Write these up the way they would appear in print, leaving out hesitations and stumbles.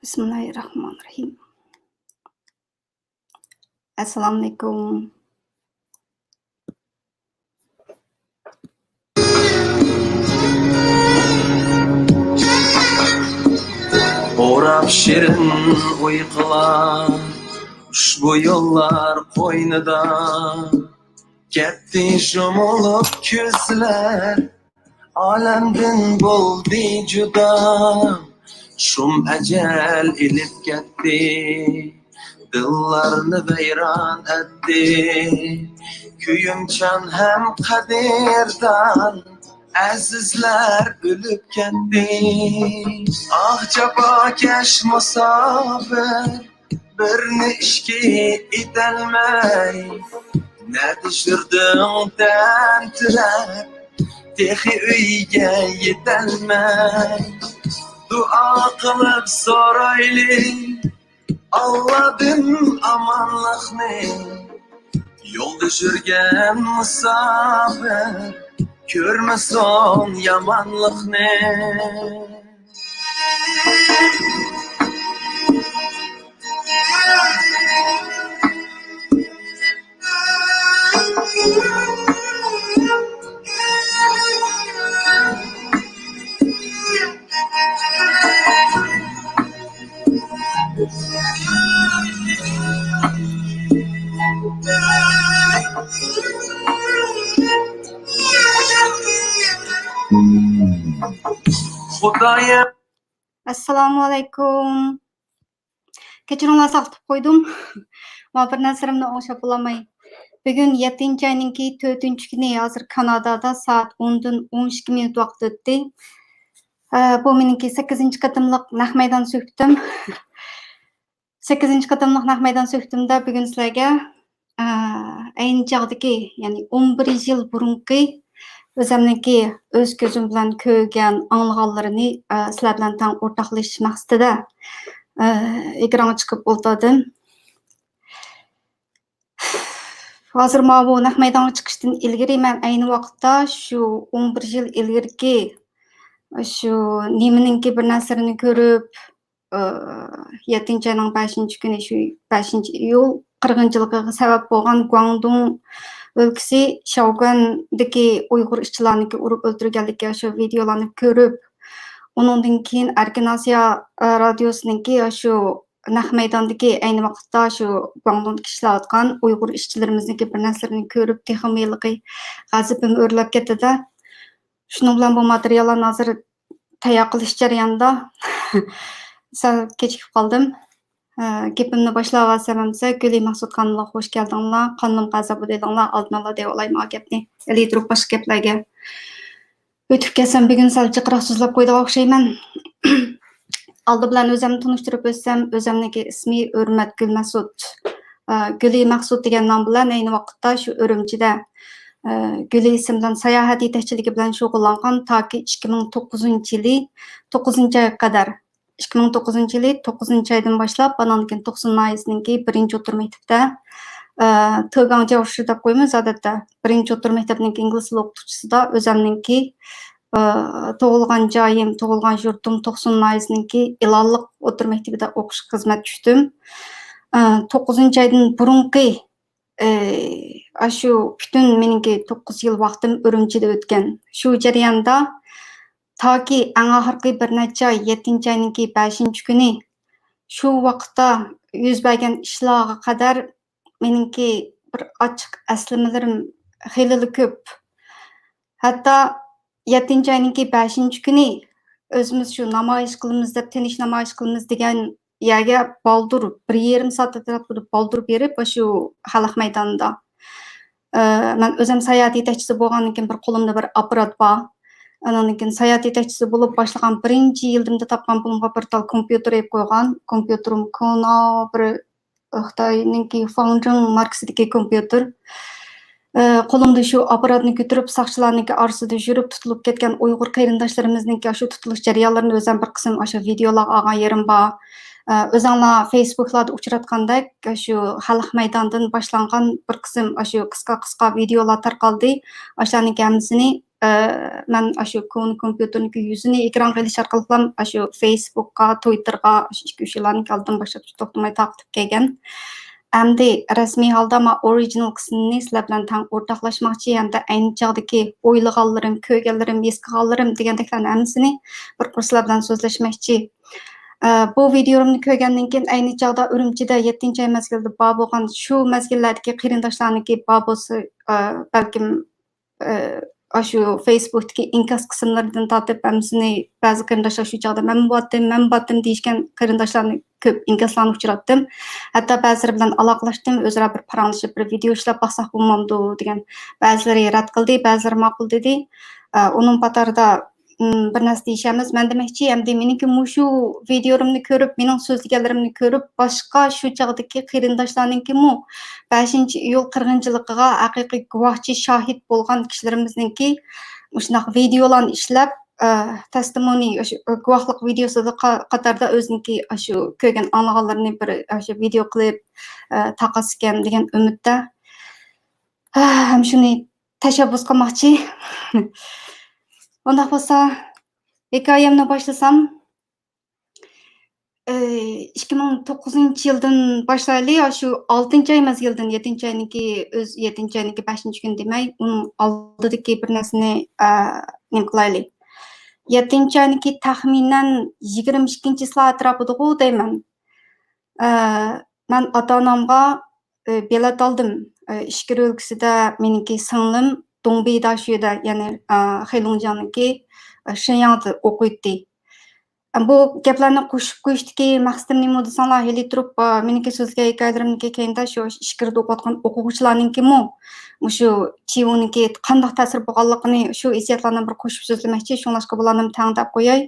Bismillahirrahmanirrahim. Assalamualaikum. Orab şirin uykular, ushbu yollar qo'ynida ketdi shumulup ko'zlar, olamdan bo'ldi juda. Shum ajal ilib ketdi, dillarni vayron etdi. Kuyimchan ham qadirdan azizlar o'lib ketdi. Ah jafokash musofir, birni ishga etolmay, nerda yurding tantirab, texi uyga yetolmay. Duo qilib so'raylik Allohdan omonlikni, yo'lda yurgan musofir ko'rmasin yomonlikni. Xudoyim Assalomualaikum. Kechiringlar, saqtib qo'ydim. Men bir narsalarni o'xshab olamay. Bugun 7 ayning 4 kuni, hozir Kanadada soat 10dan 12 minut vaqt o'tdi. Bu meningki 8 qatimliq naq maydon suhbatim. 8 qatimliq naq maydon suhbatimda bugun sizlarga ayni chog'dagi, ya'ni 11 yil burungi o'zimniki o'z ko'zim bilan ko'rgan anglaganlarini sizlar bilan tang o'rtoqlashish maqsadida ekranga chiqib o'tirdim. Hozir men bu naq maydonga chiqishdan ilgari men ayni vaqtda shu 11 yil ilgari shu nimaninki bir narsalarni ko'rib 7 ayning 5 kuni shu 5-iyul qirg'inchiligiga sabab bo'lgan Guangdong өлкәсе Шаогуандагы уйгыр ishchilarni urib o'ldirganligi shu videolarni ko'rib, undan keyin Erkin Osiyo radiosiningki shu naq maydondagi ayni vaqtda shu Guangdongda ishlayotgan uyg'ur ishchilarimizniki bir narsalarni ko'rib, texmiylig'i g'azabim o'rlab ketdi-da. Shuning bilan bu materiallarni hozir tayyor qilish jarayonida sal kechikib qoldim. Gapimni boshlab esa Guli Maqsud kanaliga xush keldinglar. Qanim qaza bo'linglar, oldinla deb olayman gapni. Eli turib boshqa gaplarga o'tib ketsam, bugun sal jiqroq so'zlab qo'ydigan o'xshayman. Oldi bilan o'zimni tanishtirib o'tsam, o'zimniki ismi O'rmat Gulmasud. Guli Maqsud degan nom bilan ayni vaqtda shu Urumchida Guli ismdan sayohat yetakchiligi bilan shug'ullangan toki 2009-yili 9-oyga qadar 2009-yili 9-oydan boshlab Banankin 90-oyninki 1-o'rta maktabda Tığangja o'qishni deb qo'yamiz odatda. 1-o'rta maktabning ingliz tili o'qituvchisida o'zimninki tug'ilgan joyim, tug'ilgan yurtim 90-oyninki Ilonliq o'rta maktabida o'qish xizmat tushdim. 9-oydan burungi shu butun meningki 9 yil vaqtim Urumchida o'tgan. Shu jarayonda toki eng oxirgi bir necha 7-oyninki 5-kuni shu vaqtda yuz bergan ishlarga qadar meningki bir ochiq aslamalarim xeyli ko'p. Hatto 7-oyninki 5-kuni o'zimiz shu namoyish qilamiz deb, tinish namoyish qilamiz degan yerga baldur 1,5 soat atrofida turib baldur berib, shu xalq maydonida. Men o'zim sayohat yetakchisi bo'lgandan keyin bir qo'limda bir apparat bor. Ondan keyin sayohat yetakchisi bo'lib boshlagan 1-yildimda topgan pulimga bir tal kompyuter ep qo'ygan. Kompyuterim Kona bir Xitoyningki Fangzheng markasidagi kompyuter. Qo'limda shu apparatni ko'tarib saqchilarningki orasida yurib tutilib ketgan uyg'ur qarindoshlarimizning shu tutilish jarayonlarini o'zim bir qism o'sha videolar olgan yerim bor. O'zinglar Facebooklarda uchratgandek shu xalq maydonidan boshlangan bir qism shu qisqa videolar tarqaldi. O'shalarning hammasini man shu kompyuterning yuzini ekran qilish orqali shu Facebook'ga, Twitter'ga shu 2-3 yillarning oldin boshlab to'xtamay taqib kelgan. Endi rasmiy holda men original qismini sizlar bilan tang o'rtoqlashmoqchi hamda ayni chog'dagi o'ylaganlarim, ko'rganlarim, his qilganlarim degandeklarni hammasini bir sizlar bilan so'zlashmoqchi. Bu videomni ko'rgandan keyin ayni chog'da Urumchida 7-oy mezgilda bor bo'lgan shu mezgillardagi qarindoshlarniki bor bo'lsa, balkim shu Facebook'dagi inkas qismlaridan tortib hammasini ba'zi qarindoshlar shu chog'da men bo'tdim deyishgan qarindoshlarni ko'p inkaslarni uchratdim. Hatto ba'zilari bilan aloqalashdim, o'zaro bir paranglashib, bir video ishlab baqsaq bo'lmamdi degan. Ba'zilari rad qildi, ba'zilari ma'qul dedi. Uning qatorida bir narsa deyishamiz. Men demoqchi, endi meniki shu videomni ko'rib, mening so'zlaganlarimni ko'rib, boshqa shu chog'dagi qarindoshlarninkimi 5-iyul qirg'inchiligiga haqiqiy guvohchi, shohid bo'lgan kishilarimizningki shunaq videolarni ishlab, testimony guvohlik videosida qatorda o'ziniki shu ko'rgan anglaganlarini bir shu video qilib taqaskan degan umidda ham shuni tashabbus qilmoqchi. Undaq bo'lsa, hikoyamni boshlasam, 2009-yildan boshlaylik, shu 6-oy mezgildan 7-oyniki o'z 7-oyniki 5-kun demay, uning oldidagi bir narsani nima qilaylik. 7-oyniki taxminan 22 soat atrofida deyman. Men ota-onamga bilet oldim. Ishkir o'lkasida meniki singlim Dongbeyda shu yerda, ya'ni Xeylongjiangniki Shenyangda o'qiydi. Bu gaplarni qo'shib qo'yishdagi maqsadim nima desanglar, hali turib meniki so'zga hikoyalarimniki keyinda shu ishkirda o'qiyotgan o'quvchilarninkimi shu Chivuniki qanday ta'sir bo'lganligini shu hissiyotlarni bir qo'shib so'zlamoqchi, shunlashqa bularni tangdab qo'yay.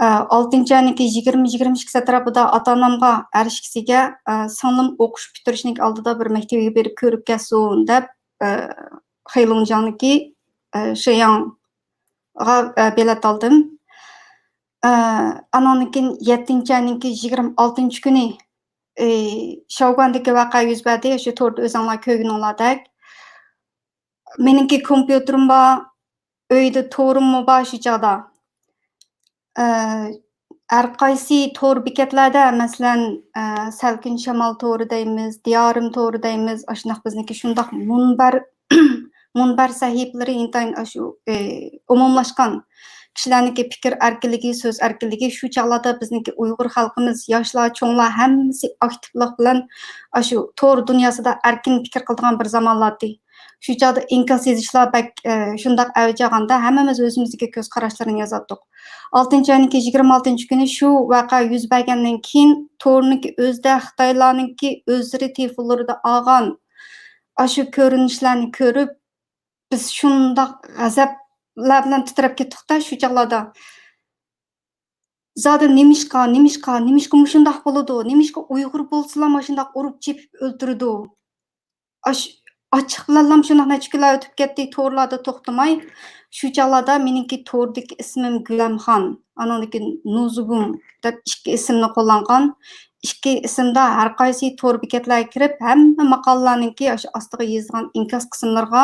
6-oyniki 20-22 soat atrofida ota-onamga erishkisiga singlim o'qish bitirishning oldida bir maktabga berib ko'rib kelsin deb Xeylongjiangniki Shenyangga bilet oldim. Andan keyin 7-oyniki 26-kuni Shaogandagi voqea yuz berdi. Shu to'rda o'zinglar ko'rganinglardek. Meniki kompyuterim bor, uyda to'rim bor shu chog'da. Har qaysi to'r bekatlarda, masalan, Salkin shamol to'ri deymiz, Diyorim to'ri deymiz, shundoq bizniki shundoq munbar sahifalari intayin shu umumlashgan kishilarniki fikr erkinligi, so'z erkinligi shu chog'larda bizniki Uyg'ur xalqimiz, yoshlar, cho'nglar hammasi aktivlik bilan shu to'r dunyosida erkin fikr qiladigan bir zamonlardi. Shu chog'da inkas yozishlar shundoq avj olganda hammamiz o'zimizga ko'z qarashlarni yozatdik. 6-oyniki 26-kuni shu voqea yuz bergandan keyin to'rniki o'zida Xitoylarniki o'zlari telefonlarida olgan shu ko'rinishlarni ko'rib, biz shundoq g'azablar bilan titrab ketdik-da shu chog'larda. Zoda nimishqa shundoq bo'ladi? Nimishqa Uyg'ur bo'lsalar shundoq urib chepib o'ldirdi? Ochiq bilan shundoq necha kunlar o'tib ketdi, to'rlarda to'xtamay. Shu chog'larda meniki to'rdagi ismim Gulamxon, anandagi Nuzugum deb 2 ismni qo'llangan. 2 ismda har qaysi to'r bekatlarga kirib, hamma maqolalarniki shu ostiga yozilgan inkas qismlarga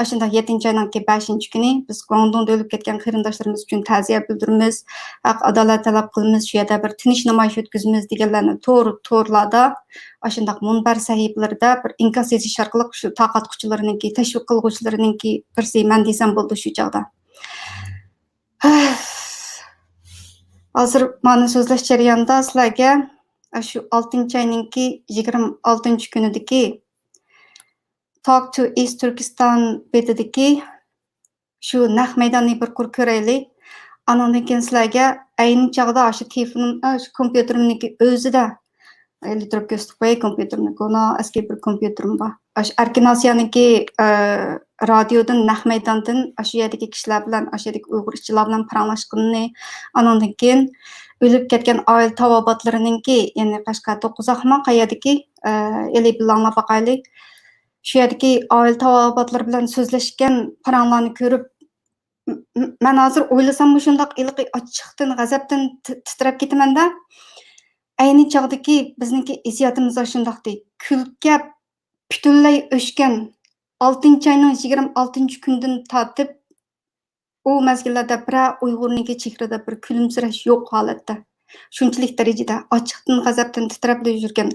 shunday 7-oyniki 5-kuni biz Guangdongda o'lib ketgan qarindoshlarimiz uchun ta'ziya bildiramiz, haq adolat talab qilamiz, shu yerda bir tinch namoyish o'tkazamiz deganlarni to'rlarda shunday munbar sahifalarida bir inkas yozish orqali shu taqat kuchlarininki, tashviq qilguvchilarininki birsi men desam bo'ldi shu chog'da. Hozir meni so'zlash jarayonida sizlarga shu 6-oyninki 26-kunidagi Talk to East Turkestan betidagi shu naq maydonni bir ko'raylik. Andan keyin sizlarga ayni chog'da shu telefonim, shu kompyuterimniki o'zida turib ko'rsatib qo'yay. Kompyuterimni eski bir kompyuterim bor. Shu Erkin Osiyo'niki radiodan, naq maydondan shu yerdagi kishilar bilan, shu yerdagi Uyg'ur ishchilar bilan paranglashganini, andan keyin o'lib ketgan oila tavobatlarininki, ya'ni Qashqar 9 qayerdagi eli bilan baqaylik. Shu yerdagi oila tavobatlar bilan so'zlashgan paranglarni ko'rib, men hozir o'ylasam shundoq ilqiy ochiqdan, g'azabdan titrab ketaman-da. Ayni chog'dagi bizniki hissiyotimiz shundoqdi. Kulga butunlay o'chgan 6-oyning 26-kundan tortib u mezgillarda bir Uyg'urniki chehrada bir kulimsirash yo'q holatda. Shunchalik darajada ochiqdan g'azabdan titrab yurgan.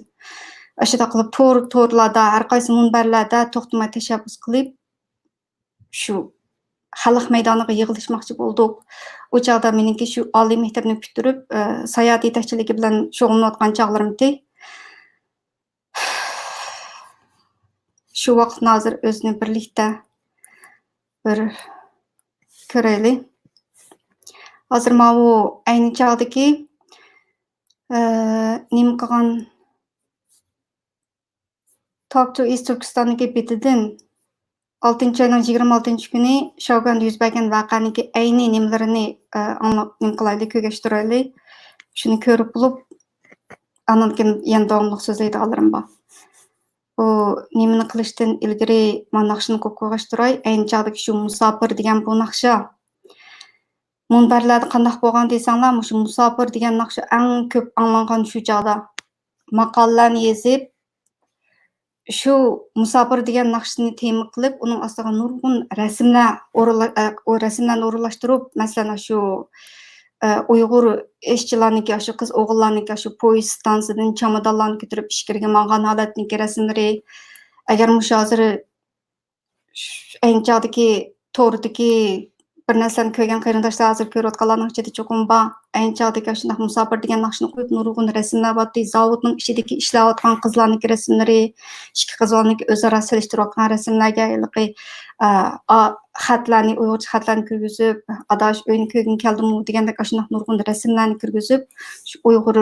Ashada qilib to'rlarda, har qaysi munbarlarda to'xtamay tashabbus qilib, shu xalq maydoniga yig'ilishmoqchi bo'ldik. O chog'da meniki shu oliy maktabni bitirib, sayohat yetakchiligi bilan shug'ullanayotgan chog'larimda shu vaqtni hozir o'zini birlikda bir ko'raylik. Hozir mana bu ayni chog'dagi nima qilgan Talk to East Turkistondagi betidan 6-oyning 26-kuni Shouganda yuz bergan voqeaning ayni nimalarini nima qilaylik, ko'rishtiraylik. Shuni ko'rib bo'lib, anan keyin yana davomli so'zlaydiganlarim bor. Bu nimani qilishdan ilgari men naqshni ko'p ko'rishtiray. Ayni chog'dagi shu musofir degan bu naqsha munbarlarda qanday bo'lgan desanglar, shu musofir degan naqsha eng ko'p anglangan shu chog'da. Maqolalarni yozib, shu musofir degan naqshni tema qilib, uning ostiga nurg'un rasmlar o'rinlashtirib, masalan shu Uyg'ur ishchilarniki, shu qiz o'g'illarniki shu poyezd stansiyadan chamadonlarni ko'tarib ishkirga mangan holatniki rasmlari. Agar shu hozir ayni chog'dagi to'g'ridagi bir narsani ko'rgan qarindoshlar hozir ko'rayotganlarning ichida cho'qim bor. Ayni chog'dagi shunday musofir degan naqshni qo'yib nurg'un rasmlar bor. Zavodning ichidagi ishlayotgan qizlarning rasmlari, ikki qizlarning o'zaro selishtirayotgan rasmlarga xatlarni, Uyg'urcha xatlarni kirgizib, adash uyni ko'rgin keldimi degandek shunday nurg'un rasmlarni kirgizib, shu Uyg'ur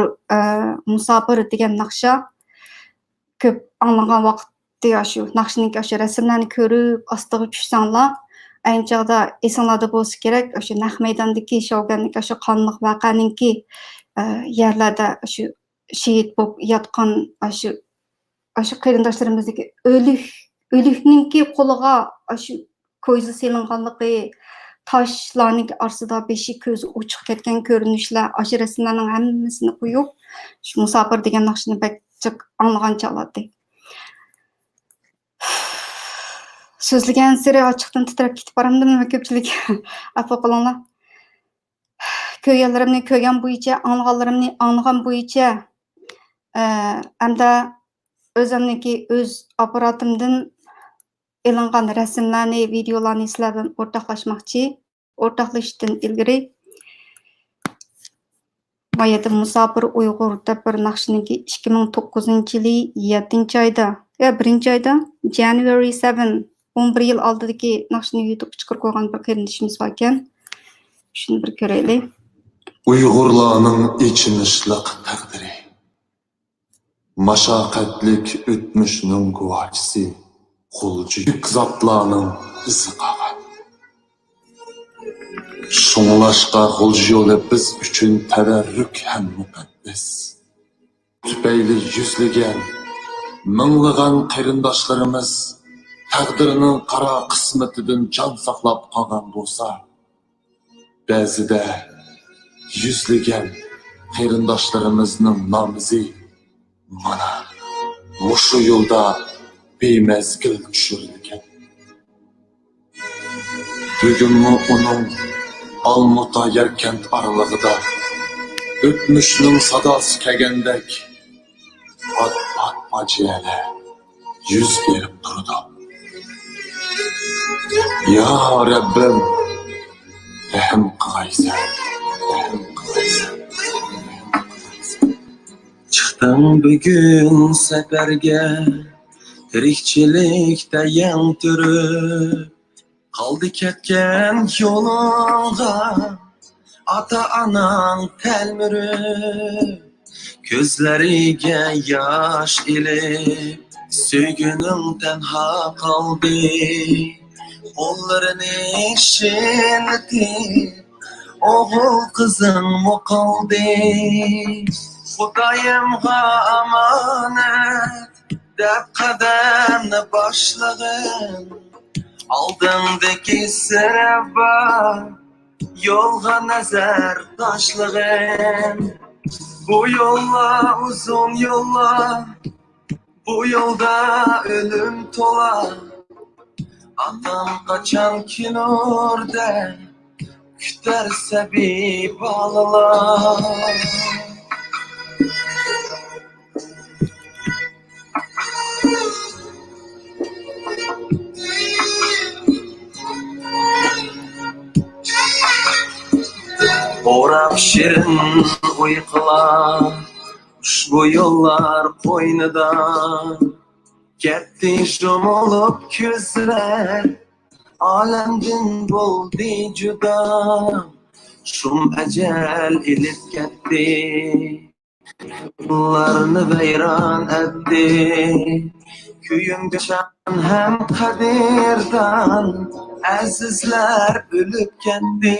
musofir degan naqsha ko'p anglangan vaqtda shu naqshning shu rasmlarni ko'rib, ostiga tushsanglar, ayni chog'da esinglarda bo'lsa kerak, shu naq maydondagi Shougandagi shu qonliq voqeaninki yerlarda shu shahid bo'lib yotgan shu qarindoshlarimizdagi o'likninki qo'liga shu ko'zi selinganligi, toshlarning orasida beshi ko'zi uchiq ketgan ko'rinishlar, shu rasmlarning hammasini qo'yib, shu musofir degan naqshni bakchiq anglagan chog'larda. So'zlagan siri ochiqdan titrab ketib boramdimi ko'pchilik? Afv qilinglar. Ko'rganlarimni ko'rgan bo'yicha, anglaganlarimni anglagan bo'yicha, hamda o'zimniki o'z apparatimdan e'longan rasmlarni, videolarni sizlar bilan o'rtoqlashmoqchi. O'rtoqlashishdan ilgari Mayada musofir Uyg'ur deb bir naqshniki 2009-yili 7-oyda, 1-oyda January 7 11 yil oldidagi naqshni YouTube chiqarib qo'ygan bir qarindishimiz bor ekan. Shuni bir ko'raylik. Uyg'urlarning ichinishliq taqdiri, mashaqqatlik o'tmishning guvohchisi, qo'lchi zotlarning izi qolgan. Şoňlaşqa gulji ýoly biz üçin teberrük hem muqaddas. Tüpeyli yüzligen, mıňlygan qarindaşlarymyz taqdirinin qara qismetinden can saklap qalgan bolsa, bäzide yüzligen qarindaşlarymyzyň namyzy mana muşu ýolda beýmezgil düşürilgen. Bugünmü onun Almuta Yerkent aralığıda ötmüşnün sadası kegendek pat baciyele yüz verip durdu. Ya Rabbim, rahim kılaysan, rahim kılaysan. Çıktım bugün seferge, tirikçilikte yan türüp, kaldı ketken yoluna, ata-anan telmürüp, gözlerige yaş ilip, söygünümden ha kaldı, kollarını şenletip, oğul kızın mı kaldı? Hudayımga amanet, dep kademne başlagın, aldındaki sereba, yolga nazar taşlagın. Bu yolla uzun yolla, bu yolda ölüm tola. Atam kaçan kinorde, küterse bir bağlılar. Orap şirin uykular, ushbu yollar qo'ynida ketdi shumulup ko'zlar, olamdan bo'ldi juda. Shum ajal ilib ketdi, yollarni vayron etdi. Kuyimga shan ham qadirdan azizlar o'lib ketdi.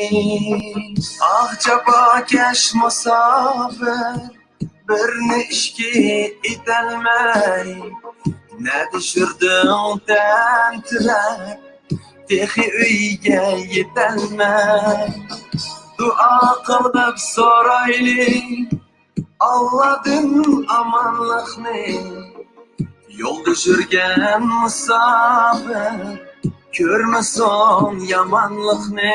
Ah jafokash musofir, birni ishga etolmay, ne düşürdün tentirab, texi uyga yetolmay. Dua qilib so'raylik Allohdan omonlikni. Yolda yurgan musofir ko'rmasin yomonlikni.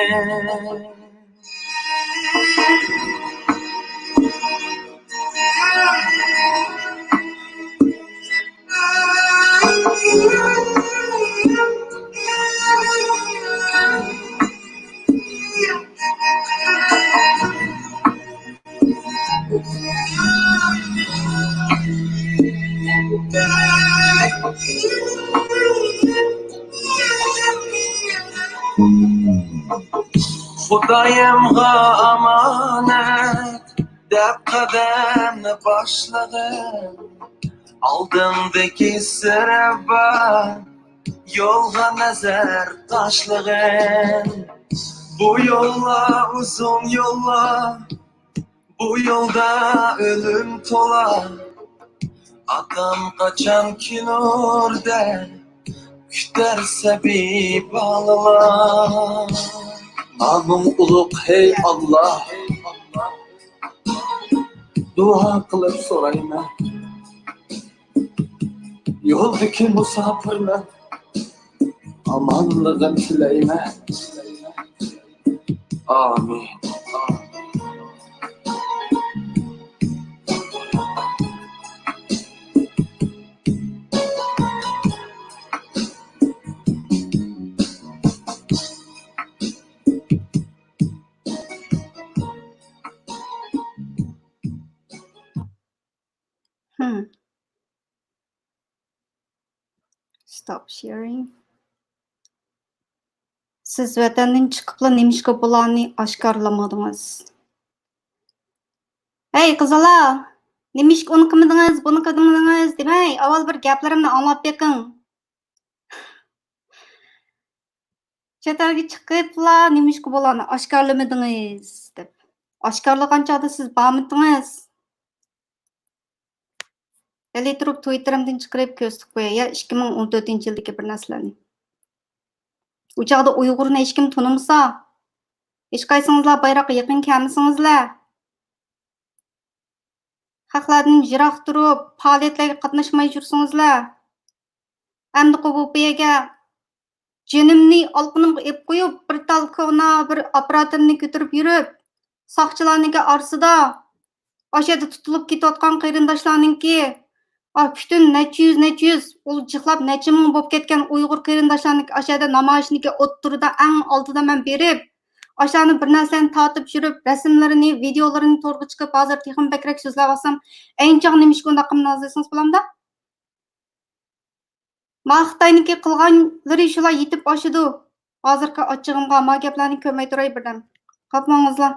Xudoyimga omonat deb qadamni boshladim. Oldimdagi siraba yo'lga nazar tashlag'in. Bu yo'llar uzun yo'llar, bu yo'lda o'lim to'la. Atam qachon kinurda kutarsa bir balalar. Namın uluk hey Allah, dua qilib so'rayman. Yo'ldagi musofirlar omonlig'in tilayman. Amin. Stop sharing. Siz vatandan chiqibla nemishqa bularni oshkorlamadingiz? Hey qizlar, nemishqa uni qilmadingiz, buni qilmadingiz demay, avval bir gaplarimni anglab beqing. Chet elga chiqibla nemishqa bularni oshkorlamadingiz deb. Oshkorlagan chog'da siz bormidingiz? Ele turib Twitterimdan chiqarib ko'rsatib qo'yay, 2014-yildagi bir narsalarni. U chog'da Uyg'urni hech kim tanimasa, hech qaysingizlar bayroqqa yaqin kelmasingizlar. Xalqlardan yiroq turib, faoliyatlarga qatnashmay jursingizlar. Endi qo'bupiyaga jinimni olqinimga ep qo'yib, bir talqona bir apparatini ko'tarib yurib, soqchilarning orasida oshada tutilib ketayotgan qarindoshlarningki bütün necha yuz ul jiqlab necha ming bo'lib ketgan Uyg'ur qarindoshlarning oshada namoyishniga o'ttirida eng oldida men berib, oshani bir narsani tortib yurib, rasmlarini, videolarini to'rga chiqib, hozir texim bakrak so'zlab olsam, ayinchoq nimishga unda qilmaysiz bilamda? Ma Xitoyniki qilganlari shular yetib oshidi. Hozirgi ochig'imga ma gaplarni ko'rmay turay birdan. Qopmangizlar.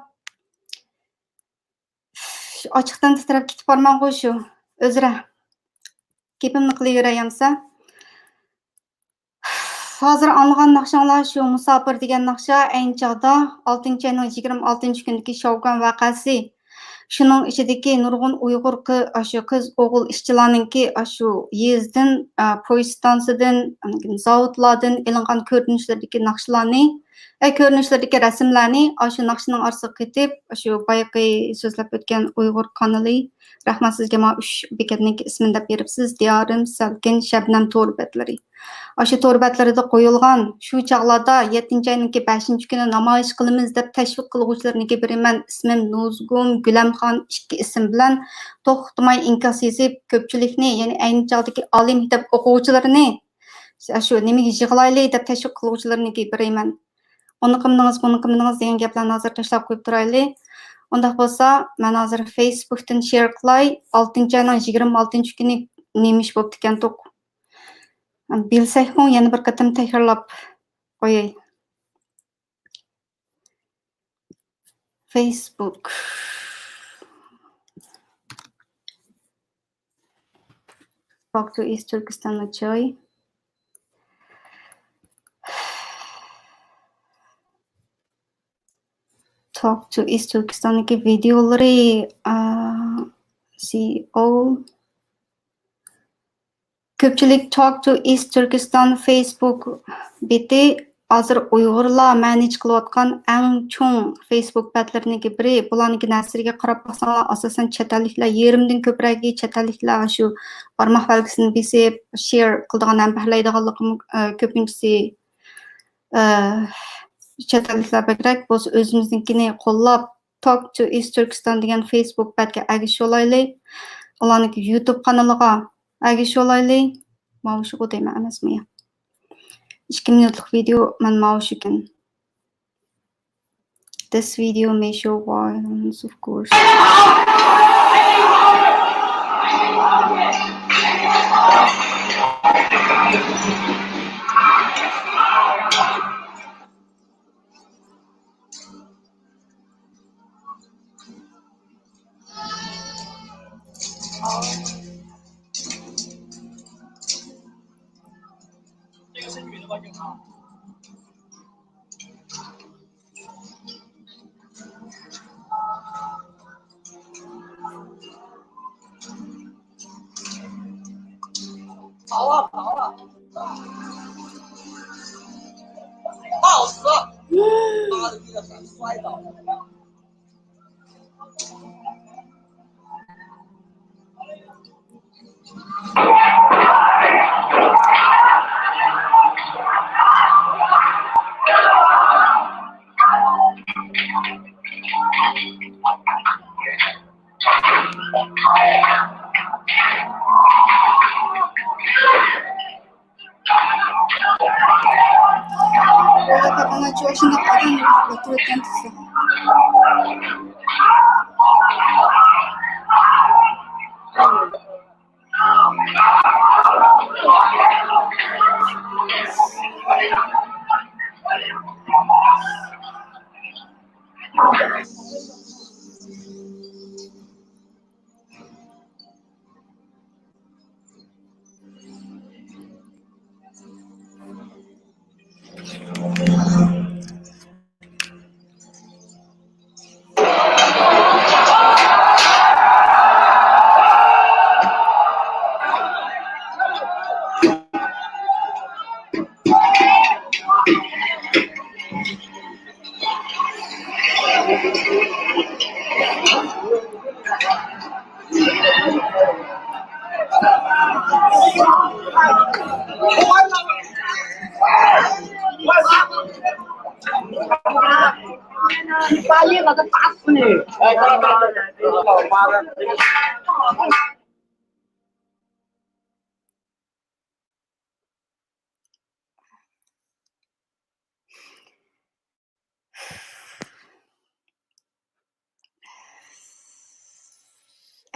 Ochiqdan titrab ketib borman qo'y shu. O'zra. Gapimni qilaverayamsa. Hozir anlagan naqshanglar shu musofir degan naqsha ayinchoqda 6-oyning 26-kundagi Shovgan voqeasi. Shuning ichidagi nurg'un Uyg'ur qiz o'g'il ishchilarningki shu yezdan, poyezd stansiyadan, zavodlardan ilingan ko'rinishlardagi naqshlarni, ko'rinishlardagi rasmlarni shu naqshning orasiga ketib, shu boyaqi so'zlab o'tgan Uyg'ur kanali, rahmat sizga 3 bekatning ismini deb beribsiz, Diyorim Salkin Shabnam to'r betlari. Aşı tor betlerinde qo'yilgan shu chaqlarda 7-ayninki 5-kuni namoyish qilamiz deb tashviq qiluvchilarniki biri men ismim Nuzgum Gulamxon 2 ism bilan to'xtamay inkas yozib ko'pchilikni, ya'ni ayni chaqdagi oliy maktab o'quvchilarini shu nimaga yig'layli deb tashviq qiluvchilarniki biri men. Uni qilmadingiz degan gaplarni hozir tashlab qo'yib turayli. Undaq bo'lsa, men hozir Facebookdan share qilay. 6-ayning 26-kuni nima ish bo'pti ekan to'q. Bilsakmi yana bir qatam takrorlab qo'yay. Facebook. Talk to East Turkestan joy. Talk to East Turkestan videolari see all. Ko'pchilik Talk to East Turkestan Facebook beti hozir Uyg'urlar manage qilayotgan eng cho'ng Facebook betlariniki biri. Bularniki nasriga qarab baxsanglar, asosan chet elliklar yerimdan ko'pragi chet elliklar shu barmoq belgisini besib share qiladigan ham bahlaydiganligim ko'pinchisi chet elliklar bakrak bo'lsa o'zimiznikini qo'llab Talk to East Turkestan degan Facebook betga agish olayli. Ularniki YouTube kanaliga agish olayli. Mana shu deyman emasmi? 2 minutlik video men mana shu ekan. This video may show violence, of course. Ana shu shunday odam o'tirgan desa.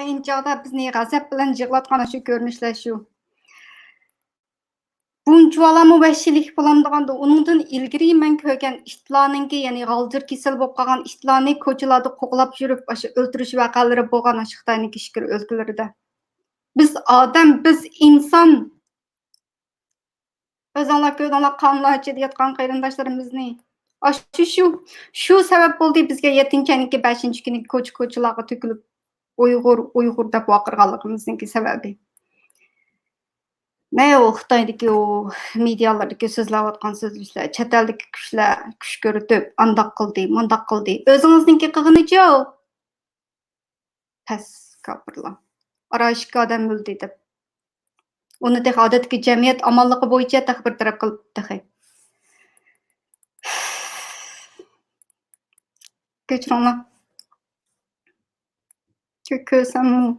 Ayni chog'da bizni g'azab bilan yig'latgan shu ko'rinishlar shu. Bunchalar vahshiylik bo'lamdiganda uningdan ilgari men ko'rgan itlarninki, ya'ni g'aldir kasal bo'lib qolgan itlarni ko'chalarda qo'g'lab yurib, o'sha o'ldirish vaqalari bo'lgan o'sha Xitoyning ishkir o'lkalarida. Biz odam, biz inson. O'zinglar ko'rdinglar qonlar ichida yotgan qarindoshlarimizni. Shu sabab bo'ldi bizga 7-ayninki 5-kuni ko'chalarga to'kilib Uyg'ur deb vaqirganligimizningki sababi. Ne o Xitoydagi o medialardagi so'zlayotgan so'zlar, chet eldagi kuchlar kuch ko'rsatib, andoq qildi, mundoq qildi. O'zingizningki qilganicha pes kapirlar. Arashga odam o'ldi deb. Uni tex odatdagi jamiyat amonligi bo'yicha tex bir taraf qilib tex. Kechiringlar. Ko'rsammi,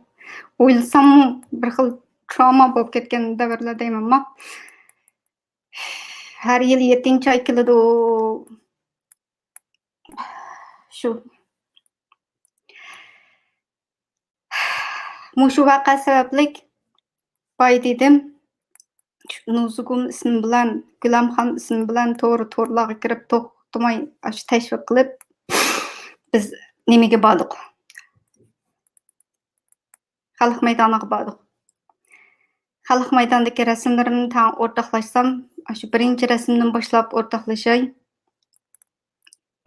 o'ylasammi bir xil trauma bo'lib ketgan davrlar deymanmi. Har yil 7-oy keladi shu. Mushu voqea sababli boy dedim. Nuzugul ismi bilan, Gulamxon ismi bilan to'rlarga kirib to'xtamay shu tashviq qilib biz nimaga bordik? Xalq maydoniga bordik. Xalq maydonidagi rasmlarimni tan o'rtoqlashsam, shu birinchi rasmdan boshlab o'rtoqlashay.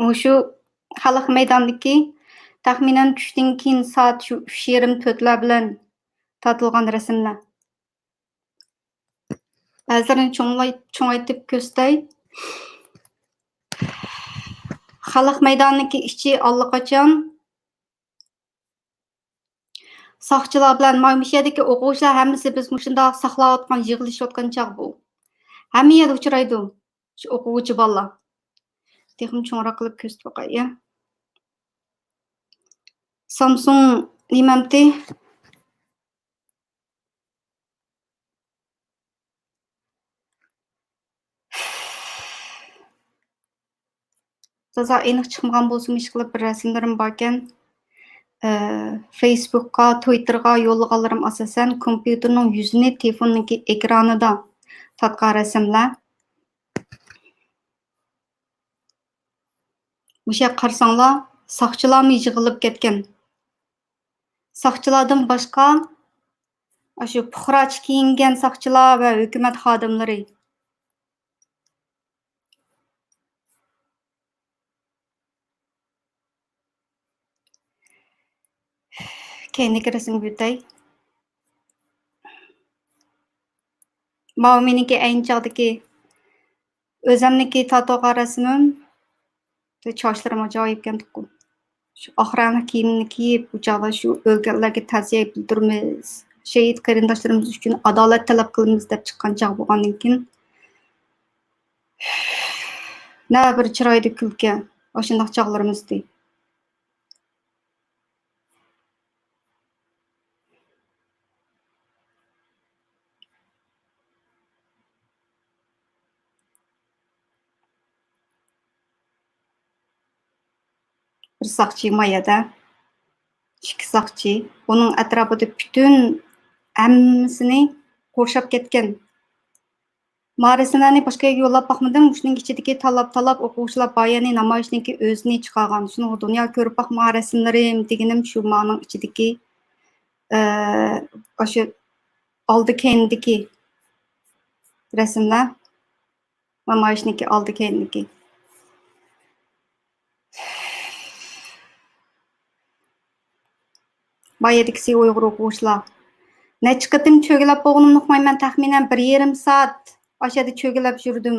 Mushu xalq maydonidagi taxminan tushdan keyin soat shu 3:30-4lar bilan tortilgan rasmlar. Ba'zilarini cho'ngaytib ko'rsatay. Xalq maydonidagi ichi allaqachon saqchilar bilan Maymushadagi o'quvchilar hammasi biz mushunda saqlayotgan, yig'ilishayotgan chaq bu. Hamma yerda uchraydi shu o'quvchi bolalar. Texim cho'ngroq qilib ko'rsatib qo'yay. Samsung nimamti? Toza aniq chiqmagan bo'lsa qilib bir rasmlarim bor ekan. Facebook'ga, Twitter'ga yo'llaganlarim asosan kompyuterning yuzini telefonning ekranida tatgan rasmlar. O'sha qarsanglar saqchilarmi yig'ilib ketgan. Saqchilardan boshqa shu puxroch kiyingan saqchilar va hukumat xodimlari. Keyingi rasmga o'tay. Mana meniki ayni chog'dagi o'zimniki tatgan rasmim. Sochlarim ajoyib ekan-ku. Shu oxirgi kiyimni kiyib, bu chog'da shu o'lganlarga ta'ziya bildiramiz. Shahid qarindoshlarimiz uchun adolat talab qilamiz deb chiqqan chog' bo'lgandan keyin na bir chiroyli kulki o'shundoq chog'larimizda. Bir saqchi mayada, ikki saqchi, uning atrofida butun hammasini qurshab ketgan. Marislarni boshqa yerga yo'llab boqmadim. Shuning ichidagi talab o'quvchilar bayani namoyishniki o'zini chiqargan. Shuni dunyo ko'rib boqma rasmlarim deganim shu ma'noning ichidagi o'sha oldi keyindagi rasmlar. Namoyishniki oldi keyindagi. Bayadikisi Uyg'ur o'quvchilar. Necha qatim cho'gilab bo'lganimni uqmayman, taxminan 1,5 soat aşağıda cho'gilab yurdim.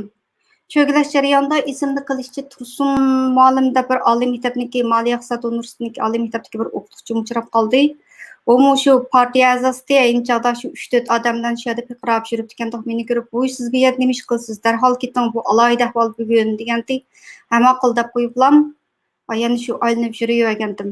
Cho'gilash jarayonida esimda qilishicha Tursun muallim deb bir oliy maktabniki, Moliya iqtisod universitetidagi oliy maktabdagi bir o'qituvchi uchrab qoldi. U shu partiya a'zosi ayni chog'da shu 3-4 odamdan shu yerda piqirab yuribdi ekan, meni ko'rib, "Voy, siz bu yerda nima ish qilasiz? Darhol keting, bu alohida ahvol bugun" degandek, hamma qildab qo'yiblam, yana shu aylanib yuravergandim.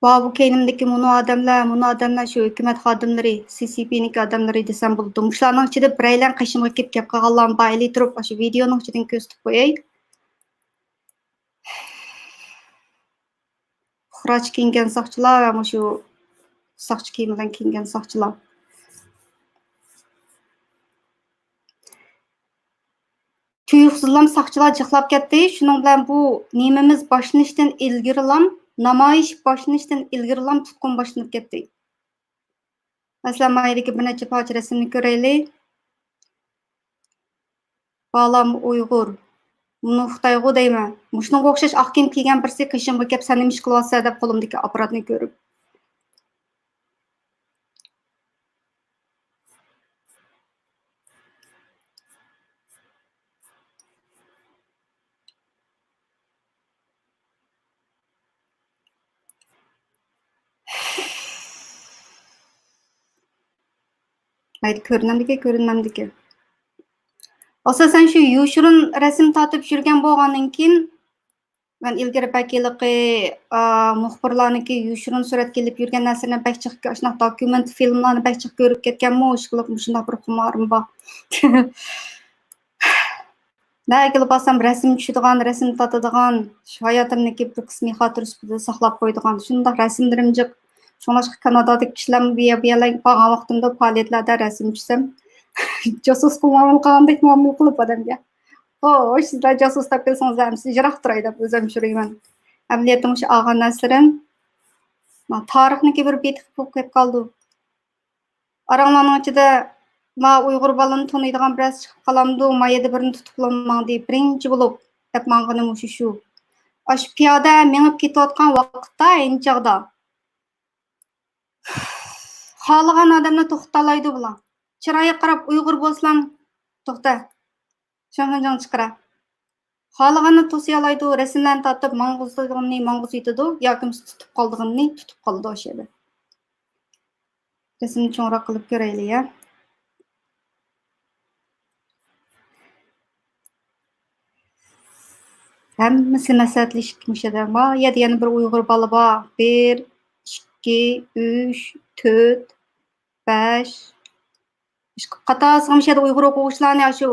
Bu keynimdeki bunu adamlar şu hükümet xodimlari, CCP'niki adamlari desam bo'ladi. Mushlarning ichida biraylar qishimga kelib qolganlarni bayli turib, shu videoning ichidan ko'rsatib qo'yay. Xuroch kiyingan soqchilar va shu soqchi kiyimidan kiyingan soqchilar. Tuyuqsizlam soqchilar jiqlab ketdi. Shuning bilan bu nemamiz boshlanishdan ilgarilam namoyish boshlanishdan ilgarilam tutqun boshlanib ketdi. Masalan, maydagi bir necha parcha rasmni ko'raylik. Balam Uyg'ur. Buni Xitoyga deyman. Shunga o'xshash oq kiyim kiygan birisi qishimga kelib sen nima ish qilyapsan deb qo'limdagi apparatni ko'rib. Mayli ko'rinamdiki. Asosan shu yo'shirin rasm tatib yurgan bo'lgandan keyin men ilgari bakiliqi muxbirlarniki yo'shirin suratga ilib yurgan narsalarni bakchiq shunaqa dokument filmlarni bakchiq ko'rib ketganmi, ishqilib shundoq bir xumorim bor. Nagil basam rasm tushadigan, rasm tatadigan, shu hayotimdagi bir qismiy xotira sifatida saqlab qo'ydigan shundoq rasmlarim jiq. Shunlashqa Kanadadagi kishilar bu yerlar qolgan vaqtimda faoliyatlarda rasm chizsam, josus qilmagandek muomala qilib odamga. Xo'sh, sizlar josus topilsangiz ham siz yiroq turay deb o'zim shurayman. Amaliyatim shu olgan narsalarım tarixniki bir betik bo'lib kelib qoldi. Aranglarning ichida ma Uyg'ur balani taniydigan biroz chiqib qolamdi, mayada birini tutiblanmang deb birinchi bo'lib deb mang'anim shu. Ash piyoda menib ketayotgan vaqtda enchog'da xohlagan odamni to'xtalaydi bular. Chiroyiga qarab Uyg'ur bo'lsam, to'xta. Shundan chiqara. Xohlaganni to'siyalaydi, rasmlarni tatib mang'uzdig'imni mang'uzitidi, yoki tutib qoldig'imni tutib qoldi o'sha yerda. Rasmni cho'ngroq qilib ko'raylik ya. Hammasi maslahatlashib mushada. Ma yerda yana bir Uyg'ur bola bor. 1 2 3 4 5 qatorasiga mushada Uyg'ur o'quvchilarni shu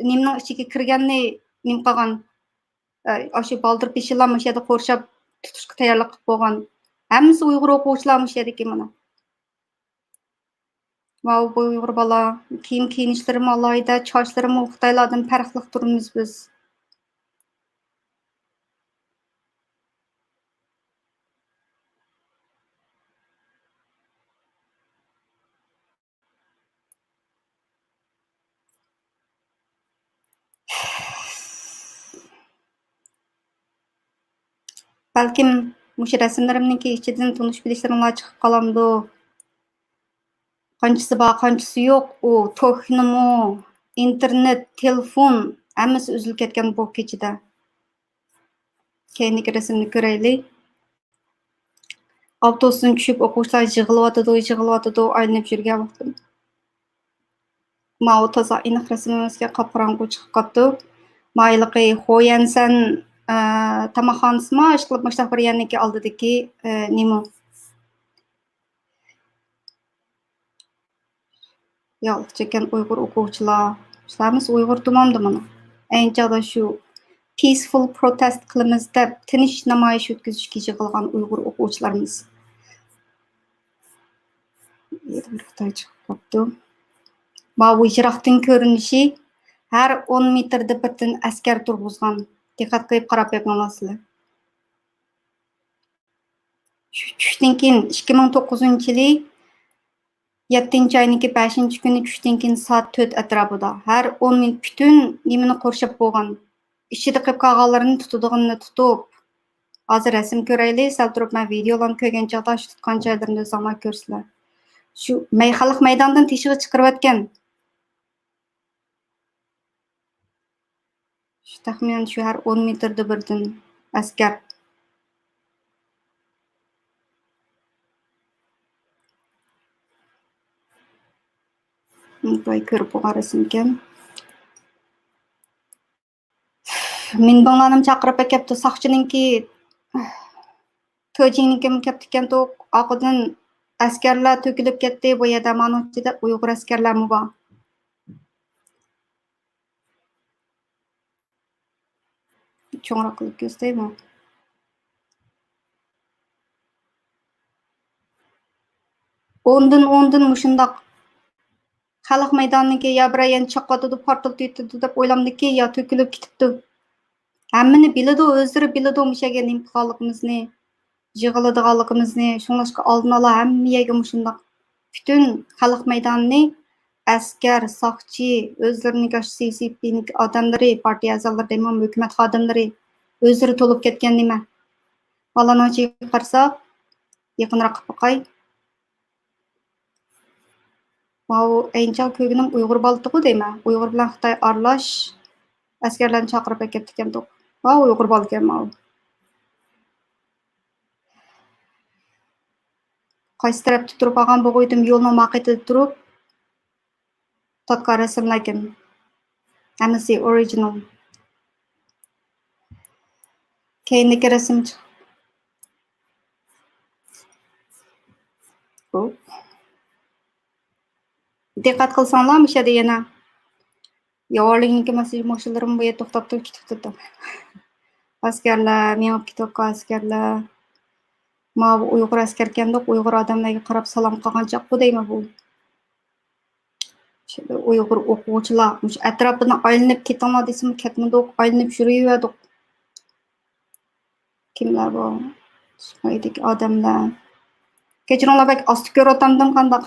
nimning ichiga kirganni nim qilgan shu baldir peshilar mushada qo'rshab tutishga tayyorlik qilib bo'lgan. Hammasi Uyg'ur o'quvchilar mushadagi mana. Va bu Uyg'ur bola kiyim kiyinishlarim alohida, sochlarim Xitoylardan farqli turibmiz biz. Balkim mush rasmlarimniki ichidan tunish bilishlaringlar chiqib qolamdi. Qanchasi bor, qanchasi yo'q, u to'xnimi, internet, telefon hammasi uzilib ketgan bu kechida. Keyingi rasmni ko'raylik. Avtobusdan tushib o'quvchilar yig'layotidi, aylanib yurgan vaqtim. Mao toza aniq rasmimizga qop-qorong'u chiqib qoldi. Mayliqi Xoyansan tamaxonasimi, ishqilib mushtaq bir yanniki oldidagi nima yolg'iz chekkan Uyg'ur o'quvchilar. Shularimiz Uyg'ur tumandı mana. Ayniqsa shu peaceful protest qilamiz deb tinch namoyish o'tkazishga yig'ilgan Uyg'ur o'quvchilarimiz. Yerda bir Xitoy chiqib qoldi. Ma bu yiroqdan ko'rinishi har 10 metrda birdan askar turg'izgan. Diqqat qilib qarab qo'yinglar. Tushdan keyin 2009-yil 7-oyniki 5-kuni tushdan keyin soat 4 atrofida har 10 minut butun nimani qurshab bo'lgan. Ichida qilib qolganlarini tutadiganini tutib. Hozir rasm ko'raylik, sal turib men videolarni ko'rgan chog'da shu tutgan joylarini zamon ko'rsizlar. Shu xalq maydonidan teshig'i chiqarayotgan. Shu taxminan shu har 10 metrda birdan askar. Bunday ko'rib bo'lgan rasm ekan. Men bolanim chaqirib kelibdi, soqchininki tojingnikim kelibdi ekan, to'q oqidan askarlar to'kilib ketdi, bu yerda mana ichida Uyg'ur askarlarmi bor. Cho'ngroq qilib ko'rsataymi? Ondan mushundoq xalq maydoniga ya bir yan chaqatdi, portlatdi deb o'ylamdiki, yo to'kilib ketibdi. Hammani biladi, o'zlari biladi mushaga nim qilganligimizni, yig'iladiganligimizni, shunlashqa oldin ola hamma yerga mushundoq butun xalq maydonini askar, soqchi, o'zlarining CCP'ning odamlari, partiya a'zolari, demam hukumat xodimlari o'zlari to'lib ketgan nima. Balanochiga qarsak, yaqinroq boqay. Wow, ayniqsa ko'rganim Uyg'ur baltiqu deyman. Uyg'ur bilan Xitoy aralash askarlarni chaqirib ketdi ekan to'q. Wow, Uyg'ur balkan mau. Qaysi tarafda turib olgan bo'g'aydim yo'lni maqitida turib Tatkar resim lekin. Hammasi original. Keyindeki resim çık. Bu. Dikkat kılsanlar mı şeyde yana? Yavarlığınki masaj maşılarım bu yet toxtab tuttu. Askerler, miyap kitapka askerler. Ma bu Uyghur askerkendik, Uyghur adamlarga qarab salam qilganchaq bu deymi bu? Şöyle Uyghur o'quvchilar mush atrofini aylanib ketinglar desam ketmadik, aylanib yuraverdik. Kimlar bu? Şunaydaki odamlar. Kechiringlar bak osti ko'ryotamdim qandaq.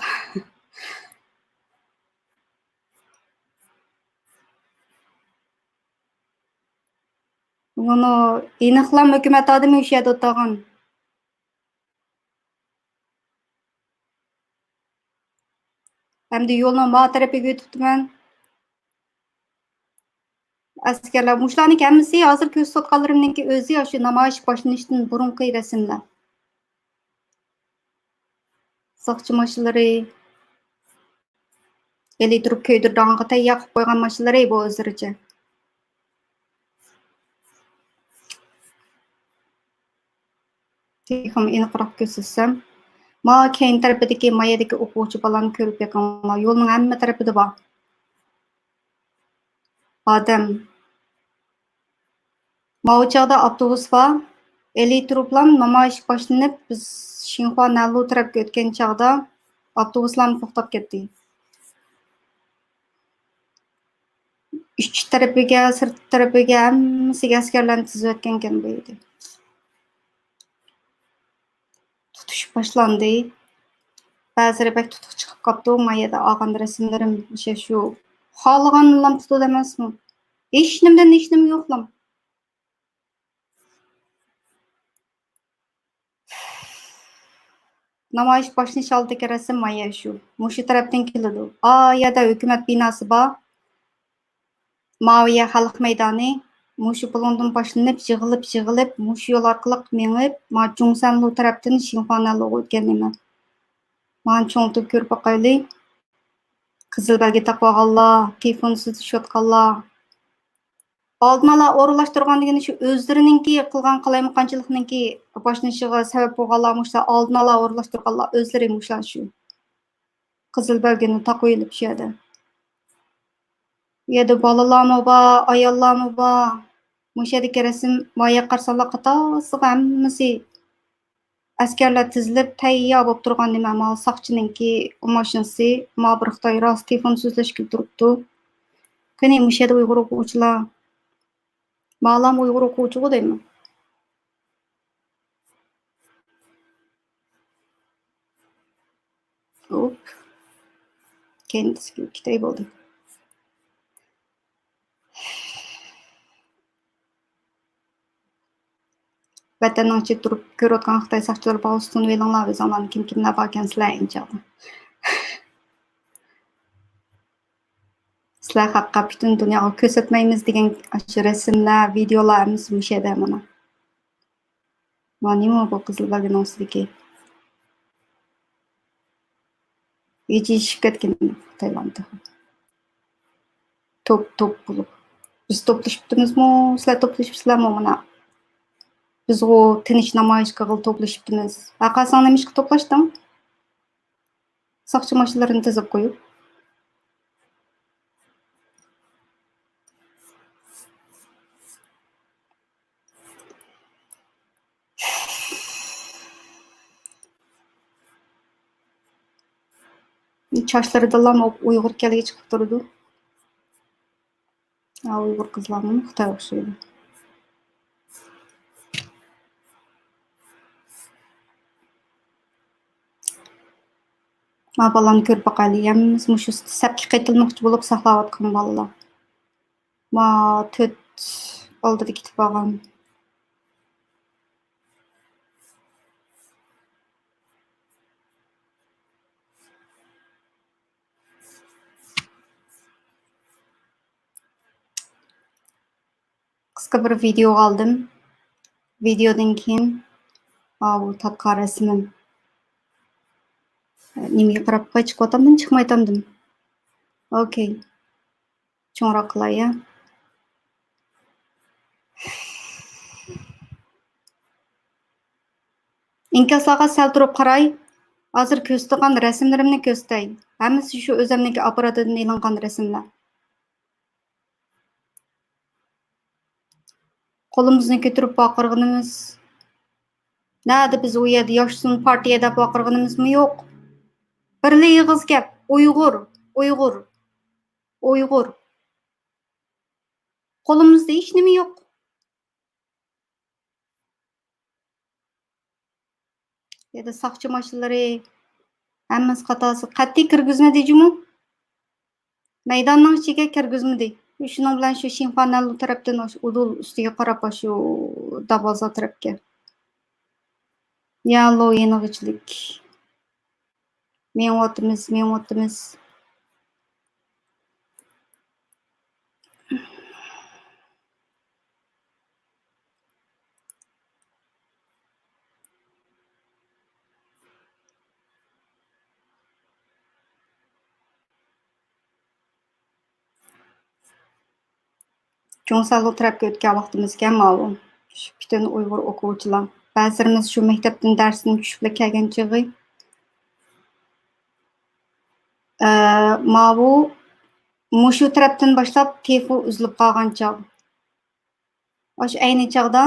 Buni aniqlam hukumat odami o'sha yerda o'tirgan. Hamda yo'lning ma tarafiga o'tibdiman. Askerlar mushlarning hammasi hozir ko'rsatganlarimningki o'zi shu namoyish boshlanishdan burungi rasmlar. Soqchi mashinalari, elektrik ko'ydirdanga tayyor qilib qo'ygan mashinalari bu o'zlaricha. Texim aniqroq ko'rsatsam, ma keyin tarafidagi mayadagi o'quvchi bolani ko'rib beqinglar. Yo'lning hamma tarafida bor. Odam. Ma o chog'da avtobus bor. Elektrik bilan namoyish boshlanib, biz Xinhua Nalu tarafga o'tgan chog'da avtobuslar to'xtab ketdi. Ichki tarafiga, sirt tarafiga hammasiga askarlarni tizib o'tgan ekan bu yerda. Tutuş boshlandi. Ba'zilari bak tutuq chiqib qoldi. Mayada olgan rasmlarim o'sha shu xohlaganimni tutadi emasmi? Hech nimdan yo'qlam. Namoyish boshlanish oldidagi rasm maya shu. Mushu tarafdan keladi. Yerda hukumat binosi bor. Maviya xalq maydoni. Mushu bulundan boshlanib, yig'ilib, mushu yo'l orqali menib, ma Jungsanlu tarafdan Xinhuanalu o'tganman. Man cho'ngtib ko'rib boqayli. Qizil belga taqib olganlar, telefonsiz tushayotganlar. Oldin ola o'rinlashtirgan degani shu o'zlarininki qilgan qalaymiqanchilikninki boshlanishiga sabab bo'lganlar mushlar oldin ola o'rinlashtirganlar o'zlari mushlar shu. Qizil belgini taqib olib shu yerda. Bu yerda bolalarmi bor, ayollarmi bor. Mush yerdagi rasm moya qarsanlar qatorasiga hammasi askarlar tizilib tayyor bo'lib turgan nima mal soqchininki mashinasi ma bir Xitoy rost telefon so'zlashib turibdi. Qani mush yerda Uyg'ur o'quvchilar ma'lum Uyg'ur o'quvchi deymi? Hop. Kendisi ikkita bo'ldi. Vatanning ichida turib ko'rayotgan Xitoy soqchilari bor ustun velinglar o'zinglarni kimlar bor ekansizlar inchaqda. Sizlar haqqa butun dunyoga ko'rsatmaymiz degan shu rasmlar, videolarimiz mush yerda mana. Mana nima bu qizil belgining ustidagi? Yechishib ketgan Tailandda. Top bo'lib. Biz to'plashibdimizmi? Sizlar to'plashibsizlarmi mana? Biz o tinch namoyish qilib to'plashibdimiz. Aqasang nima ishga to'plashding? Soqchi mashinalarini tizib qo'yib. Chochlaridan Uyg'ur keligi chiqib turdi. Uyg'ur qizlarmi Xitoy o'xshaydi. Ma bolani ko'rib boqayli. Hammamiz mushu sapga qaytilmoqchi bo'lib saqlayotgan bolalar. Ma 4 oldida ketib qolgan. Qisqa bir video oldim. Videodan keyin bu tatkar rasmim. Nimaga qarab chiqib o'tamdim, chiqmaytamdim. Okey. Cho'ngroq qilay, ya. İnkaslarga sal turib qaray. Hozir ko'rsatgan rasmlarimni ko'rsatay. Hammasi shu o'zimniki apparatidan ilingan rasmlar. Qo'limizni ko'tarib baqirganimiz. Nada biz u yerda yoshsin partiya deb baqirganimizmi yo'q. Birli yig'iz gap. Uyg'ur, Uyg'ur, Uyg'ur. Qo'limizda hech nima yo'q. Yerda saqchi mashinalari, hammasi qatası qat'iy kirgizmadi jumu. Maydonning ichiga kirgizmadi. Shuning bilan shu Shinxonali tarafdan udul ustiga qarab shu Daboza tarafga. Yallo yenig'ichlik. Men o'timiz. Jo'nsalo tarafga o'tgan vaqtimizga ma'lum. Shu butun Uyg'ur o'quvchilar. Ba'zilarimiz shu maktabdan darsni tushib kelgan chig'i. Mavu mushu tarafdan boshlab telefon uzilib qolgan chog'. O'sha ayni chog'da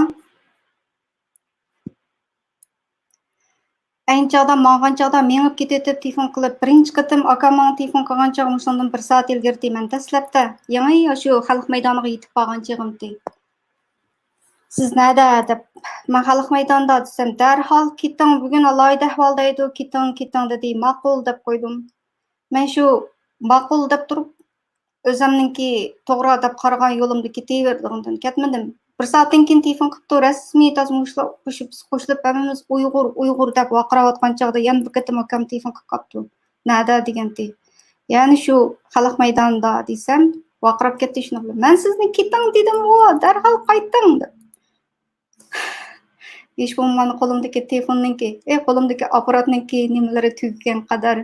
mang'an chog'da mengib ketib telefon qilib birinchi qatim akam menga telefon qilgan chog' mushundan 1 soat ilgari men dastlabda yangi shu xalq maydoniga yetib qolgan chog'imdi. Siz nada deb men xalq maydonida desam darhol keting bugun alohida ahvolda edi keting dedi ma'qul deb qo'ydim. Men shu ma'qul deb turib o'zimniki to'g'ri deb qaragan yo'limda ketaverdim, ketmadim. 1 soatdan keyin telefon qilibdi, rasmiy tazmushlar qo'shilib hammamiz Uyg'ur deb vaqirayotgan chog'da yana bir qatim akam telefon qilib qolibdi. Nada degandi. Ya'ni shu xalq maydonida desam, vaqirab ketdi shuni bilan. Men sizni keting dedim, darhol qayting deb. Hech bo'lmaganda qo'limdagi telefonniki, qo'limdagi apparatniki nimalari tugagan qadar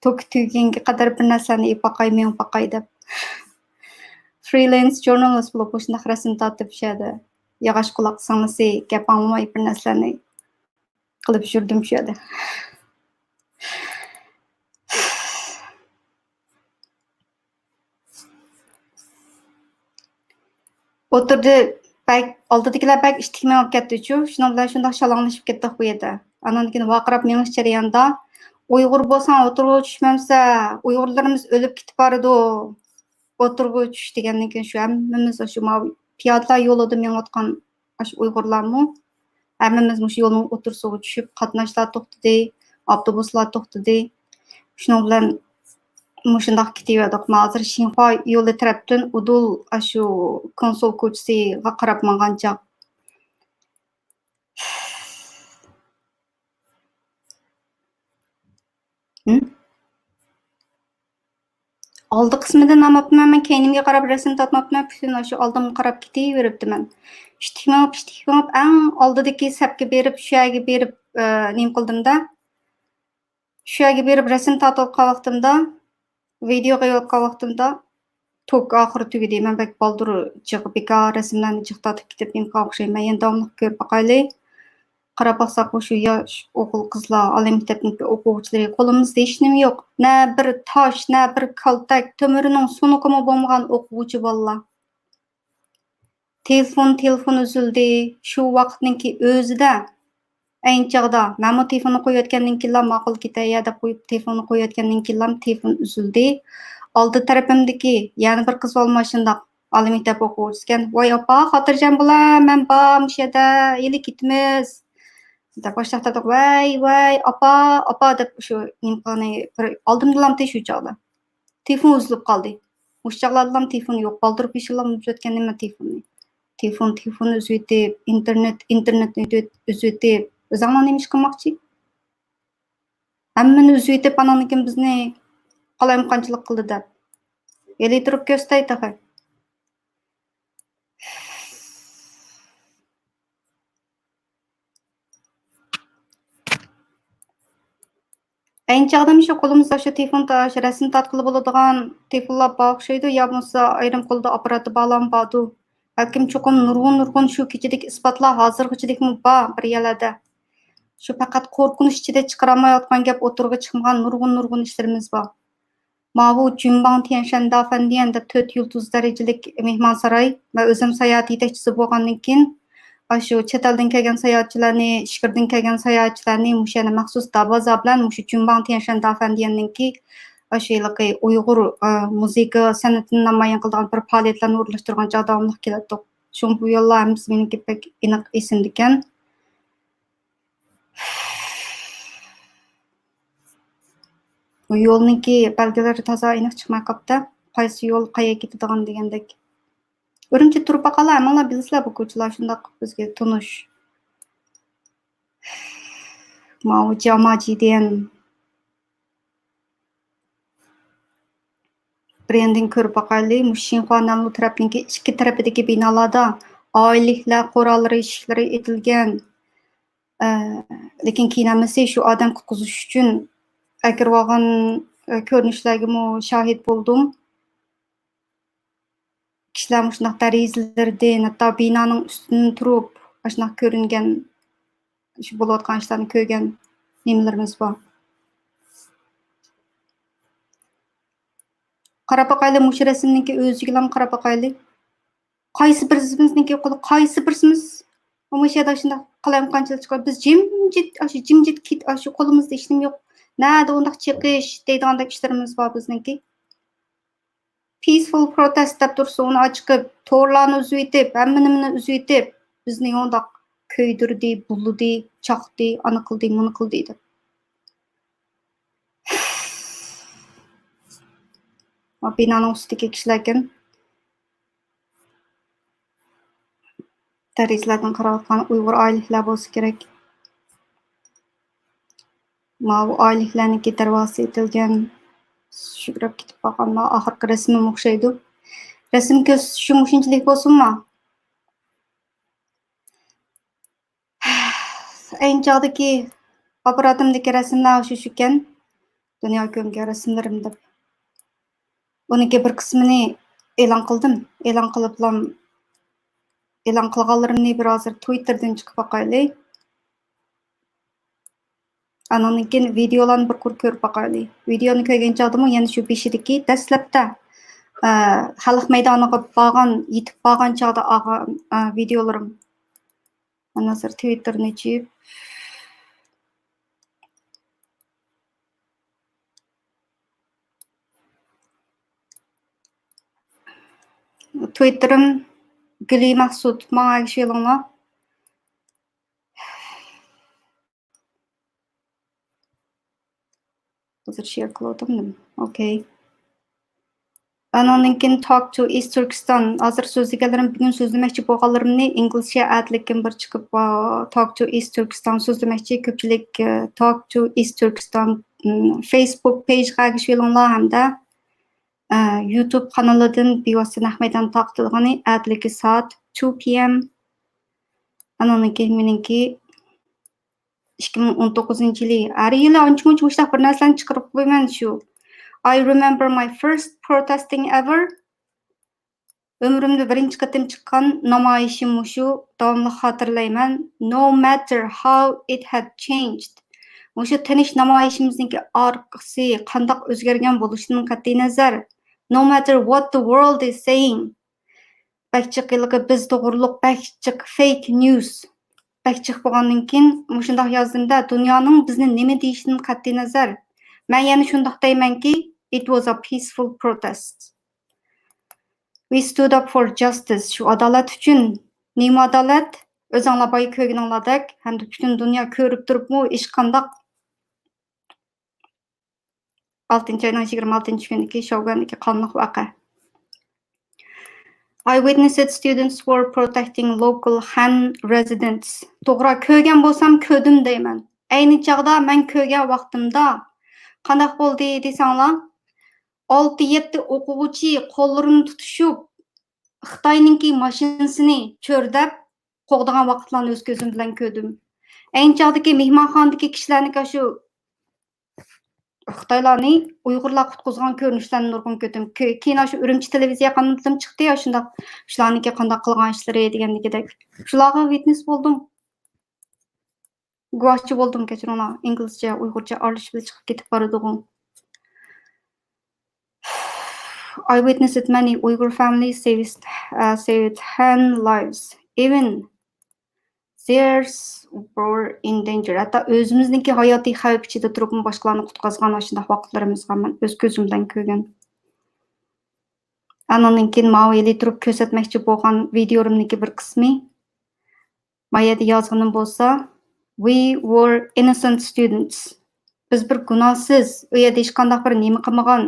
tuganga qadar bir narsani men paqay deb. Freelance journalist bo'lib o'shunday rasm tortib ishadi. Yog'och quloq singlisi gap anglamay bir narsalarni qilib yurdim shu yerda. O'tirdi, oldidagilar bak ishtikmay olib ketdi-chu, shuning bilan shundoq shalonglashib ketdik bu yerda. Andan keyin vaqirab menish jarayonida Uyg'ur bo'lsang o'tirg'a tushmamsa, Uyg'urlarimiz o'lib ketib boradi. O'tirg'a tush degandan keyin shu hammamiz shu piyodalar yo'lida menayotgan shu Uyg'urlarmi hammamiz shu yo'lning o'tirsiga tushib qatnashlar to'xtadi, avtobuslar to'xtadi. Shuning bilan shundoq ketaverdik. Hozir Shinxo yo'li tarafdan udul shu konsul ko'chasiga qarab mangancha. Oldi qismidan amapman, men keynimga qarab rasm tortmapman, butun shu oldimga qarab ketaveribdiman. Ishtikmab eng oldidagi sapga berib, shu yerga berib nim qildimda. Shu yerga berib rasm tortib vaqtimda, videoga yo'qqa vaqtimda tok oxiri tugadi. Men bak baldur chiqib bekor rasmlarni chiqtatib ketib menga o'xshayman. Endi davomli ko'rib baqayli. Qarab baqsaq shu yosh o'qul qizlar, oliy maktabniki o'quvchilari qo'limizda hech nima yo'q. Na bir tosh, na bir kaltak, to'mirining sunuqimi bo'lmagan o'quvchi bolalar. Telefon uzildi. Shu vaqtniki o'zida ayni chog'da men telefonni qo'yayotgandan keyin ma'qul ketaya deb qo'yib telefonni qo'yayotgandan keyin telefon uzildi. Oldi tarafimdagi yana bir qiz olma shundoq oliy maktab o'quvchisi ekan. Voy opa, xotirjam bo'lar, men bor shu yerda, yili ketamiz. deb boshlaqda voy opa deb shu nimqani oldimda shu chog'da telefon uzilib qoldi. O'sha chog'larda telefon yo'q. Qoldirib ishlar uzayotgan nima telefonni. Telefon uzaytib, internetni uzaytib, o'zinglar nima ish qilmoqchi? Hammani uzaytib ananikin bizni qalayimqanchilik qildi deb. Eli turib ko'rsatay tag'in. Ayni chog'da shu qo'limizda shu telefonda shu rasm tatqili bo'ladigan telefonlar bor o'xshaydi, yo bo'lmasa ayrim qo'lda apparati bog'lanib bordi. Balkim cho'qim nurg'un shu kechadagi isbotlar hozirg'ichadekmi bor bir yerlarda. Shu faqat qo'rqinch ichida chiqaramayotgan gap o'tirg'i chiqmagan nurg'un ishlarimiz bor. Mavu Jumbang Tianshan Dafandian deb 4 yulduz darajalik mehmonsaroy va o'zim sayohat yetakchisi bo'lgandan keyin shu chet eldan kelgan sayohatchilarni, ishqirdan kelgan sayohatchilarni mushani maxsus davoza bilan mushu Jumbang Tianshan Dafandianniki shu yilqi Uyg'ur musiqa san'atini namoyon qiladigan bir faoliyatlarni o'rlashtirgan davomli keladi. Shu bu yo'llar hammasi meniki pek aniq esimda ekan. Bu yo'lniki belgilari toza aniq chiqmay qolibdi. Qaysi yo'l qayerga ketadigan degandek. Urumchi turib baqalar, ammo bilsizlar bu ko'chalar shundoq bizga tunish. Mau Jamaji degan brending ko'rib baqaylik. Mushinxonali tarafninki ikki tarafidagi binolarda oyliklar, qo'rallari, eshiklari etilgan. Lekin kiyinamasi shu odam qutqizish uchun akir olgan ko'rinishlarga shohid bo'ldim. Kishilar shundoq derazalardan, hatto binoning ustidan turib, shundoq ko'ringan shu bo'layotgan ishlarni ko'rgan nimalarimiz bor. Qarab baqaylik, mush rasmniki o'ziga ham qarab baqaylik. Qaysi birimizniki qo'li, qaysi birimiz o'mashada shundoq qalamqanchilik chiqib, biz jimjit kit, shu qo'limizda ishim yo'q. Nada undaq chiqish deydigandek ishlarimiz bor bizniki. Peaceful protest deb tursa uni chiqib, to'rlarni uzib etib, hamma uzib etib, bizni undaq ko'ydirdi, buldi, chaqdi, ana qildi, buni qildi deb. Binoning ustidagi kishilarkin derazalardan qarayotgan Uyg'ur oilalar bo'lsa kerak. Bu oilalarniki darvozasi etilgan. Shugrab ketib qolganlar oxirgi rasmim o'xshaydi. Rasmga shunchalik bo'lsinmi? Ayni chog'dagi apparatimdagi rasmlar shu ekan. Dunyo ko'rgan rasmlarim deb. Buniki bir qismini e'lon qildim. E'lon qilganlarimni bir hozir Twitterdan chiqib baqaylik. Andan keyin videolarni bir ko'rib baqaylik. Videoni ko'rgan chog'da yana shu beshidagi dastlabda xalq maydoniga yetib borgan chog'da videolarim. Mana hozir Twitterni ochib Twitterim Guli Maqsud menga ishlayolinglar. Hozir share qilyapman. Okay. Andan keyin Talk to East Turkestan. Hozir so'zlaganlarim bugun so'zlamoqchi bo'lganlarimni inglizcha adlikim bir chiqib Talk to East Turkestan so'zlamoqchi ko'pchilik Talk to East Turkestan Facebook page'ga ishlayolinglar hamda YouTube kanalidan bevosita Ahmeddan taqtilgani adliki soat 2 p.m. Andan keyin meniki 2019-yili har yili ancha-muncha mushtaq bir narsalarni chiqarib qo'yman shu. I remember my first protesting ever. Ömrümde birinchi qatim chiqqan namoyishim shu, davomli xotirlayman. No matter how it had changed. O'sha tinish namoyishimizniki orqasi qandoq o'zgargan bo'lishidan qat'iy nazar. No matter what the world is saying. Bakchiq yilqi biz to'g'riliq bakchiq fake news. Bakchiq bo'lgandan keyin shundoq yozdimda dunyoning bizni nima deyishidan qat'iy nazar. Men yana shundoq deymanki, it was a peaceful protest. We stood up for justice. Shu adolat uchun. Nima adolat? O'zinglar boy ko'rganinglardek, hamda butun dunyo ko'rib turibmi, ish qandoq 6-oyning 26-kuniki Shovgandagi qonliq voqea. I witnessed students were protecting local Han residents. To'g'ri ko'rgan bo'lsam ko'rdim deyman. Ayni chog'da men ko'rgan vaqtimda qanday bo'ldi desanglar, 6-7 o'quvchi qo'llarini tutishib, Xitoyninki mashinasini cho'rdab qo'g'digan vaqtlarni o'z ko'zim bilan ko'rdim. Ayni chog'dagi mehmonxonadagi kishilarning shu Xitaylarni Uyg'urlar qutquzgan ko'rinishlarni nurg'un ko'rdim. Keyin shu Urumchi televiziya kanalida chiqdi ya shundaq shularniki qanday qilgan ishlari degandek. Shularga witness bo'ldim. Guvohchi bo'ldim kechiringlar. Inglizcha, Uyg'urcha aralashib chiqib ketib boradigan. I witnessed many Uyghur families saved 10 lives. Even theirs were in danger. Hatta özümüzdeki hayati xavf ichida turib boshqalarni qutqazgan shunday vaqtlarimizga men o'z ko'zim bilan ko'rgan. Andan keyin ma'vili turib ko'rsatmoqchi bo'lgan videomniki bir qismi mayada yozganim bo'lsa, we were innocent students. Biz bir gunohsiz, u yerda hech qanday bir nima qilmagan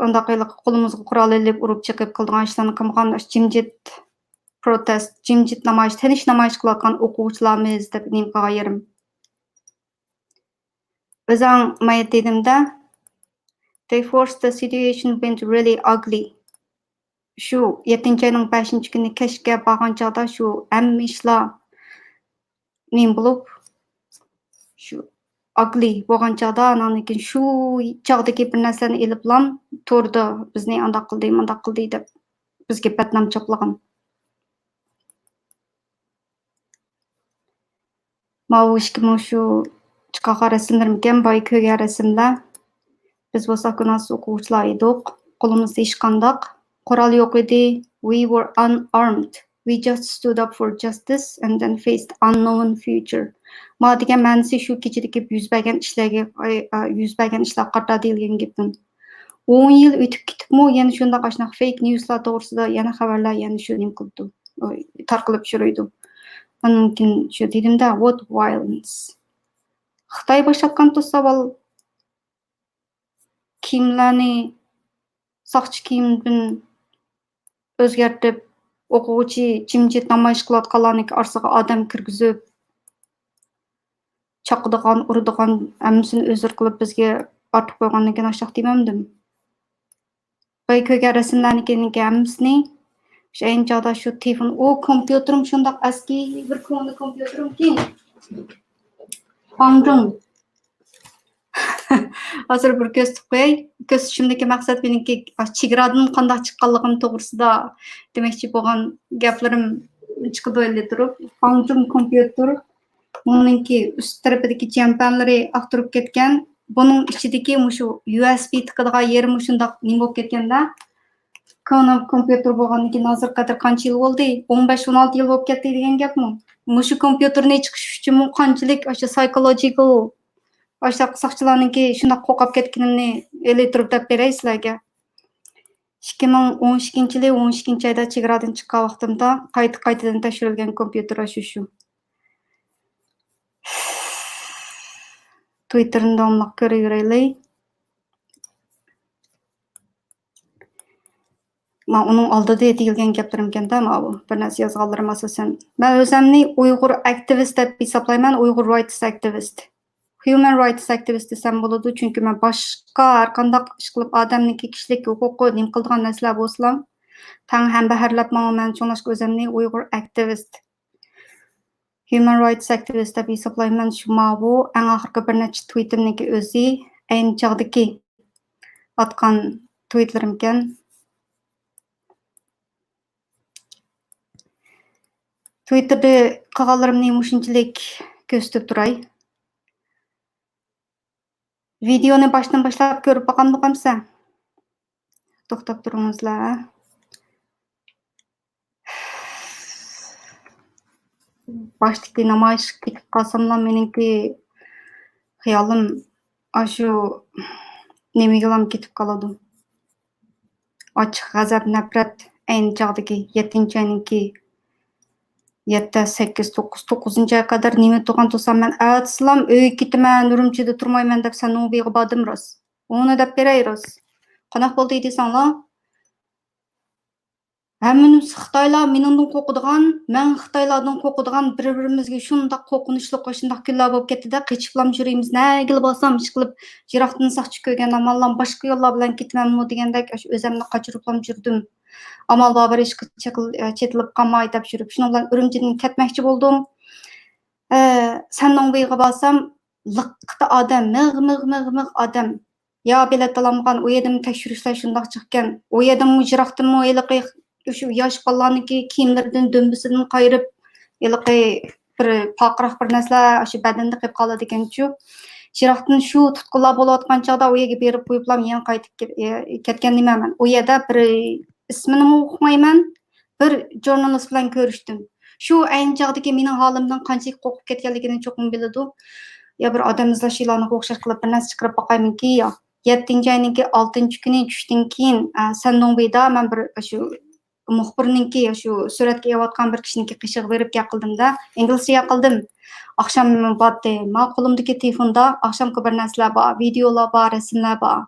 undaqaylik qo'limizga qurol ilib urib chiqib qilgan ishlarni qilmagan jimjit protest, jimjit namoyish, tinish namoyish qilayotgan o'quvchilarimiz deb nim qilgan yerim. O'zim mayat dedimda, they forced the situation went really ugly. Shu 7-oyning 5-kuni kechga borgan chog'da shu hamma ishlar nim bo'lib shu ugly bo'lgan chog'da andan keyin shu chog'dagi bir narsani iliblam to'rda bizni undaq qildi deb bizga badnom choplagan. Mavuşkim şu çıkan resimlerimken bay köye resimler. Biz bolsak gunohsiz o'quvchilar edik. Qo'limizda hech qanday qurol yo'q edi. We were unarmed. We just stood up for justice and then faced unknown future. Ma degan ma'nosi shu kechadagi yuz bergan ishlar qarta deyilgan gapim. 10 yil o'tib ketibmi, yana shunday qashnoq fake newslar to'g'risida yana xabarlar yana shu nim qildi. Tarqalib yuruydi. Mümkün şu dedimde what violence. Xitay başlatgan savol kiyimlarni saqchi kiyimdan o'zgartib o'quvchi jimjit namoyish qilayotganlarni orasiga odam kirgizib chaqadigan, uradigan hammasini o'zir qilib bizga ortib qo'ygandan keyin ashaq demamdim. Bay ko'rgan rasmlarniki hammasini Şeyin çağda şu telefon, o kompüterim şundak eski bir konu kompüterim ki. Anladım. Hazır bir göz tıkay. Göz şimdiki maksat benimki çigradan qanday çıqqanlığım to'g'risida demekçi bo'lgan gaplarim chiqib o'ylab turib, anladım kompüter. Buningki üst tarafidagi jampanlari aqtirib ketgan. Buning ichidagi shu USB tiqadigan yeri shundoq nima bo'lib ketganda kompüter bo'lgandan keyin hozir qadar qancha yil bo'ldi? 15-16 yil bo'lib ketdi degan gapmi? Mushu kompüterni chiqish uchun qanchalik o'sha psychological o'sha saqchilarningki shunday qo'rqib ketganini elektrib deb beray sizlarga. 2012-yil 12-oyda chegaradan chiqqan vaqtimda qaytadan tekshirilgan kompüter shu. Twitter'da onliq ko'raveraylik. Men onun oldida deyilgan gaplarimkanda bu bir narsa yozganlarim asosan. Men o'zimni Uyg'ur aktivist deb hisoblayman, Uyg'ur rights activist. Human rights activist desam bo'ladi, chunki men boshqa har qanday ish qilib odamning kishilik huquqi nim qilgan narsalar bo'lsam, tang ham baharlab men cho'nashga o'zimni Uyg'ur aktivist. Human rights activist deb hisoblayman. Shu bu eng oxirgi bir necha tweetimniki o'zi ayni chog'dagi atgan tweetlarimkan. Twitter'da qilganlarimni mushunchalik ko'rsatib turay. Videoni boshdan boshlab ko'rib boqamsa, to'xtab turingizlar. Baştaki namoyish ketib qolsamlar meningki xiyolim shu nimaga ketib qoladi. Ochiq g'azab, nafrat ayni chog'dagi 7-oyninki 7, 8, 9-oya kadar nima turgan tursam men atslam uyga ketaman, Urumchida turmayman deb sen uyiga bordim rost. Uni deb berayroz. Qanaq bo'ldi deysanglar? Hammamiz Xitoylar meningdan qo'rqadigan, men Xitoylardan qo'rqadigan bir-birimizga shunday qo'rqinchli qo'shindaq kunlar bo'lib ketdi-da, qechiblam yurimiz. Nagil bo'lsam ish qilib, jiroqdan saqchi ko'rgan amallar boshqa yo'llar bilan ketmanmi degandek o'zimni qochiriblam yurdim. Amal bor ish chetilib qolmay deb yurib, shundan bilan Urumchidan ketmoqchi bo'ldim. Senning uyiga borsam, liqda odam, mig' odam. Yo bilet alamgan, u yerdan tekshirishlar shundoq chiqqan. U yerdan mujraqdimi eliqi shu yosh bolalarniki kiyimlaridan dumbisidan qayirib, eliqi bir paqroq bir narsalar shu badanda qilib qoladi ekan-chu. Jiraqdan shu tutqular bo'layotgan chog'da u yerga berib qo'yiblam yana qaytib ketgan nimaman. U yerda bir ismini o'qimayman, bir jurnalist bilan ko'rishdim. Shu ayni chog'dagi mening holimdan qanchalik qo'rqib ketganligini cho'qim biladi. Ya bir odam izlash e'loniga o'xshash qilib bir narsa chiqarib boqaymanki, yo 7 oyninki 6 kuni tushdan keyin Sandonbeyda men bir shu muxbirninki shu suratga olayotgan bir kishiniki qishig'i berib qildimda, inglizcha qildim. Akşam batdı. Ma qo'limdagi telefonda akşamki bir narsalar bor, videolar bor, rasmlar bor.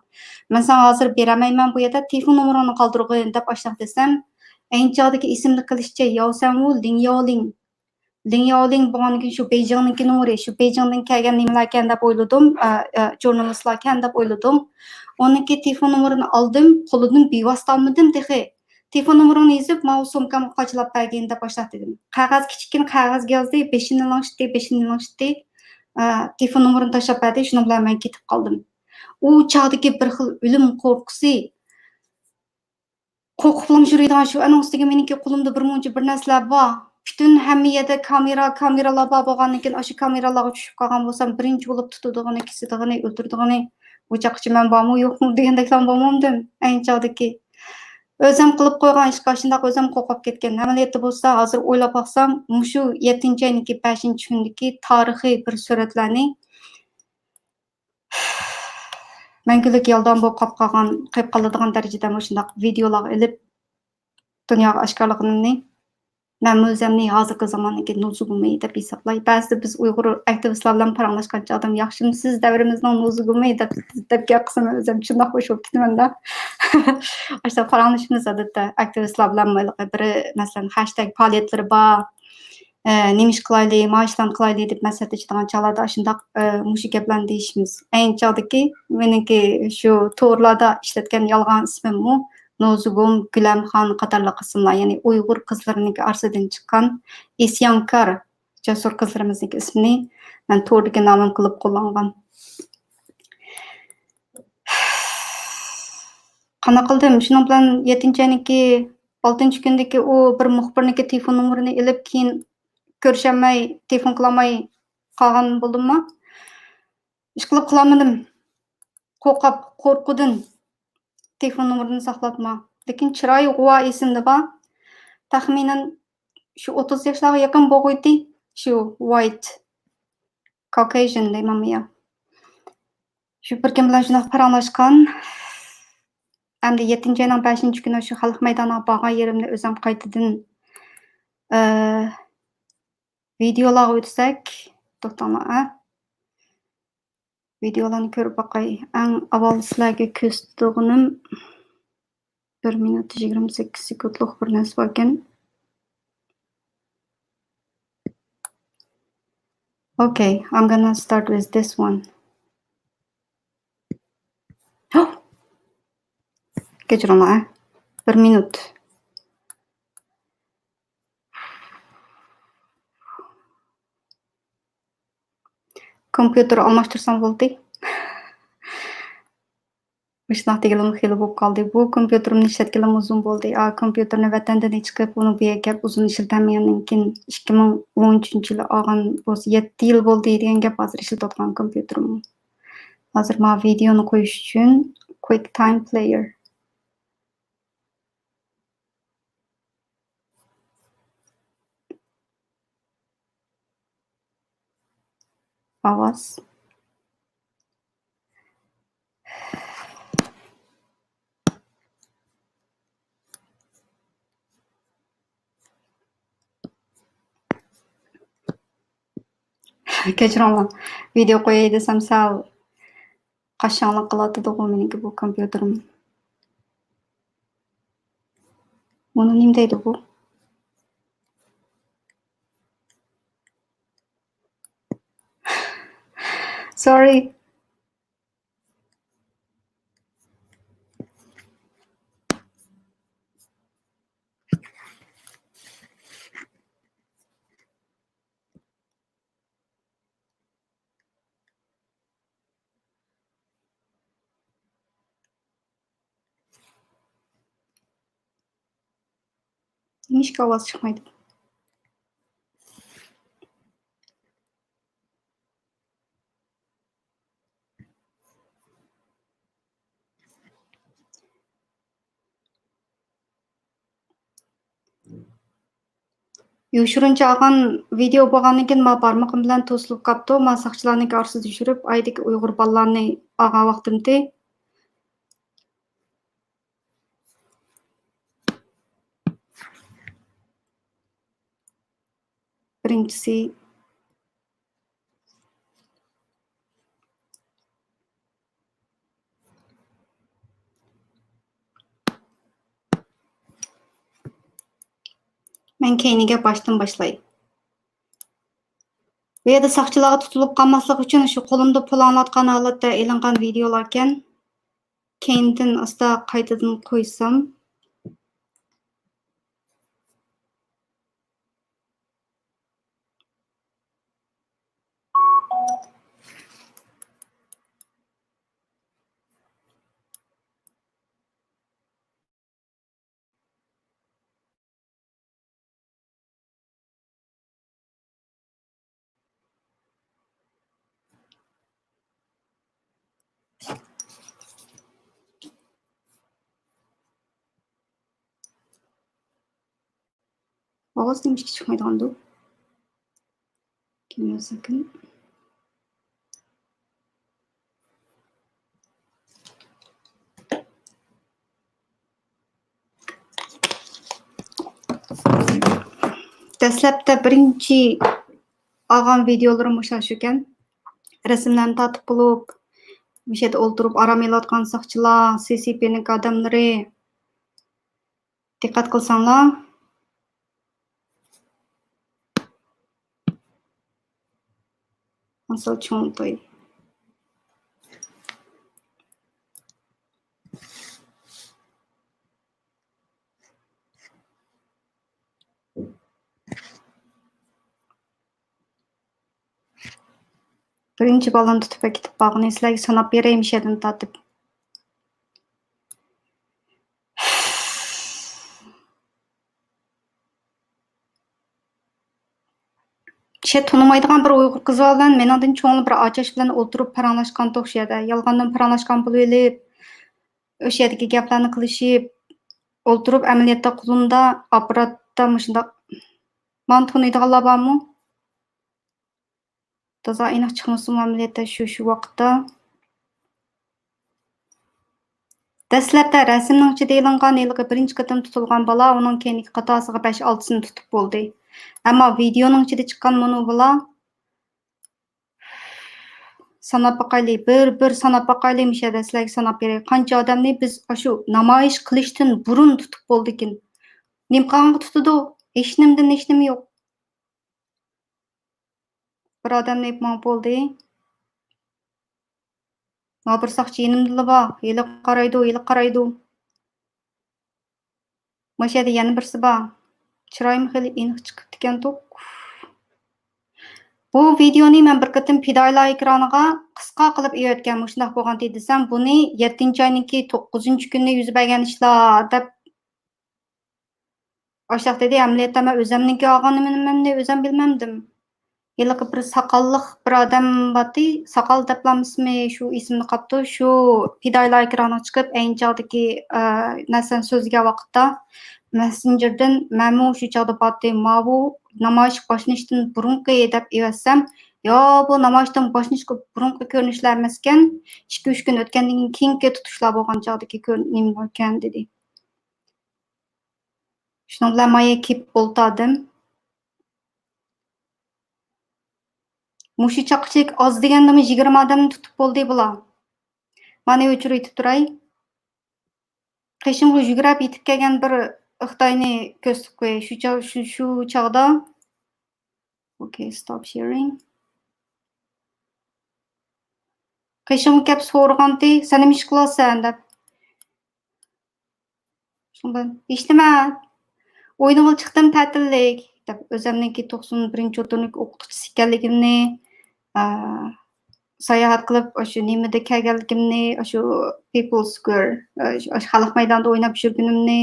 Men sana hozir beramayman bu yerda telefon nomerini qoldirg'in deb ashnaq desam, aynichog'dagi ismni qilishcha Yaosanwu Lingyaoling. Lingyaoling bo'lganidan shu Beijing'niki nomeri, shu Beijing'dan kelgan nimalar ekan deb o'yladim, jurnalistlar ekan deb o'yladim. Uniki telefon nomerini oldim, qo'lidan bevosita olmadim dexe. Telefon nomerini yozib, men sumkamga qochlab bergin deb boshlab dedim. Qog'oz kichikkin qog'ozga yozdi, 5ni langshitdi. Telefon nomerini tashlab berdi, shuni bilan men ketib qoldim. U chog'dagi bir xil o'lim qo'rqusi, qo'rqib yuradigan shu ana ustiga meniki qo'limda bir muncha bir narsalar bor. Bütün hamma yerda kameralar bor bo'lgandan keyin o'sha kameralarga tushib qolgan bo'lsam, birinchi bo'lib tutadigan, kesidigan, o'ldiradigan bu chaqchi men bormi yo'qmi degandeklar bo'lmadim. Ayni chog'dagi o'zim qilib qo'ygan ishga shundoq o'zim qo'rqib ketgan. Amaliyotda bo'lsa, hozir o'ylab baksam, shu 7-oyninki 5-kundagi tarixiy bir suratlarni mangulik yoldan bo'lib qolib qoladigan darajada shundoq videolar ilib dunyoga oshkorlaganini men o'zimni hozirgi zamondagi nuzug'umi deb hisoblay. Ba'zida biz Uyg'ur aktivistlar bilan paranglashgancha odam yaxshimisiz davrimizning nuzug'umi deb gapqisam o'zim shundoq xush bo'lib ketaman-da. Ashta paranglashimiz odatda aktivistlar bilan bir masalan hashtag faoliyatlari bor. Nima ish qilaylik, maishlan qilaylik deb maslahatlashadigan chog'larda shundoq mushu gaplarni deyishimiz. Ayni chog'dagi meniki shu to'g'rilarda ishlatgan yolg'on ismimmi Nozugum, Gülamxon qatorliq ismlar, ya'ni Uyg'ur qizlarining orasidan chiqqan isyonkor jasur qizlarimizning ismini men to'g'ridagi nomim qilib qo'llangan. Qana qildim? Shuning bilan 7-oyninki 6-kundagi u bir muxbirniki telefon nomerini ilib keyin ko'rishamay, telefon qilolmay qolgan bo'ldimmi? Ish qilib qilolmadim. Qo'rquvdan telefon nomerini saqlatma. Lekin chiroyi g'uva esimda bor. Taxminan shu 30 yoshlarga yaqin bo'lg'uydi. Shu white Caucasian deyman ya. Shu bir kim bilan shunday paranglashgan. Endi 7-oyning 5-kuni shu xalq maydoniga borgan yerimni o'zim qaytadan videolarga o'tsak, to'xtanglar. Videolarni ko'rib boqay. Eng avval sizlarga ko'rsatganim 1 minut 28 sekundlik bir narsa bor ekan. Okay, I'm gonna start with this one. Kechiringlar. 1 minut. Kompyuter almashtirsam bo'ldi. Shunaqa deganim xiyli bo'lib qoldi. Bu kompyuterimni ishlatganim uzun bo'ldi. Kompyuterni vatandan chiqib, uni bu yerga uzun ishlatmagandan keyin 2013-yili olgan bo'lsa 7 yil bo'ldi degan gap hozir ishlatayotgan kompyuterim. Hozir men videoni qo'yish uchun QuickTime Player ovoz kechiringlar. Video qo'yay desam sal qashshoqlik qilyotdi-ku meniki bu kompyuterim. Buni nima deydi bu? Sorry. Немешке ovoz chiqmaydi? Yoshuruncha olgan video bo'lgandan keyin men barmog'im bilan to'silib qolibdi. Men saqchilarning orasida yurib, aydagi Uyg'ur bolalarni olgan vaqtimda birinchisi men keyiniga boshdan boshlay. Bu yerda saqchilarga tutilib qolmaslik uchun shu qo'limda pul anglatgan holatda e'lingan videolar ekan. Keyindan asta qaytadan qo'ysam. Ovoz nemishga chiqmaydigandu? Kimyosakin. Dastlabda birinchi olgan videolarim o'sha ekan. Rasmlarni tatib bo'lib, bu yerda o'ltirib aram elayotgan saqchilar, CCP'ning odamlari. Diqqat qilsanglar, nasıl cho'ntoy. Birinchi balonni tutib ketib qolgan, sizlarga sanab beraymi yerdan tatib. Tanımaydigan bir Uyg'ur qizi bilan meningdan cho'ng bir ochash bilan o'tirib paranglashgan o'sha yerda. Yolg'ondan paranglashgan bo'lib elib, o'sha yerdagi gaplarni qilishib, o'tirib amaliyotda qo'limda apparatda shunday men taniydiganlar bormi? Toza aniq chiqmasin amaliyotda shu vaqtda. Dastlabda rasmning ichida e'lingan yilgi birinchi qatam tutilgan bola uning keyingi qatosiga 5-6sini tutib bo'ldi. Ammo videoning ichida chiqqan mana bular sanab baqayli, bir sanab baqayli mishada sizlarga sanab beray. Qancha odamni biz shu namoyish qilishdan burun tutib bo'ldikin. Nimqanga tutdi? Hech nima yo'q. Bir odamni ipman bo'ldi. Bir saqchi yenimda bor. Yili qaraydi. Mashada yana birsi bor. Chiroyim xili aniq chiqibdi ekan-ku. Bu videoni men bir qatim fidoilar ekraniga qisqa qilib e'yotgan. Shunday bo'lganda desam, buni 7-oyninki 9-kunni yuz bergan ishlar deb oshaq dedi. Amaliyotda men o'zimniki olganimni o'zim bilmamdim. Yilqi bir saqalliq bir odam bordi, saqal deblamizmi shu ismni qopdi. Shu fidoilar ekraniga chiqib, ayinchaqdagi narsani so'zga vaqtda Messenger'dan men shu chaqda bordi. Bu namoyish boshlanishdan burunqi deb evassam, yo bu namoyishdan boshlanishga burunqi ko'rinishlar emas ekan, 2-3 kun o'tgandan keyingi tutishlar bo'lgan chaqdagi ko'rinishlar ekan dedi. Shuning bilan men kelib o'ltirdim. Mushu chaqchilik oz degandimi 20 odamni tutib bo'ldi bular. Meni o'chirib yetib turay. Qishimga yugurib yetib kelgan bir Xitoyni ko'rsatib qo'yay. Shu chaqda. Okay, stop sharing. Qishimga kelib so'raganda, "Sen nima ish qilasan?" deb. Shundan, "Hech nima. O'yinga chiqdim ta'tillik" deb o'zimniki 91-o'rtoqlik o'qituvchisi ekanligimni, sayohat qilib, o'sha nimada kelganligimni, o'sha People Square, o'sha xalq maydonida o'ynab yurganimni,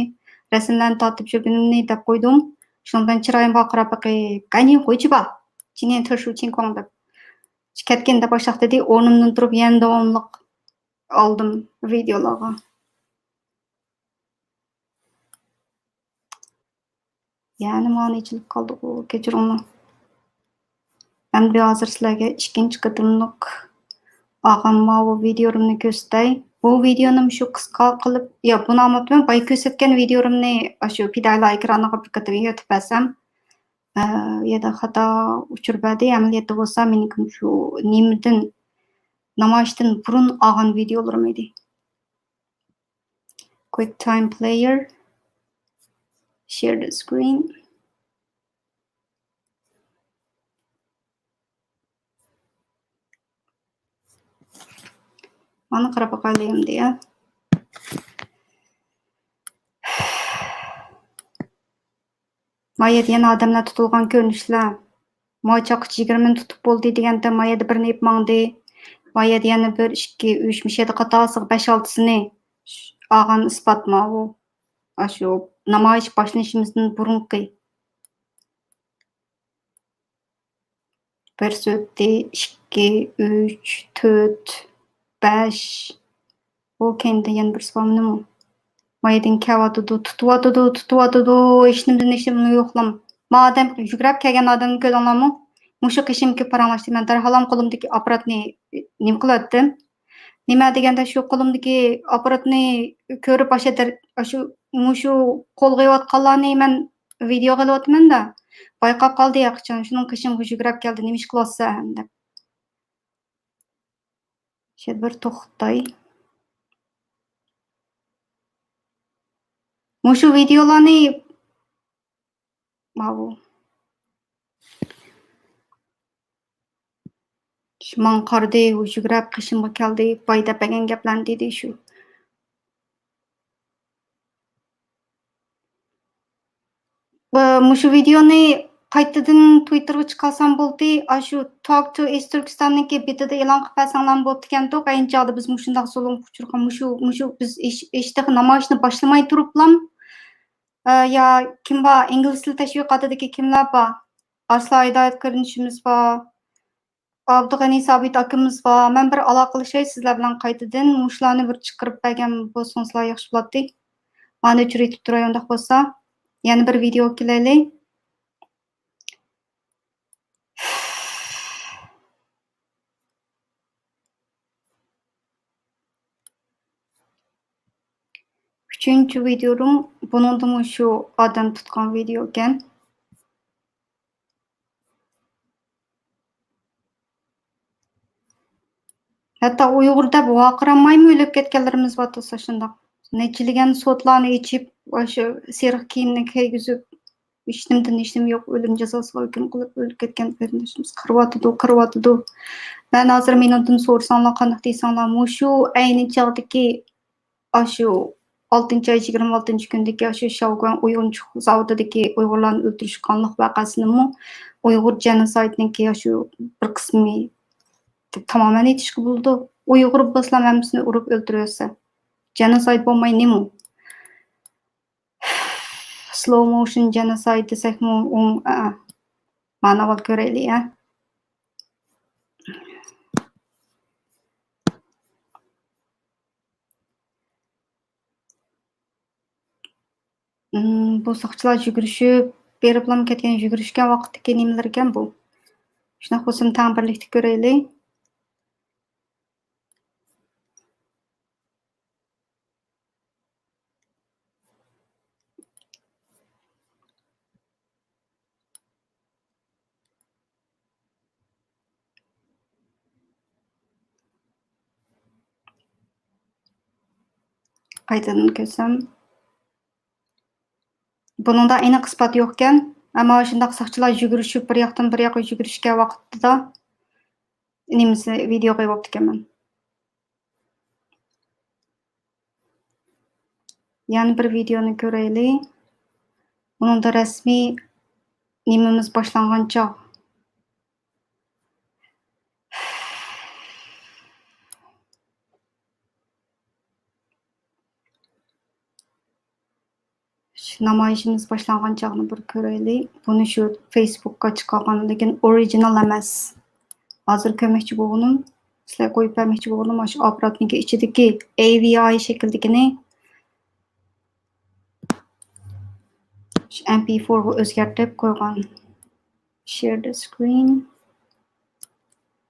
Resimlerini tatip жүргенімні деп қойдым. Шундан чырайымға қарап қане қойчы ба. Чинен тыршу чинкоң деп. Кеткенде башақ dedi, орнымнан тұрып ен davomliq aldım videolarga. Yani manichilik qoldi bu kechiringlar. Endi hozir sizlarga ikkinchi qatimliq olgan bu videomni ko'rsatay. Bu videoni shu qisqa qilib, buni olmabman, boya ko'rsatgan videomni shu pidaylar ekraniga bir qatim yetib olsam, yerda xato uchiribadi. Amaliyotda bo'lsa, menikim shu nimadan namoyishdan burun olgan videolarim edi. QuickTime Player. Share the screen. Mana qarab bakalım diye. Maya diyen adamlar tutulgan görünüşler. Maya çakıç 20 tutup boldu degende Maya da birini ipmağındı. Maya diyeni 1, 2, 3, mişedi qatasıq 5-6'sını ağan ispatma bu. Aşu namayış başlanışımızın burunqı. 1 sötdi, 2, 3, 4, 5. O kendi yan bir spamını mı? Mayadın kavadıdı, tutuvadıdı, eşnimden yo'qlam. Madem yügrab kelgan odamni ko'rganlarmi? Mushu qishimki paranglashdi. Men darhalam qo'limdagi apparatni nima qilyaptim? Nima deganda shu qo'limdagi apparatni ko'rib mushu qo'lga yotganlarni men video qilyapman-da. Bayqab qoldi yaqchon. Shuning qishimga yügrab keldi. Nima ish qilyapsan deb. Shu bir to'xtay. Mushu videolarni bu Shuman qardi, yügrab qishimga keldi, bayda degan gaplarni dedi shu. Mushu videoni qaytadan Twitterga chiqarsam bo'ldi. Shu Talk to East Turkistonniki betida e'lon qilib bersanglar bo'ldi ekan-da. Qayinchaqda biz mushundaq zulm uchirgan mushu biz eshitgan namoyishni boshlamay turiblam. Ya kim bor? Ingliz tili tashviqotidagi kimlar bor? Aslo Hidoyat ko'rinishimiz bor. Abdug'ani Sabit akamiz bor. Men bir aloqalashay sizlar bilan qaytadan mushlarni bir chiqarib bergan bo'lsangizlar yaxshi bo'ladi. Mani o'chirib aytib turay undaq bo'lsa. Yana bir video kelaylik. Üçüncü videom bunun shu odam tutgan video ekan. Hatta Uyg'urda vaqiramaymi o'lib ketganlarimiz bor bo'lsa shundoq. Nechiligan sotlarni ichib, o'sha seriq kiyimni kiygizib, ishnim yo'q, o'lim jazosiga hukm qilib o'lib ketgan qarindoshimiz qirvatidi. Men hozir mendan so'rasanglar, qanday deysanglar, shu ayni chog'dagi shu 6-26 kundagi shu Shavgon o'yinchi zavodidagi Uyg'urlarni o'ldirish qonliq vaqasini Uyg'ur genosidniki shu bir qismi tamamen yetishki buldu. Uyg'ur bo'lsalar hammasini urib o'ldirsa. Genocide bo'lmay nima? Slow motion genocide desakmi, ma'navol ko'raylik, a? Bu soqchilar yugurishib, beriblam ketgan yugurishgan vaqtdagi nimalar ekan bu? Shunaqa bo'lsa tang birlikda ko'raylik. Qaytadan ko'rsam. Buningda aniq isbot yo'q ekan, ammo shundoq soqchilar yugurishib bir yoqdan bir yoqqa yugurishgan vaqtida nimasi video qo'yib o'tganman. Yana bir videoni ko'raylik. Buningda rasmiy nimamiz boshlangancha Şu namoyishimiz boshlangan chog'ni bir ko'raylik. Buni shu Facebook'ga chiqargan, lekin original emas. Hozir ko'rmoqchi bo'lganim, sizlarga qo'yib bermoqchi bo'lganim shu apparatniki ichidagi AVI shaklidagini shu MP4 ga o'zgartirib qo'ygan. Share the screen.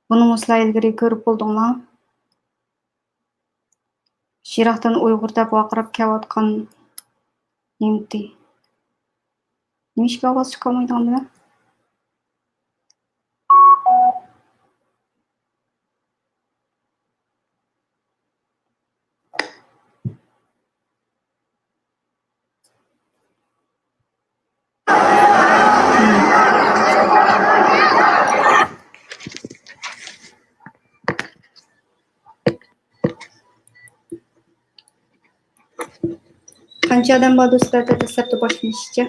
Buni sizlar ilgari ko'rib bo'ldinglar. Shiraqdan Uyg'ur deb vaqirab kelayotgan nimti. Nima ishga ovoz chiqarmaydi buni? Qancha odam bor do'stlar, dastlabda boshlanishicha.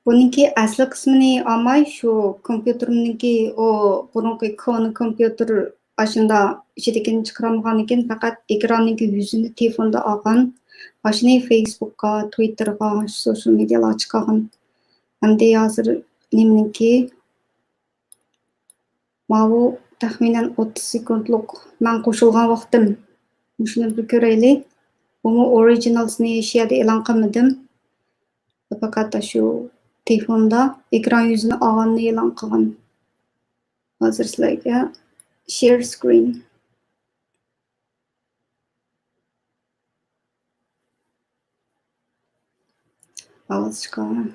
Buniki asli qismini olmay shu kompyuterimniki o burunqi koni kompyuter ashunda ichidagini chiqarolmagan ekan, faqat ekranniki yuzini telefonda olgan. Ashuni Facebook'ga, Twitter'ga, social medialarga chiqargan. Hamda hozir nimaniki bu taxminan 30 sekundlik men qo'shilgan vaqtim. Shuni bir ko'raylik. Buni originalsini shiyada e'lon qilmadim. Faqat shu telefonda ekran yuzini olganni e'lon qilgan. Hozir sizlarga share screen. Ovoz chiqaman.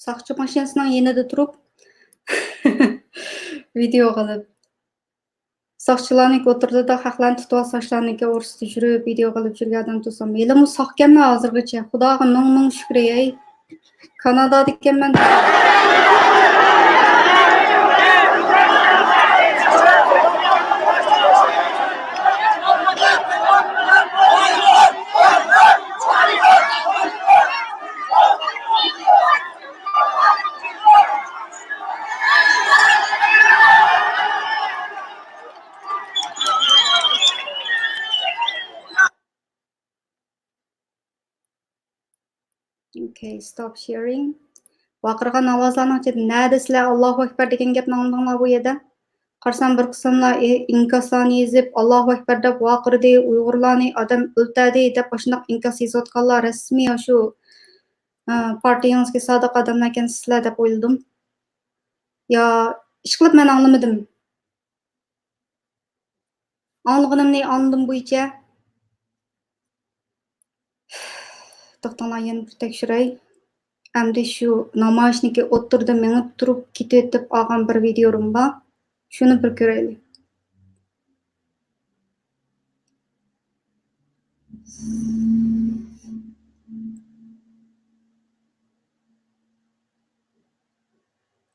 Soqchi mashinasining yanida turib video qilib. Soqchilarning o'tirdi-da haqlarni tutib sochlarniga o'rsitib yurib, video qilib yurgan odam tursam, "Melim soqganman hozirgacha. Xudoga ming shukr ey. Kanadada ekanman." Okay, stop sharing. Vaqirgan ovozlarning ichida nada sizlar Allohu akbar degan gapni angladinglar bu yerda. Qarsam bir qismlar inkoslarni yezib Allohu akbar deb vaqirdi, Uyg'urlarni odam o'ltadi deb shunday inkos yozayotganlar rasmiy shu partiyangizga sodiq odamlar ekan sizlar deb o'yladim. Yo, ish qilib men anglamadim. Anlaganimni anladim bo'yicha. To'xtanglar yana bir tekshiray. Endi shu namoyishniki o'tirdi menib turib ketib olgan bir videom bor. Shuni bir ko'raylik.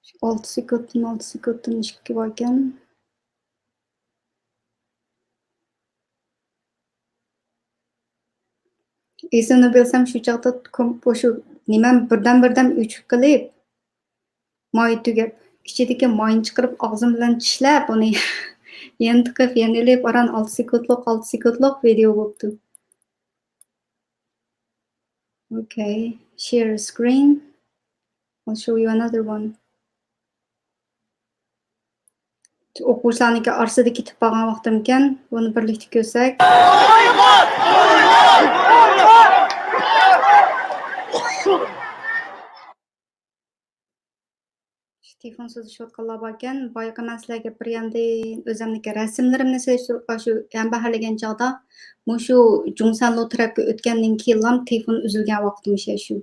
Şu 6 sekunddan ishga borgan. Esimni bilsam shu chaqda shu nimam birdan o'chib qilib moy tugab ichidagi moyni chiqarib og'zim bilan tishlab uni yana tiqib yana ilib oran 6 sekundlik video bo'libdi. Okay, share screen. I'll show you another one. o'quvchilarniki orasida ketib qolgan vaqtim ekan. Buni birlikda ko'rsak. Telefon so'zlashayotganlar bor ekan. Boyaqa men sizlarga bir yanda o'zimniki rasmlarimni solishtirib shu yambaharlagan chog'da mushu Jungsanlo tarafga o'tgandan keyin ham telefon uzilgan vaqtim shu.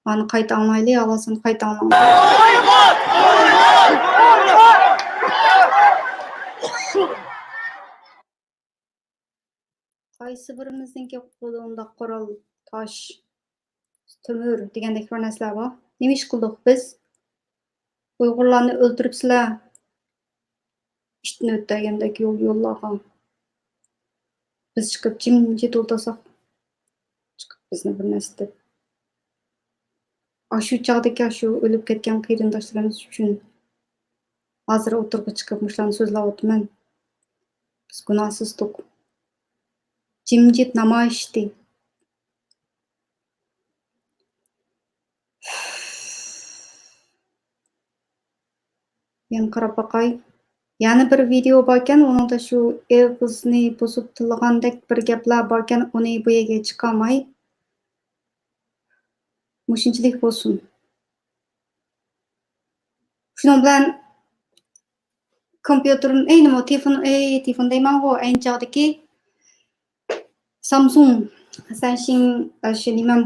Mana qayta anglaylik, ovozini qayta anglaylik. Qaysi birimizningki qo'lida qurol, tosh, temir degandek bir narsalar bor. Nima ish qildik biz? Uyg'urlarni o'ldiribsizlar. Ishni o'tagandek yo'llarga. Biz chiqib jimjit o'ltirsak, chiqib bizni bir narsa deb. Shu chog'dagi shu o'lib ketgan qarindoshlarimiz uchun hozir o'tirg'i chiqib mushlarni so'zlayapman. Biz gunohsizdik. Jimjit namoyishdi. Yana qarab boqay. Yana bir video bor ekan, uningda shu eg'izni bosib tilagandek bir gaplar bor ekan, uni bu yerga chiqarmay mushunchalik bo'lsin. Shuning bilan kompyuterim, nima telefon deyman-ku, ayni chog'dagi Samsung shu nimam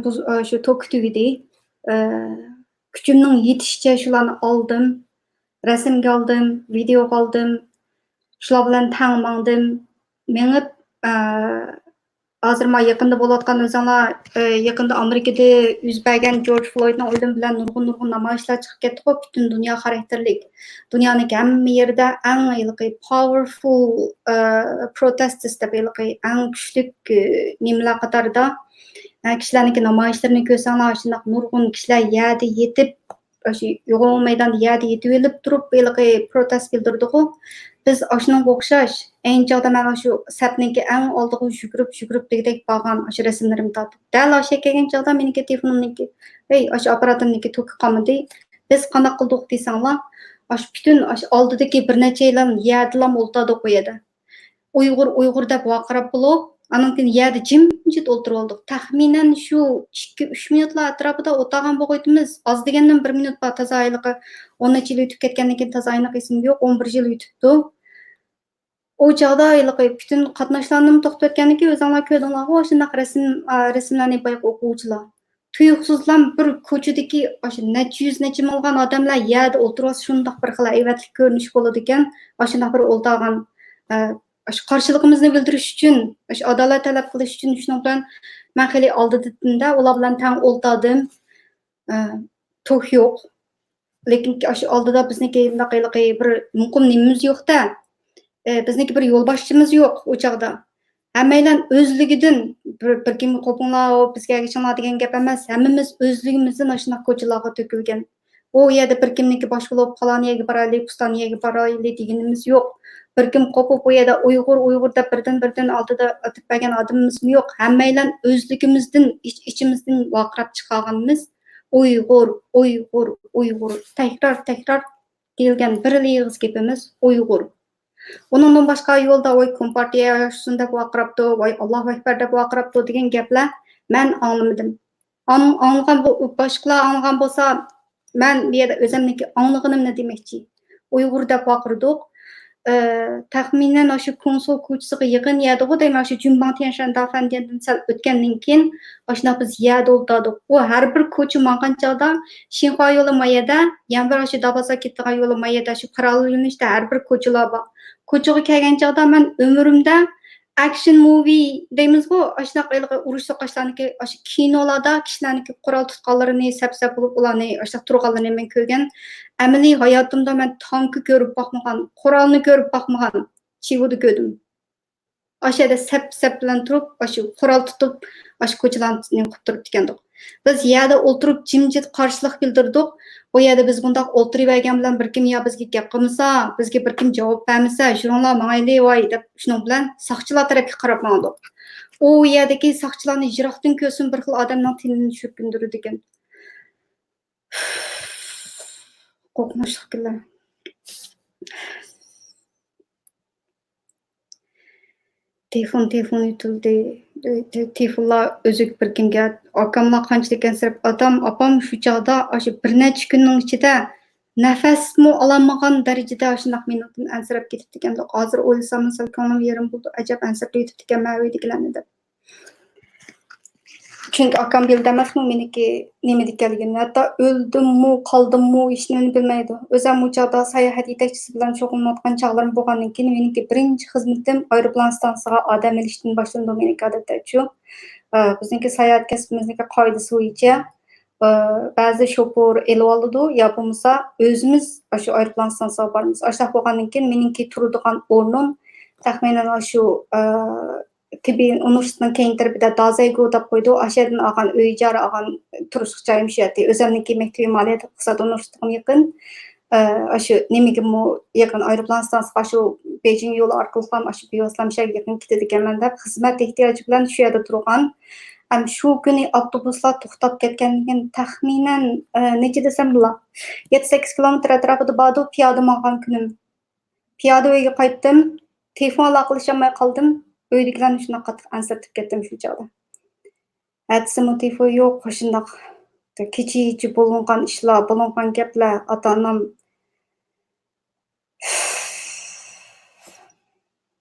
shu tokutuvidi. Kuchimning yetishicha shularni oldim. Rasmga oldim, videoga oldim. Shular bilan tangmandim. Mengib hozir men yaqinda bo'layotgan o'zinglar yaqinda Amerikada yuz bergan George Floydning o'limi bilan nurg'un namoyishlar chiqib ketdi-ku, butun dunyo xarakterlik. Dunyoning hamma yerida eng powerful protesters deb eng kuchli nimalar qatorida kishilarning namoyishlarini ko'rsanglar, shunday nurg'un kishilar yerda yetib shu yo'g'on maydonda yerda yetib olib turib protest bildirdi-ku. Biz shunga o'xshash ayni chog'da men shu sapniki eng oldiga yugurib degdek borgan shu rasmlarimni tortib. Dal o'sha kelgan chog'da meniki telefonimniki, shu apparatimniki to'kib qolmadi. Biz qanday qildik desanglar, shu butun oldidagi bir necha yildan yerdalam o'ltirdi qo'yadi. Uyg'ur deb vaqirab bo'lib, anankin yerda jimjit o'ltirib oldik. Taxminan shu 2-3 minutlar atrofida o'tirgan bo'lganmiz. Oz degandan 1 minut bor tazayiliqi 10 necha yil o'tib ketgandan keyin tazayiliq esimda yo'q, 11 yil o'tibdi. O chog'da butun qatnashlarni to'xtatib o'tgandan keyin o'zinglar ko'rdinglar-ku, shunday rasmlarni bayaq o'quvchilar. Tuyuqsizlar bir ko'chadagi necha yuz necha ming'an odamlar yerda o'tirib shunday bir xil ayvatli ko'rinish bo'ladi ekan, shunday bir o'ltirgan qarshiligimizni bildirish uchun, adolat talab qilish uchun shuning bilan men xili oldida ular bilan tang o'ltirdim. To'q yo'q. Lekin shu oldida bizniki bir muqim nimamiz yo'q-da. Bizniki bir yo'lboshchimiz yo'q o chog'da. Hammalar o'zligidan bir kim qo'pinglar, bizga ergashinglar degan gap emas. Hammamiz o'zligimizdan shunday ko'chalarga to'kilgan. O yerda bir kimniki bosh bo'lib qolgan yerga boraylik, pustan yerga boraylik deganimiz yo'q. Bir kim qo'pib bu yerda Uyg'ur deb birdan oldida o'tib bergan odamimiz yo'q. Hammalar o'zligimizdan ichimizdan vaqirab chiqarganmiz. Uyg'ur. Takror kelgan bir lig'iz gapimiz Uyg'ur. Uningdan boshqa yo'lda kompartiya shunday vaqirabdi, Allohu akbar deb vaqirabdi degan gaplar men anglamadim. Anglagan boshqalar anglagan bo'lsa, men bu yerda o'zimniki anglaganimni demoqchi. Uyg'ur deb vaqirdik. Taxminan shu konsul ko'chasiga yaqin yerda deyman, shu Junban Tianshan Dafandiyadan sal o'tgandan keyin shuna biz yerda o'tirdik. U har bir ko'cha maqan chog'da Xinhua yo'li mayada, yana shu Dabasa ketgan yo'li mayada shu parallellanishda har bir ko'chalar bor. Ko'chaga kelgan chog'da men umrimda action movie deymiz-ku, shunaqa urush so'qishlarniki shu kinolarda kishilarniki qurol tutganlarini, sap-sap bo'lib ularni shunaqa turganlarini men ko'rgan. Amaliy hayotimda men tankni ko'rib boqmagan, qurolni ko'rib boqmagan, chivudi ko'rdim. Aşağıda sap bilan turib, shu qurol tutib, shu ko'chalarni qilib turib ekandik. Biz yerda o'tirib jimjit qarshilik bildirdik. Bu yerda biz bundaq o'tirib olgan bilan bir kim yo bizga gap qilmasa, bizga bir kim javob bermasa, shuninglar mayli voy deb shuning bilan soqchilar tarafga qarab mandik. U yerdagi soqchilarni yiroqdan ko'rsin bir xil odamning tilini tushib kundirdi ekan. Qo'rqinchli kunlar. telefon yutildi. Telefonlar özük bir kimga akamlar qanchalik ansirab opam shu chog'da shu bir necha kunning ichida nafasmi ololmagan darajada shundoq mendan ansirab ketibdi ekan. Hozir o'ylasam misol ko'nglim yerim bo'ldi. Ajab ansirab yetibdi ekan man uydagilarni deb. Çünkü akam bildi emasmi meniki nima ekanligini. Hatto o'ldimmi, qoldimmi hech nimani bilmaydi. O'zim bu chog'da sayohat yetakchisi bilan shug'ullanayotgan chog'larim bo'lgandan keyin meniki birinchi xizmatim aeroplan stansiyasiga odam ilishdan boshlandi meniki odatda shu. Bizniki sayohat kasbimizniki qoidasi bo'yicha ba'zi shoför elib oladi yo bo'lmasa o'zimiz shu aeroplan stansiyasiga boramiz. Ashaq bo'lgandan keyin meniki turadigan o'rnim taxminan shu tibbiy universitetning keyin tarafida Dazaygo deb qo'ydi. Ashadin olgan uy ijara olgan turishlik joyim shu yerda. O'zimniki maktabiy maliyat iqtisod universitetiga yaqin. Shu nimagami yaqin aeroplan stansiyasiga shu Beijing yo'li orqali ham shu Biyoslamshaga yaqin ketadi ekanman deb xizmat ehtiyoji bilan shu yerda turgan. Shu kuni avtobuslar to'xtab ketgandan taxminan necha desam bo'la 7-8 kilometr atrofida bordi piyoda borgan kunim. Piyoda uyga qaytdim. Telefon aloqalasholmay qoldim. Uydagilarni shunday qattiq ansirtib ketdim shu chog'da. Atsim telefon yo'q, shundoq kecha bo'lgan ishlar, bo'lgan gaplar, ota-onam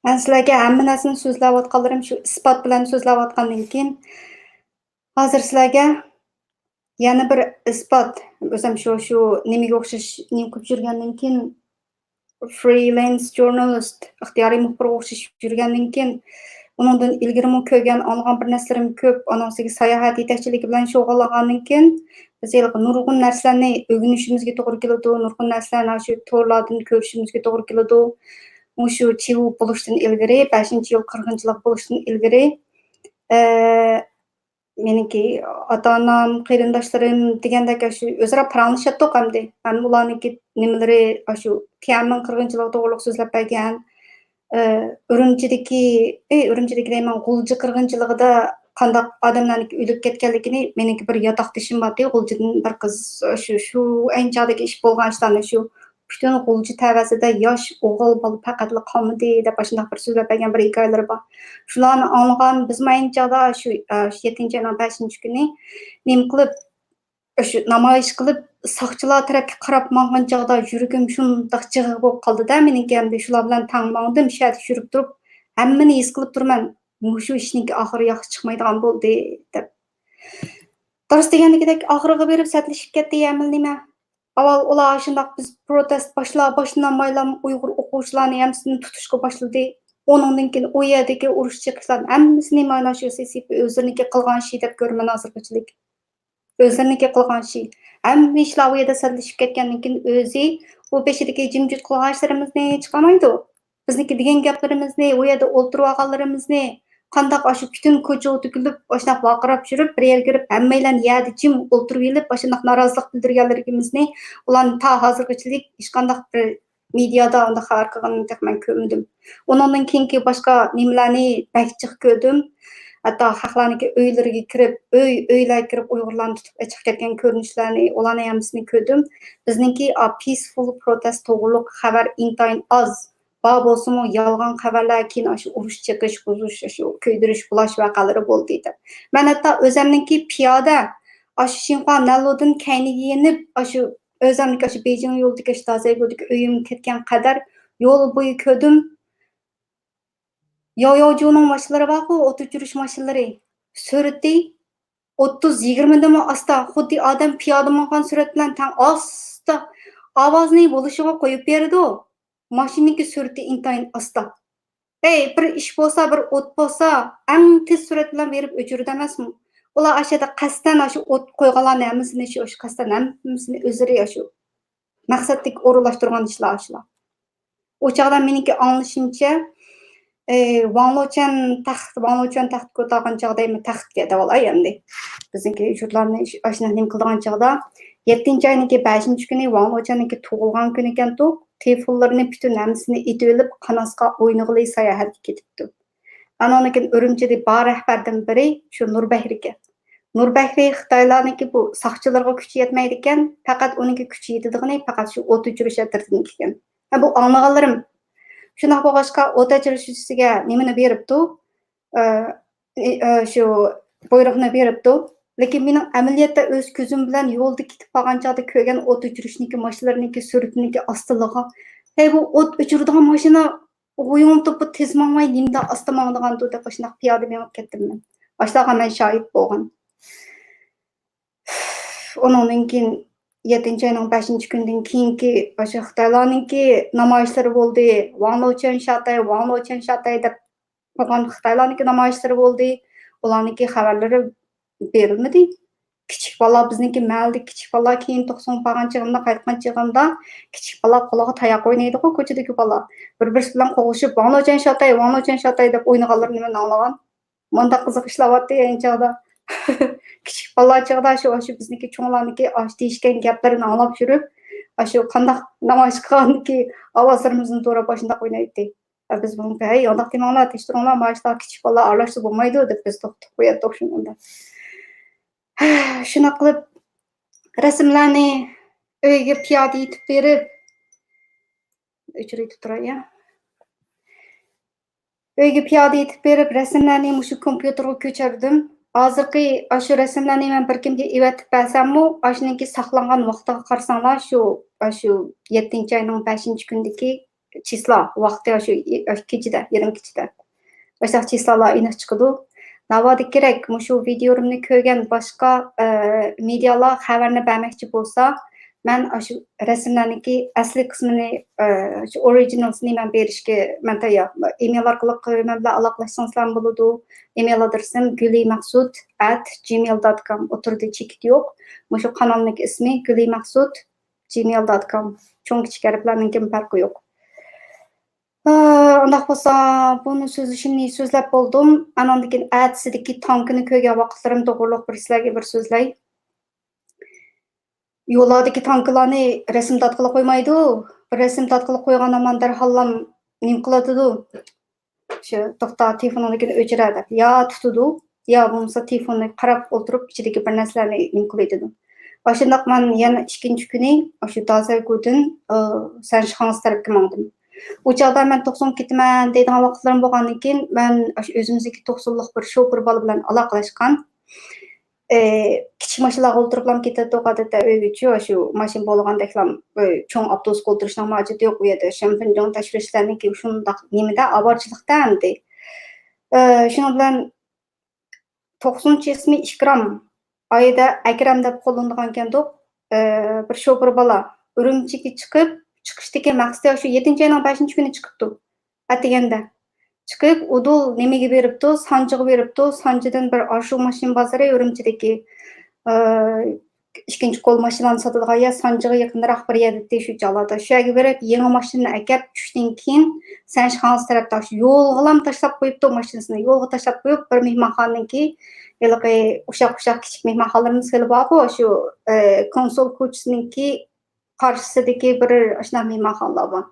sizlarga hamma narsani so'zlayotganlarim shu isbot bilan so'zlayotgandan keyin hozir sizlarga yana bir isbot o'zim shu nimaga o'xshash nim qilib yurgandan keyin freelance journalist ixtiyoriy muxbirga o'xshash yurgandan keyin undan ilgari ko'rgan olgan bir narsalarım ko'p anosiga sayohat yetakchiligi bilan shug'ullangandan keyin biz nurg'un narsalarni o'rganishimizga to'g'ri keladi, nurg'un narsalarni shu to'rlardan ko'rishimizga to'g'ri keladi. Shu chivu bo'lishdan ilgari 5-yil 40-yillik bo'lishdan ilgari meniki ota-onam, qarindoshlarim degandek shu o'zaro paranglashib hamdi. Men ularniki nimalari shu Tianmen 40-yillik to'g'riliq so'zlab bergan. Urumchidagi deyman, G'ulji 40-yilligida qanday odamlarniki o'lib ketganligini meniki bir yotoqdishim bor. G'uljidan bir qiz shu anchadagi ish bo'lgan ishlarni shu butun G'ulji tavasida yosh o'g'il bola faqatli qolmadi deb shunday bir so'zlab bergan bir hikoyalar bor. Shularni olgan biz mayinchada shu 7-oyning 5-kuni nima qilib shu namoyish qilib soqchilar tarafga qarab mang'an chog'da yuragim shundoq jig'i bo'lib qoldi-da meniki hamda shular bilan tangmandim shat yurib turib hammani his qilib turman shu ishning oxiri yaxshi chiqmaydigan bo'ldi deb. Dars degandek oxiriga berib satlashib ketdi yamil nima. Avval ular shundoq biz protest boshlangan maylam Uyg'ur o'quvchilarni hammasini tutishga boshladi. Onundan keyin u yerdagi urush chiqishlar hammasini mana shu sesib o'zlariga qilgan ish deb ko'raman hozirgacha. O'zlariga qilgan ish. Hamma ishlar u yerda satlashib ketgandan keyin o'zi u peshidagi jimjit qilgan ishlarimizni chiqamaydi. Bizniki degan gaplarimizni u yerda o'ltirib olganlarimizni qandaq shu butun ko'cha to'kilib boshnoq vaqirab yurib bir yerga kirib hammalar yerda jim o'ltirib yelib boshnoq norozilik bildirganlarimizni ularni ta hozirgacha hech qanday bir mediada unda xabar qilganini men ko'rmadim. Undan keyingi boshqa nimalarni bakchiq ko'rdim. Hatto xalqlarniki uylariga kirib, uylarga kirib Uyg'urlarni tutib chiqib ketgan ko'rinishlarni, ularni hammasini ko'rdim. Bizniki peaceful protest to'g'riliq xabar intayin oz. Bor bo'lsa-mu yolg'on xabarlar keyin shu urush chiqish, buzish, shu ko'ydirish, bulash voqealari bo'ldi edi. Men hatto o'zimniki piyoda shu Xinhua Nalodin kayniga yenib, shu o'zimniki shu Beijing yo'lidagi Dazaygodagi uyim ketgan qadar yo'l bo'yi ko'rdim. Yo'yo'juning mashinalari bor-ku, o't o'chirish mashinalari. Surati 30-20 dan asta, xuddi odam piyoda bo'lgan surat bilan tang asta ovozni bo'lishiga qo'yib berdi. Mashinaniki surati intayin asta. Bir ish bo'lsa, bir o't bo'lsa, eng tez surat bilan berib o'chirdi emasmi? Ular ashada qasddan shu o't qo'yganlarni hammasini shu qasddan hammasini o'zlari shu maqsadlik o'rinlashtirgan ishlar shular. O chog'da meniki anglashimcha Wang Luchan taxt ko'targan chog'da taxtga davolay endi. Bizniki yurtlarni ashuna nim qilgan chog'da 7-oyning 5-kuni Wang Luchanning tug'ilgan kuni ekan-ku. Telefonlarini bütün hammasini etib olib Qanasqa o'ynag'ili sayohatga ketibdi. Andan keyin Urumchida bor rahbardan biri shu Nurbahri ekan. Nurbahri Xitoylarniki bu soqchilarga kuchi yetmaydi ekan, faqat uningga kuchi yetadigan faqat shu o't o'chirish atirdan ekan. Bu anlaganlarim. Shunday bo'lg'achqa o't o'chirishga nimani beribdi? shu buyruqni beribdi. Lekin mening amaliyotda o'z ko'zim bilan yo'lda ketib qolgan chog'da ko'rgan o't o'chirishniki, mashinalarniki suratniki ostiligi. Hey, bu o't o'chiradigan mashina o'yim to'pi tez mangmay nimda asta mangdigan deb shunday piyoda menib ketdim men. Boshlig'a men shohid bo'lgan. Ondan keyin 7-oyning 5-kundan keyingi o'sha Xitoylarningki namoyishlari bo'ldi. Wang Luochen Shatay deb bo'lgan Xitoylarningki namoyishlari bo'ldi. Ularningki xabarlari berilmadi. Kichik bola bizningki mahalda kichik bola keyin 90 bo'lgan chig'imda qaytgan chig'imda kichik bola qo'liga tayoq o'ynaydi-ku ko'chadagi bola. Bir-birisi bilan qo'g'ishib Wang Luochen Shatay deb o'ynaganlarini men anglagan. Manda qiziq ishlayapti yanchada. Kichik bolalar chog'da shu bizniki cho'nglarniki deyishgan gaplarini anglab yurib, shu qandaq namoyish qilganki ovozlarimizni to'ra boshida o'ynaydi. Biz buni "Hey, yo'q demanglar, tekshiringlar, mashlar kichik bolalar aralashsa bo'lmaydi" deb biz to'xtatib qo'ydik shunda. Shuna qilib rasmlarni uyga piyoda yetib berib o'chirib turay. Uyga piyoda yetib berib rasmlarni mushu kompyuterga ko'chirdim. Hozirgi shu rasmlarni men bir kimga evatib bersammi, shuningki saqlangan vaqtiga qarasanglar, shu 7-oyning 5-kundagi chislo vaqti shu kechida, yarim kechida. O'sha chislollar aniq chiqadi. Navoda kerak, mushu videomni ko'rgan boshqa medialar xabarni bermoqchi bo'lsa, men shu rasmlarniki asli qismini, shu originalsini men berishga men tayyor. Email orqali men bilan aloqalashsangiz bo'ladi. Email adresim gulimaqsud@gmail.com. O'tirdi chekit yo'q. Mushu kanalning ismi gulimaqsud@gmail.com. Cho'ng kichik harflarning farqi yo'q. Undaq bo'lsa, buni so'zlashimni so'zlab bo'ldim. Andan keyin atsidagi tankini ko'rgan vaqtlarim to'g'riliq bir sizlarga bir so'zlay. Yo'ldagi tanklarni rasm tatqilib qo'ymaydi. Bir rasm tatqilib qo'ygan aman darhallam nim qiladi-du. Shu to'xta telefonini o'chiradi. Ya tutadi, ya bo'lmasa telefonni qarab o'tirib ichidagi bir narsalarni nim qiladi. Shundaq men yana 2-kuni shu Dazaygudan Sanshans tarafga mangdim. U chog'da men 90 ketaman deydigan vaqtlarim bo'lgandan keyin men o'zimizdagi 90lik bir shofer bola bilan aloqalashgan. Kichik mashinalarga o'tirib ketadi odatda uygacha shu mashina bo'lgandaklar cho'ng avtobusga o'tirishning hojati yo'q u yerda. Shampinjon tashvishlarniki shundaq nimada aborchilikda endi. Shuning bilan 90 ismi Ikrom oyda Akram deb qo'llanilgan ekan-da. Bir shofer bola Urumchiga chiqishdagi maqsadi shu 7-oyning 5-kuni chiqibdi. Ataganda chiqib, udul nimaga beribdi? Sanchiga beribdi. Sanchidan bir arshu mashina bozori Urumchidagi ikkinchi qo'l mashinani sotadigan yer Sanchiga yaqinroq bir yerda shu joylarda. Shu yerga berib, yangi mashinani akab tushdan keyin Sanshans tarafda shu yo'lga tashlab qo'yibdi mashinasini. Yo'lga tashlab qo'yib, bir mehmonxonaniki o'sha kichik mehmonxonalarimiz kelib bor, shu konsul ko'chasiningki qarshisidagi bir ashna mehmonxonalar bor.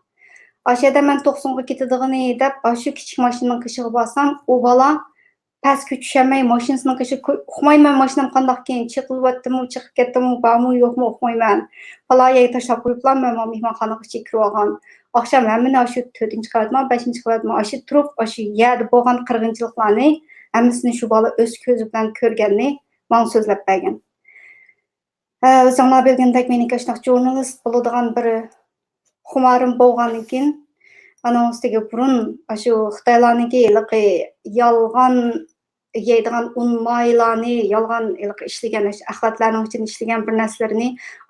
Aşağıda men 90'ga ketadiganini deb, shu kichik mashinaning qishiga borsam, u bola pastga tushamay mashinasining qishiga uqmayman, mashinam qandoq keyin chiqilyaptimi, chiqib ketdimi, bormi, yo'qmi uqmayman. Falaya tashlab qo'yiblar, men mehmonxonaga kirib olgan. Oqshom hammani shu 4-qavatmi, 5-qavatmi shu turib, shu yerda bo'lgan qirg'inchiliklarni hammasini shu bola o'z ko'zi bilan ko'rganini menga so'zlab bergan. O'zinglar bilgandek, mening shunaqa jurnalist bo'ladigan bir xumarim bo'lgandan keyin ana ustiga burun shu Xitoylarniki yolg'on yeydigan maylarni, yolg'on ishlagan axlatlarning ichida ishlagan bir narsalarni,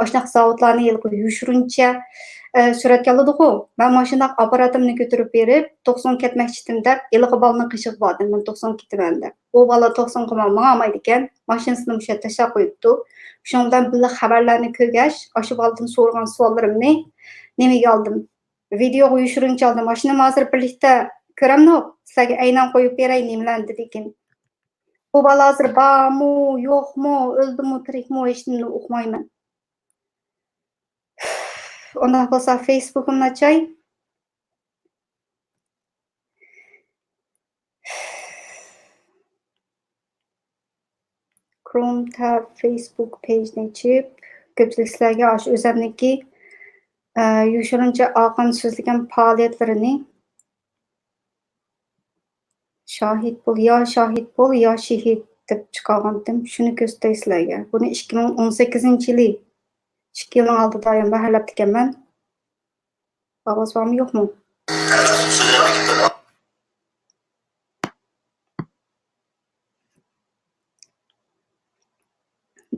shunaqa zavodlarni yushuruncha suratga oladi-ku. Men mashina apparatimni ko'tarib berib, 90 ketmoqchidim deb, ilg'i bolani qishiq bordim, men 90 ketaman deb. U bola 90 ga mangmaydi ekan, mashinasini o'sha tashlab qo'yibdi. Shundan birga xabarlarni ko'rgach, shu boladan so'ragan savollarimni nimaga oldim? Videoga uyushtiruncha oldim. Mashinani hozir birlikda ko'ramni, sizlarga aynan qo'yib beray nimalar dedikin. Bu bola hozir bormi, yo'qmi, o'ldimi, tirikmi, hech nimani o'qimayman. Ondan bo'lsa Facebook'imni ochay. Chrome tab Facebook page'ni ochib, ko'pchilik sizlarga o'zimniki yoshirincha olgan so'zlagan faoliyatlarini Şahit bol, ya şehit deb chiqargandim. Shuni ko'rsatay sizlarga. Buni 2018-yili 2 yilning oldida ham baholab ekanman. Ovoz bormi, yo'qmi?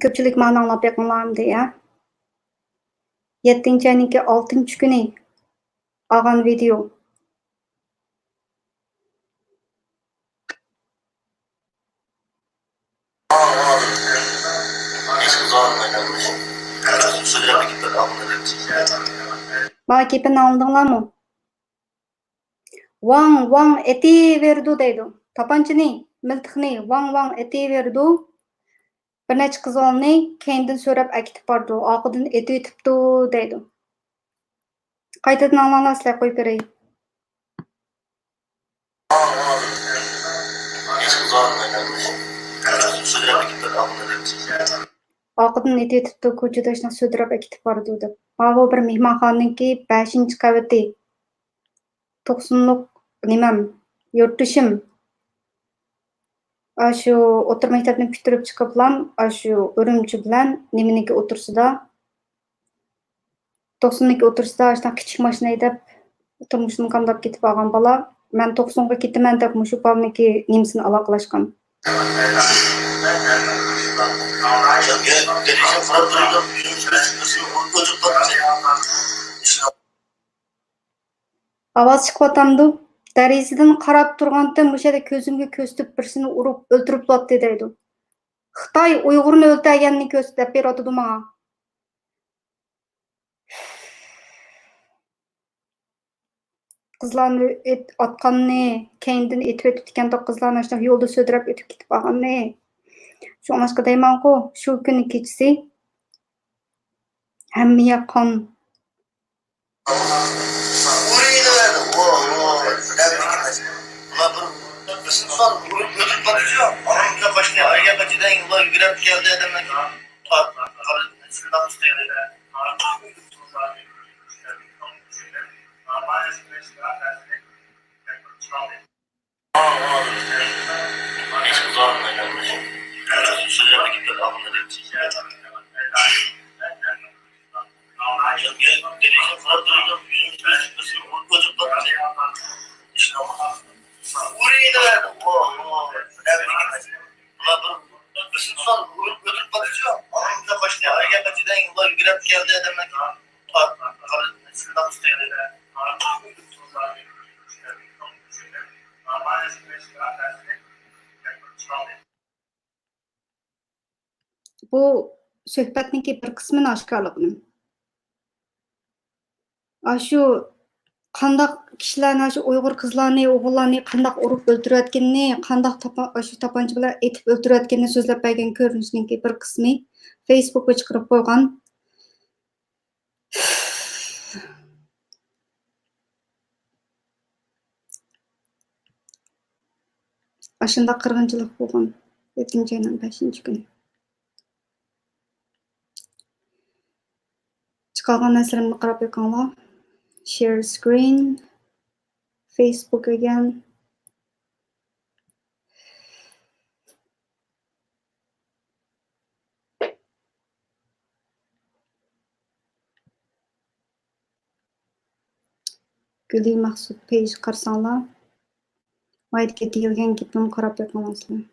Ko'pchilik ma'ni anglab beqinglarmidi, ya? 7-oyning 6-kuni olgan video. Bana gapini anladinglarmi? Vang etiverdi deydi. Tapanchani, miltiqni vang etiverdi. Bir necha qizg'onni keyindan so'rab akitib bordi. Oqidan etibdi deydi. Qaytadan anglanglar, qo'yib beray. Oqidan etibdi, ko'chada shunday so'dirab akitib bordi deb. Mana bir mehmonxonaniki 5-qavati. 90lik nimam, yurtishim. Shu o'tir maktabni bitirib chiqiblam, shu Urumchi bilan nimaniki o'tirsida 90niki o'tirsida ashta kichik mashina haydab turmushini qamdab ketib olgan bola. Men 90ga ketaman deb mushu bolaniki nimasini aloqalashgan. Ovoz chiqyapti. Darizidan qarab turganda mushada ko'zimga ko'ztib birsini urib o'ltirib qoldi deydi. Xitoy Uyg'urni o'ltirganini ko'rsatib beradi menga. Qizlarni otqanni, keyindan etib o'tibdikanda qizlarni shunday yo'lda so'dirab o'tib ketib olganni. Shu onashqa deyman-ku, shu kuni kechasi hammaga qon. Bu suhbatniki bir qismini oshkorladim. Shu qandaq kishilarni, shu Uyg'ur qizlarni, o'g'illarni qandaq urib o'ltirayotganini, qandaq shu tapancha bilan etib o'ltirayotganini so'zlab bergan ko'rinishning bir qismi Facebookga chiqarib qo'ygan. Ashunda qirg'inchilik bo'lgan 7-oyning 5-kuni. Chiqargan narsalarni qarab beqinglar. Share screen. Facebook again. Guli Maqsud page qarsanglar. Maytga deyilgan gapimni qarab beqinglar.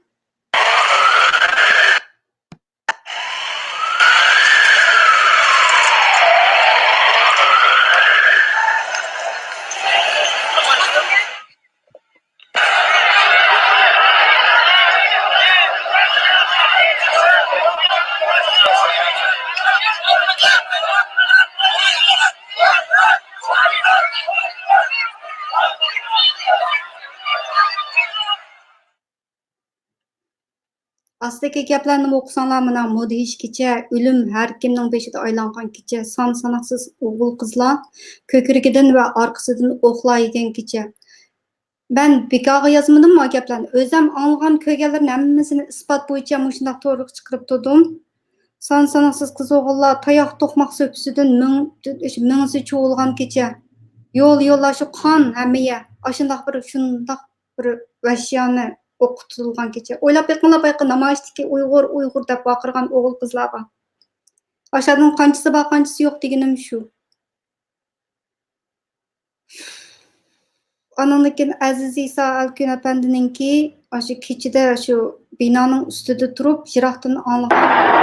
Astaki gaplarni o'qisanglar, mana mudhish kecha, o'lim har kimning beshida aylangan kecha, son-sanoqsiz o'g'il qizlar ko'krigidan va orqasidan o'qlar yegan kecha. Ben bekorga yozmadim bu gaplarni. O'zim anglagan ko'rganlarning hammasini isbot bo'yicha mushundaq to'g'ri chiqarib turdim. Son-sanoqsiz qiz o'g'illar tayoq to'qmoq so'kisidan mingsi cho'g'ilgan kecha. Yo'llar shu qon hammaga. Ashundaq bir shundaq bir vashiyani o'qitilgan kecha. O'ylab bayqa namoyishdagi Uyg'ur deb baqirgan o'g'il qizlarga. Aşağıdan qanchasi bor, qanchasi yo'q deganim shu. Anandan Aziz İsa Alkün Efendininki aşı kechida shu binoning ustida turib, yiroqdan anglagan.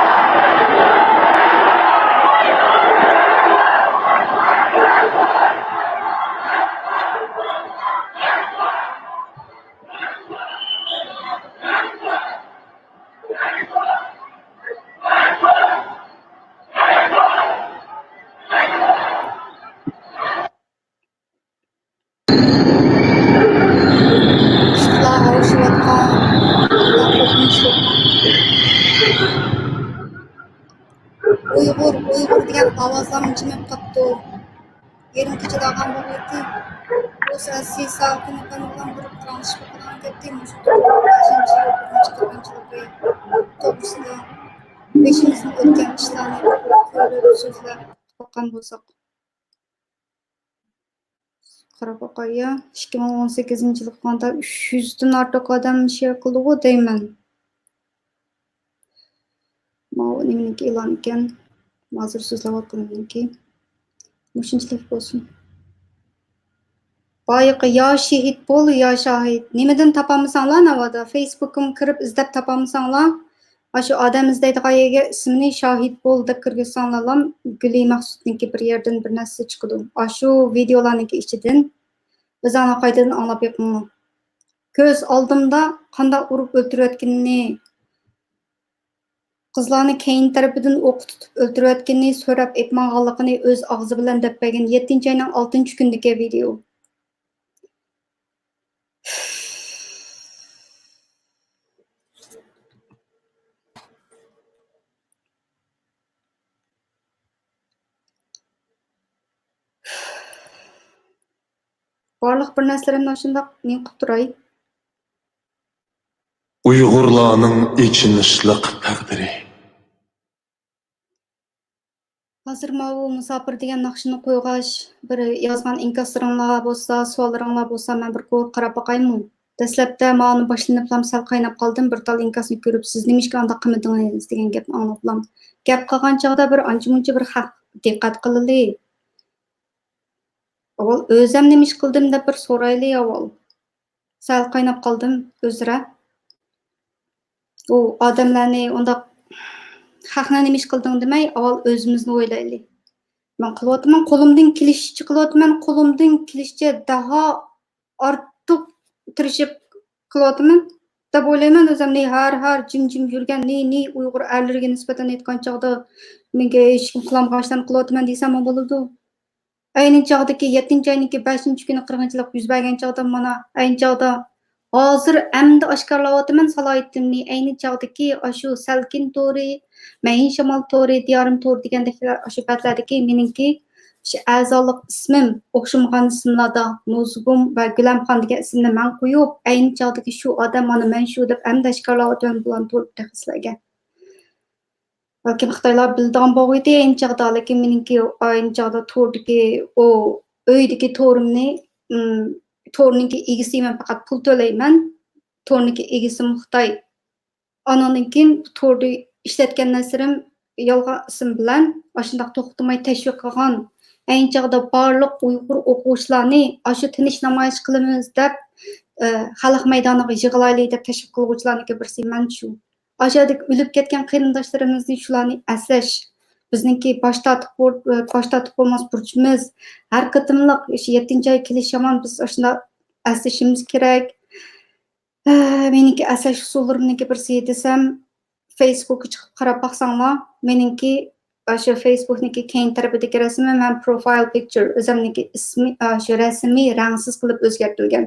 Uyghur degan ovozlar jimib qoldi. Yerim kechadagan bo'ldi. Bu siyosiy salkini bilan bir transport bilan ketdi. To'g'risida beshimizning o'tgan ishlarni ko'rib so'zlab qo'ygan bo'lsak. Qarab qo'ya 2018-yilda 300 dan ortiq odam share qildi deyman. Ma'lumotni e'lon ekan. Hozir so'zlayotganimki mushunchalik bo'lsin. Boyiqi yo shahid bo'l, yo shahid. Nimadan topamisanlar navoda? Facebook'im kirib izlab topamisanlar. Shu odam izlaydigan yerga ismini shahid bo'l deb kirgizsanlar, Guli Maqsudniki bir yerdan bir narsa chiqadi. Shu videolarniki ichidan biz ana qaytadan anglab yiqmiz. Ko'z oldimda qanday urib o'ltirayotganini, qizlarni keyin tarafidan o'q tutib o'ltirayotganini so'rab aytmaganligini o'z og'zi bilan deb bergan 7-oyning 6-kundagi video. Barliq bir narsalarimni shundoq men qilib turay. Uyg'urlarning ichinishliq taqdiri. Hozir bu musofir degan naqshini qo'yg'ash, bir yozgan inkaslaringlar bo'lsa, savollaringlar bo'lsa, men bir ko'rib qarab boqaymi. Dastlabda ma'ni boshlaniblam sal qaynab qoldim, bir tal inkasni ko'rib, siz nima ishga unda qilmadingiz degan gapni anglablam. Gap qilgan chog'da bir ancha-muncha bir haq diqqat qilili. Avval o'zim nima ish qildim deb bir so'rayli avval. Sal qaynab qoldim o'zra. U odamlarni unda haqni nima ish qilding demay, avval o'zimizni o'ylaylik. Men qilyapman, qo'limdan kelishicha qilyapman, qo'limdan kelishicha daha ortiq tirishib qilyapman deb o'ylayman o'zimni. Har jim yurgan ne Uyg'ur erlariga nisbatan aytgan chog'da menga hech kim qilmagan ishlarni qilyapman desam bo'ladi. Ayni chog'dagi 7-oyning 5-kuni qirg'inchilik yuz bergan chog'da mana ayni chog'da hozir endi oshkorlayapman salohiyatimni. Ayni chog'dagi shu salkin to'ri, mayin shamol to'ri, diyorim to'ri degandek shu batlardagi meningki shu a'zolik ismim o'xshamagan ismlarda Nuzgum va Gulamxon degan ismni men qo'yib, ayni chog'dagi shu odam mana men shu deb endi oshkorlayapman bilan to'rt taxislarga. Balkim Xitoylar bildigan bo'g'idi ayni chog'da, lekin meningki ayni chog'da to'rdagi o uydagi to'rimni to'rniki egisi men faqat pul to'layman. To'rniki egisi Xitoy. Anandan keyin to'rni ishlatgan narsarim yolg'on ism bilan shundoq to'xtamay tashviq qilgan. Ayni chog'da barliq Uyg'ur o'quvchilarni shu tinch namoyish qilamiz deb xalq maydoniga yig'laylik deb tashviq qiluvchilarniki birisi men shu. Aşağıdaki ölüp ketken qarindoshlarimizni shularni aslash. Bizningki bosh tortib bo'lmas burchimiz. Har qatimliq 7-oy kelishimon biz shunda aslashimiz kerak. Meniki aslash usullarimniki birisi desam, Facebookga chiqib qarab baqsanglar, meniki shu Facebookniki keyin tarafidagi rasmim ham profile picture, o'zimniki ismi shu rasmiy rangsiz qilib o'zgartirilgan.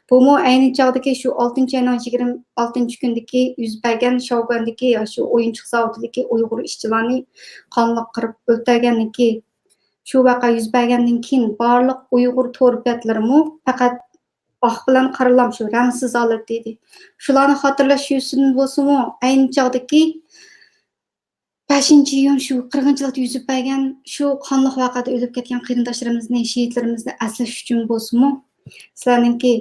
Bu ayni chog'dagi shu 6-oyning 26-kundagi yuz bergan Shougandagi shu o'yinchiq zavodidagi Uyg'ur ishchilarni qonliq qirib o'ldirganligi shu vaqa yuz bergandan keyin barliq Uyg'ur to'rbatlarimi faqat oq bilan qaralam shu rangsiz holat dedi. Shularni xotirlash yusin bo'lsa-mu, ayni chog'dagi 5-iyun shu qirg'inchilikda yuzib bergan shu qonliq vaqada o'lib ketgan qarindoshlarimizni, shehidlarimizni aslash uchun bo'lsa-mu, sizlarningki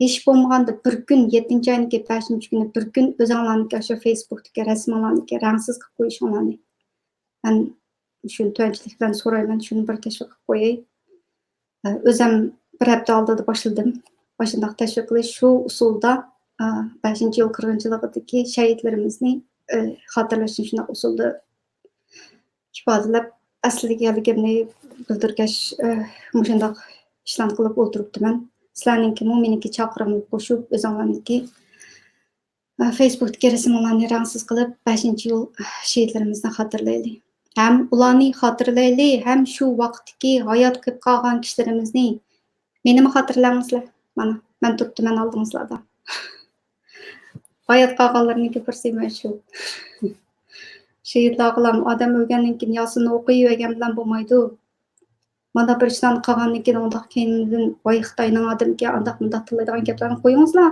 Hiç bo'lmaganda bir gün 7. ayning 5. günü bir gün özüңlarniki şu Facebook'daki resmlarniki rangsiz qilib qo'yishinglarni. Ben şu tönçülük bilan so'rayman, şunu bir teşvik qilib qo'yay. Özüm bir hafta oldida başladım. Başındaq teşvik qilish şu usulda 5. yıl 40. yılındaki şehitlerimizni hatırlashni shunday usulda ifodalab asliligini bildirgach shundoq ishlarni qilib o'tiribdiman. Sizlarningki meniki chaqirimni qo'shib o'zinglarniki Facebook'dagi rasmlarni rangsiz qilib 5. yıl şehitlerimizni hatırlaylik. Hem ularni hatırlaylik, hem şu vaqtdagi hayot qilib qolgan kishilarimizni menimi hatırlaysizlar. Mana men turibman oldingizlarda. Hayat qolganlarniki bir şu. Şehitlar qılam odam o'lgandan keyin yosini o'qiyvergan bilan bo'lmaydi. Mana bir ishdan qolgandan keyin undaq keyindan voy Xitoyning odamga undaq mundaq tillaydigan gaplarni qo'yingizlar.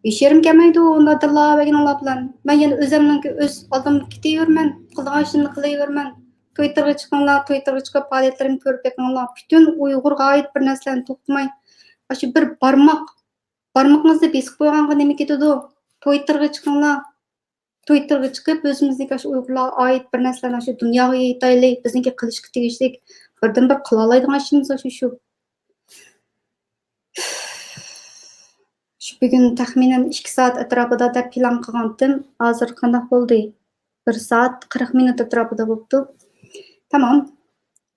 İşerim kelmaydi unda tillayverganlar bilan. Men yana o'zimningki o'z oldimga ketaverman, qilgan ishimni qilaverman. Twitterga chiqinglar, Twitterga chiqib faoliyatlarimni ko'rib bekinglar. Butun Uyg'urga oid bir narsalarni to'xtamay, shu bir barmoqingizni besib qo'yganga nima ketadi? Twitterga chiqinglar. Twitterga chiqib o'zimizdagi shu Uyg'urlarga oid bir narsalarni shu dunyoga yetaylik, bizniki qilishga tegishli birdan bir qila oladigan ishimiz shu. Bugün taxminan 2 saat atrofida deb plan qilgandim. Hozir qanday bo'ldi? 1 saat 40 minut atrofida bo'ldi. Tamam.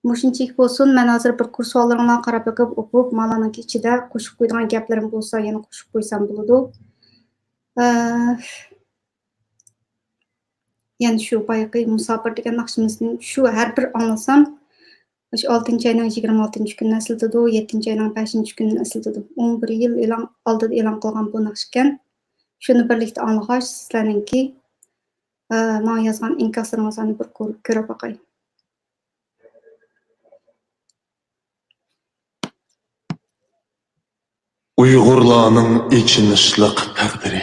Mushunchalik bo'lsin. Men hozir bir kurs savollaringlarga qarab o'qib, malaning ichida qo'shib qo'yadigan gaplarim bo'lsa, yana qo'shib qo'ysam bo'ladi. Yani şu bayaqı musafir degan naqshimizni şu har bir anglasam, şu 6. ayning 26. günü asıldıdı, 7. ayning 5. günü asıldıdı. 11 yıl oldida e'lon qilgan bu naqsh ekan. Shuni birlikda anglagach, sizlarningki men yozgan inkaslaringizni bir ko'rib boqay. Uyg'urlarning ichinishliq taqdiri.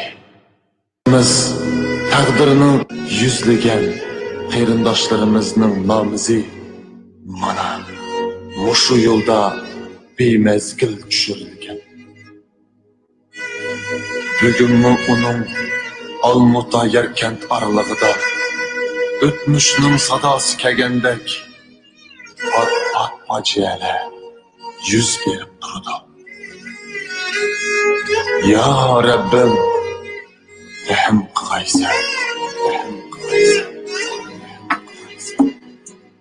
Biz taqdirining yuzlagan qarindoshlarimizning nomizi mana mushu yo'lda bemezgil tushirilgan. Bugunmi uning Olmuta Yarkent oralig'ida o'tmishning sadosi kelgandek pat-pat fojialar yuz berib turdi. Ya Rabbim, rahim qilgaysan.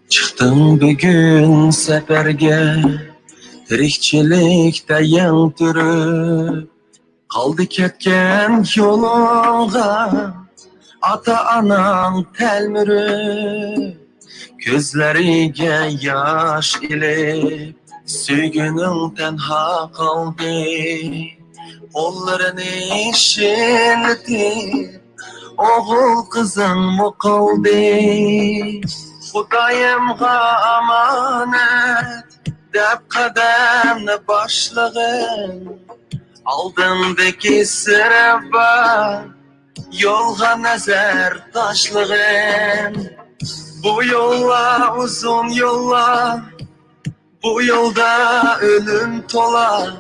Çıktım bugün seferge, tirikçilikte yıldırıp, kaldı ketken yolunga, ata anan telmürüp, gözlerige yaş ilip, sügünün tenha kaldı, kollarını şildi, oğul kızın mı kaldı? Xudayımga amanet deb qadamni başlığın, aldındaki sıraba yolga nazar taşlığın. Bu yolla uzun yolla, bu yolda ölüm tola,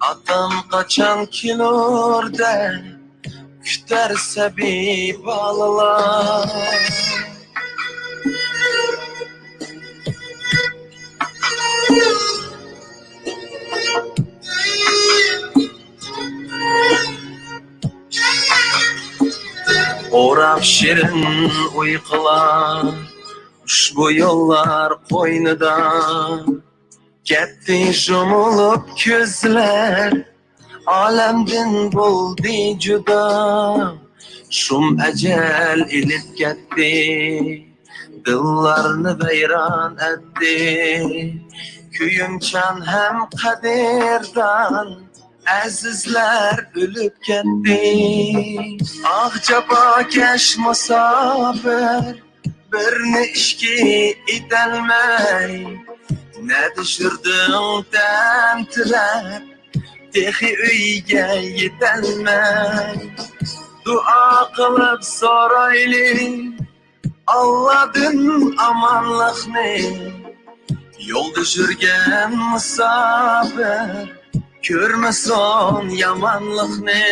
atam kaçan kilorde küterse bir balalar. Orap şirin uykular, ushbu yollar qo'ynida ketdi yumulup ko'zlar, olamdan bo'ldi juda, shum ajal ilib ketdi, dillarni vayron etdi, kuyimchan ham qadirdan azizlar ölüp kendi. Ah cabakeş musafir, birini işki edelmey, ne düşürdün tentirep, tehi uyge yetelmey. Dua kılıp soraylı, Allah'ın amanlıkını, yol düşürgen musafir, Görmesin yamanlıkni.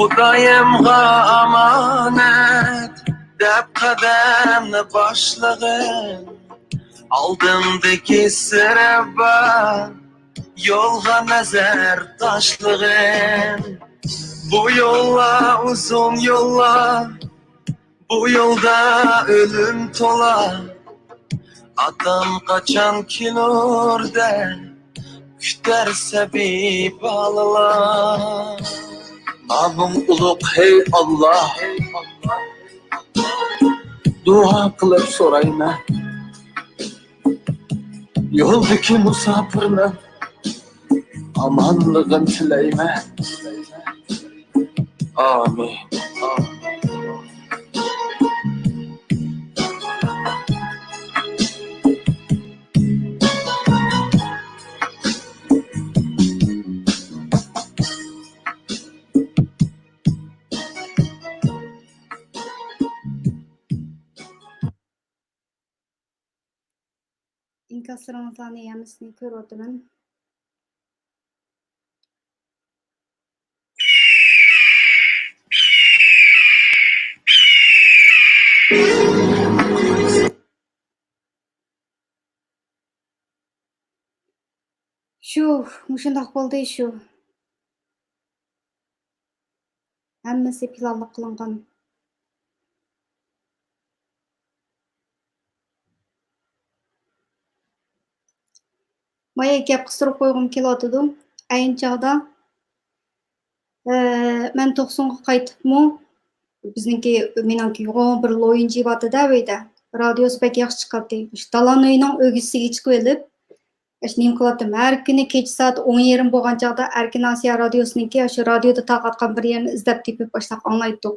Xudayimga amanet deb qadamni boshlag'in. Oldimdagi siraba yo'lga nazar tashlag'in. Bu yo'llar uzun yo'llar, bu yo'lda o'lim to'la. Atam qachon kelurda kutar sabib balalar. Namın uluq hey Allah. Dua qilib so'rayman. Yo'ldagi musafirni amanlig'ini tilayman. Amin. İnkaslarınızlarni yamasini ko'ryapman. Shu, mushundoq bo'ldi shu. Hammasi planli qilingan. Maya gap qistirib qo'yg'im kelyotidi. Ayni chog'da men 90 ga qaytibmi? Bizniki meniki yo'g'on bir loyin jivatida deydi. Radiosi pek yaxshi chiqadi. Shu Dalanoyning o'gisiga chiqib olib, nim qilyaptim. Har kuni kech soat 10:30 bo'lgan chog'da Erkin Osiyo radiosiniki shu radioda taqatgan bir yerini izlab tepib boshlab anglaydik.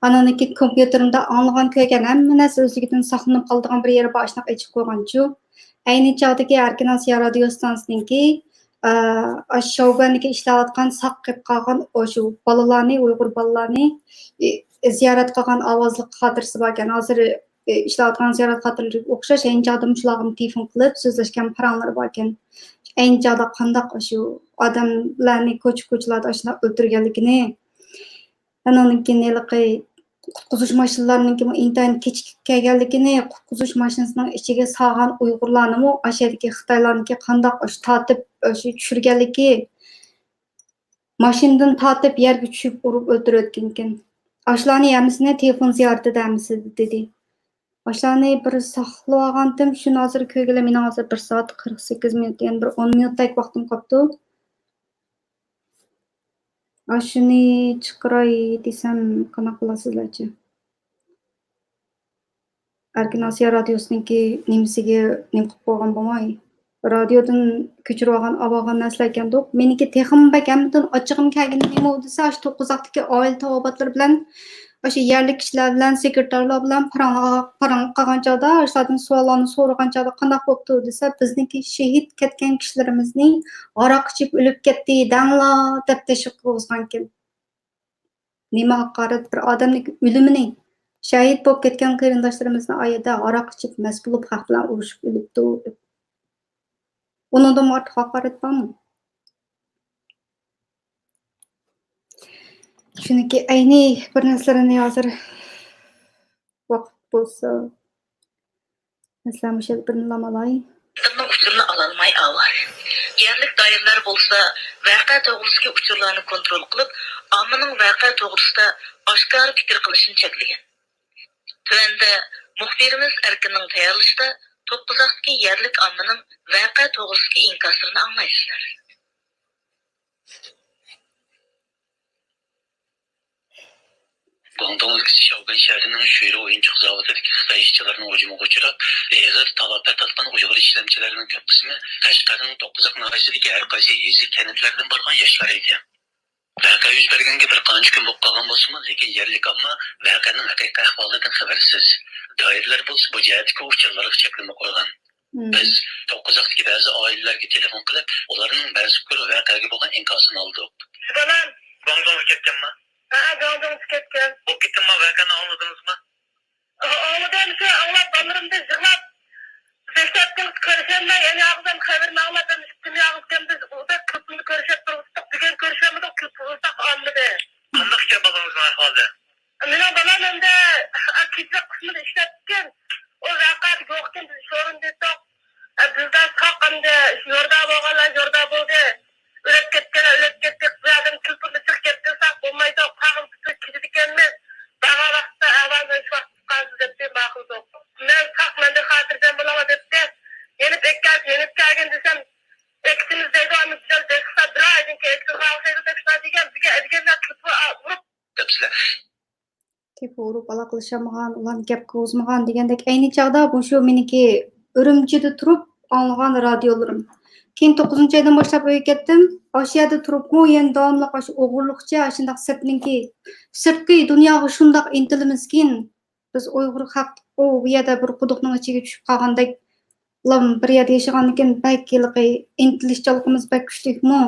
Ananiki kompyuterimda anglagan ko'rgan hamma narsa o'zligidan saqlanib qoladigan bir yeri bor shunaqa ichib qo'yganchu. Ayni chog'dagi Erkin Osiyo radio stansiyasiniki Shouganiki ishlayotgan saqib qolgan o'shu bolalarni, Uyg'ur bolalarni ziyorat qilgan ovozli xotirasi bor ekan. Hozir ishlayotgan ziyorat xotirlariga o'xshash ayni chog'da mushlarga telefon qilib so'zlashgan paranlari bor ekan. Ayni chog'da qandoq shu odamlarni ko'cha-ko'chalarda shunday o'ldirganligini, ananiki neliqi qutquzish mashinalarining intayin kechikib kelganligini, qutquzish mashinasining ichiga sog'an Uyg'urlarni ashadagi Xitoylarniki qandoq shu tortib shu tushirganligi, mashinadan tortib yerga tushib urib o'ldirayotgan ekan. Ashlarni hammasini telefon ziyoratida hammasi dedi. Ashlarni bir saqlab olgandim, shuni hozir ko'rgili meni hozir 1 soat 48 minut, ya'ni bir 10 minutdek vaqtim qolibdi. Shuni chiqiray desam, qanaqa qilasizlarchi? Erkin Osiyo radiosiniki nimasiga nim qilib qo'ygan bo'lmay. Radiodan ko'chirib olgan olgan narsalar ekan-da. Meniki texim bak hamdan ochig'im kelgani nima desa, shu To'qqizaqdagi oila tavobatlar bilan, o'sha yerlik kishilar bilan, sekretarlar bilan parang qilgan chog'da, o'shalardan savollarni so'ragan chog'da qanday bo'libdi desa, bizniki shahid ketgan kishilarimizning aroq ichib o'lib ketdi, danglar deb tashviq qilgan ekan. Nima haqorat bir odamning o'limini shahid bo'lib ketgan qarindoshlarimizni oyida aroq ichib mast bo'lib xalq bilan urushib o'libdi deb. Undan ortiq haqorat bormi? Chunki ayni bir narsalarni hozir vaqt bo'lsa masalan o'sha bir namalay Bunun uçurunu alalmay ağlar. Yerlik dairler bolsa vaka toğrusundaki uçurlarını kontrol kılıp, amının vaka toğrusunda aşkar fikir kılışını çekligen. Tövende muhbirimiz Erkin'in tayarlışında Toqquzaqdagi yerlik amının vaka toğrusundaki inkaslarını anlaysınlar. Guangdong ülkesi Şaogan şehrinin Şuyru oyuncak zavodidagi Xitoy ishchilarining hujumiga uchrab, eg'ir talafot tatgan Uyg'ur ishlamchilarining ko'p qismi Qashqarning 9 nahiyasida har qaysi yezi kentlardan borgan yoshlar edi. Voqea yuz berganga bir qancha kun bo'lib qolgan bo'lsa-mu, lekin yerlik ammo voqeaning haqiqiy ahvolidan xabarsiz. Doirlar bo'lsa bu jihatga uchurlarga cheklama qo'ygan. Biz 9 ba'zi oilalarga telefon qilib, ularning ba'zi bir voqeaga bo'lgan inkosini oldik. Balam, Guangdongga ketganmi? Ha, Guangdongga ketgan. Bu ketganmi voqeani anladingizmi? Anladim, anlab bolarimda yig'lab Beşiktaş'ın görüşenler yeni ağızdan haberini almadan üstünü ağızdan biz orada kırpını görüşüp durmuştuk. Bugün görüşemedik kırpılırsak anladı. Anlıkça babamızın ahvalde. Benim babam hem de kitap kısmını işletken o vakat yoktan biz sorun dedik. Bizden kalkanda yorda boğalar yorda boğdu. Üret kettik. Zaten kırpını çık kettirsek olmaydı. Kağın tutup kilitkenmez. Bağa vakti avazdan şu vakti kalsız ettiğim bakıldık. Ben kalkmadı hatırdan bulama dedi. Yenip gelgen desem eksimizde onu güzel deksa duraydın ki eksim kalsaydı deksa degen bize edgenler kıtı vurup Tep urup alaqlashamagan, ulan gapga o'zmagan degandek ayni chaqda bu shu meniki Urumchida turib anglagan radiolarim. Keyin 9-oydan boshlab uyga ketdim. Oshiyada turib yana davomli shu o'g'irlikcha shundoq sirtqi dunyoga shundoq intilimizkin biz Uyg'ur xalq bu yerda bir quduqning ichiga tushib qolgandek lam bir yerda yashagandan keyin bakiliqi intilishchiligimiz bak kuchlikmi?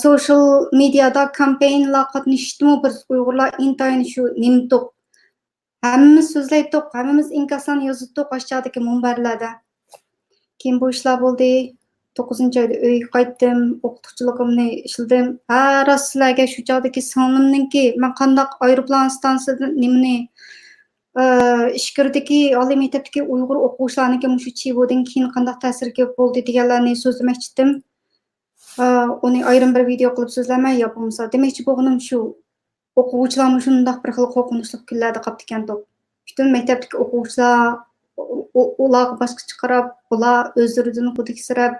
Social mediada kampanyalar qatnashdimi biz Uyg'urlar intayin shu nimtoq. Hammamiz so'zlaydik, hammamiz inkosdan yozdik aşağıdaki munbarlarda. Keyin bu ishlar bo'ldi. 9-oyda uyga qaytdim, o'qituvchiligimni ishladim. Rost sizlarga shu chog'dagi singlimninki men qandaq aeroplan stansiyasidan nimani ish kirdiki, oliy maktabdagi Uyg'ur o'quvchilarniki mushu chivodan keyin qandaq ta'sirga bo'ldi deganlarni so'zlamoqchi edim. Uni ayrim bir video qilib so'zlamay yapamsa. Demakchi bo'lganim shu o'quvchilar shundoq bir xil qo'rqinchli kunlarda qolib ekan-da. Butun maktabdagi o'quvchilar ularga boshqacha qarab, ular o'zlaridan xudiksirab,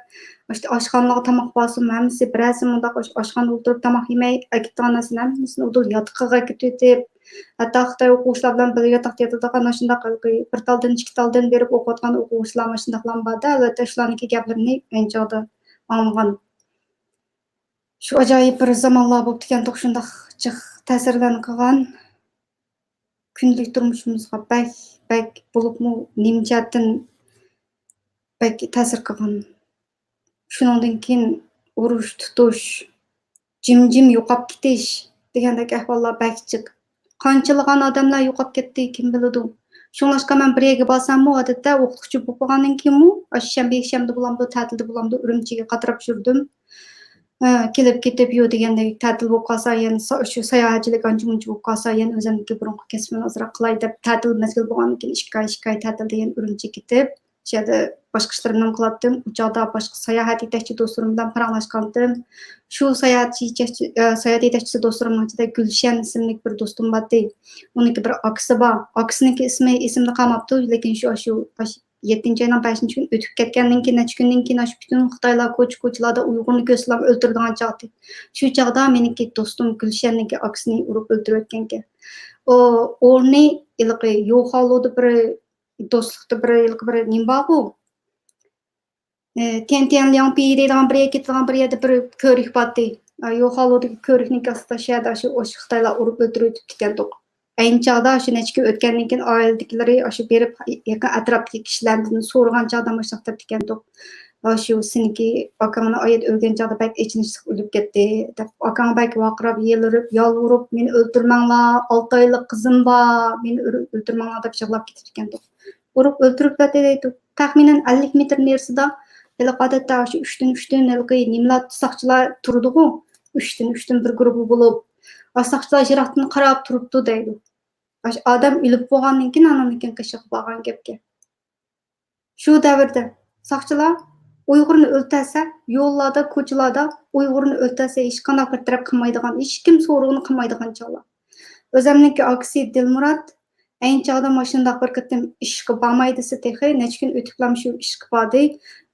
işte oshxonalarga tomoq bosim, hammasi birazdan bundoq oshxonada o'tirib tomoq yemay, akitgan narsalarni hammasini udul yotiqqa ketib, hatto Xitoy o'quvchilar bilan birga yotoqda yotadigan shundoq bir taldan ikki taldan berib o'qiyotgan o'quvchilar shundoqlar borda, albatta shularniki gaplarini anchada anglagan. Shu ajoyib bir zamonlar bo'lib ekan, shundoq jiq ta'sirlanib qolgan. Kunlik turmushimizga bak bo'libmi nimjatdan bak ta'sir qilgan. Shundan keyin urush tutish, jim yo'qolib ketish degandek ahvollar bak jiq. Qanchalagan odamlar yo'qolib ketdi, kim biladi. Shunlashqa men bir yerga borsam-mu, odatda o'qituvchi bo'lib qolgandan keyin-mu, shanba bo'lamdi, ta'tilda bo'lamdi, Urumchiga qatirib yurdim. Kelib ketib yo degandek ta'til bo'lib qolsa, yana shu sayohatchilik ancha-muncha bo'lib qolsa, yana o'zimniki burunqi kasbimni ozroq qilay deb ta'til mazgil bo'lgandan keyin 2 oy ta'tilda yana Urumchiga ketib, shu yerda boshqa ishlarimni qilardim. U chog'da boshqa sayohat yetakchi do'stlarim bilan paranglashgandim. Shu sayohat yetakchisi do'stlarimning ichida Gulshan ismli bir do'stim bor. Uniki bir aksi bor. Aksininki esimda qolmabdi, lekin shu 7-oydan 5-kun o'tib ketgandan keyin necha kundan keyin butun Xitoylar ko'chalarda Uyg'urni ko'zlab o'ldirgan chog'da. Shu chog'da meniki do'stim Gulshanniki aksini urib o'ldirib o'tgan ekan. O'rni ilqi yo'qoldi bir do'stlikda bir nima bor. Tian Liangpi deydigan bir yerga ketgan bir yerda bir ko'rik bordi. Yo'qoldi ko'rikning ostida shu Xitoylar urib o'ldirib ekan. Ayni chog'da shu necha kun o'tgandan keyin oiladagilari shu berib yaqin atrofdagi kishilardan so'ragan chog'da mashaq deb ekan-da. Shu seniki akangni oyat o'lgan chog'da bak ichinishsiz o'lib ketdi deb akang bak vaqirab yolvurib meni o'ldirmanglar, 6 oylik qizim bor, meni o'ldirmanglar deb yig'lab ketib ekan-da. Urib o'ldirib deydi. Taxminan 50 metr nerisida odatda shu 3dan nimalar soqchilar turdi-ku. 3dan bir guruh bo'lib, soqchilar yiroqdan qarab turibdi deydi. Adam o'lib bo'lgandan keyin ananikin qishiq bo'lgan gapga. Shu davrda soqchilar Uyg'urni o'ltirsa, yo'llarda, ko'chalarda Uyg'urni o'ltirsa hech qanday bir taraf qilmaydigan, hech kim so'rovini qilmaydigan chog'lar. O'zimniki aksi Dilmurod ayni chog'da mashinada bir qatim ishga bormaydisi texi, necha kun o'tiblam shu ishga bordi.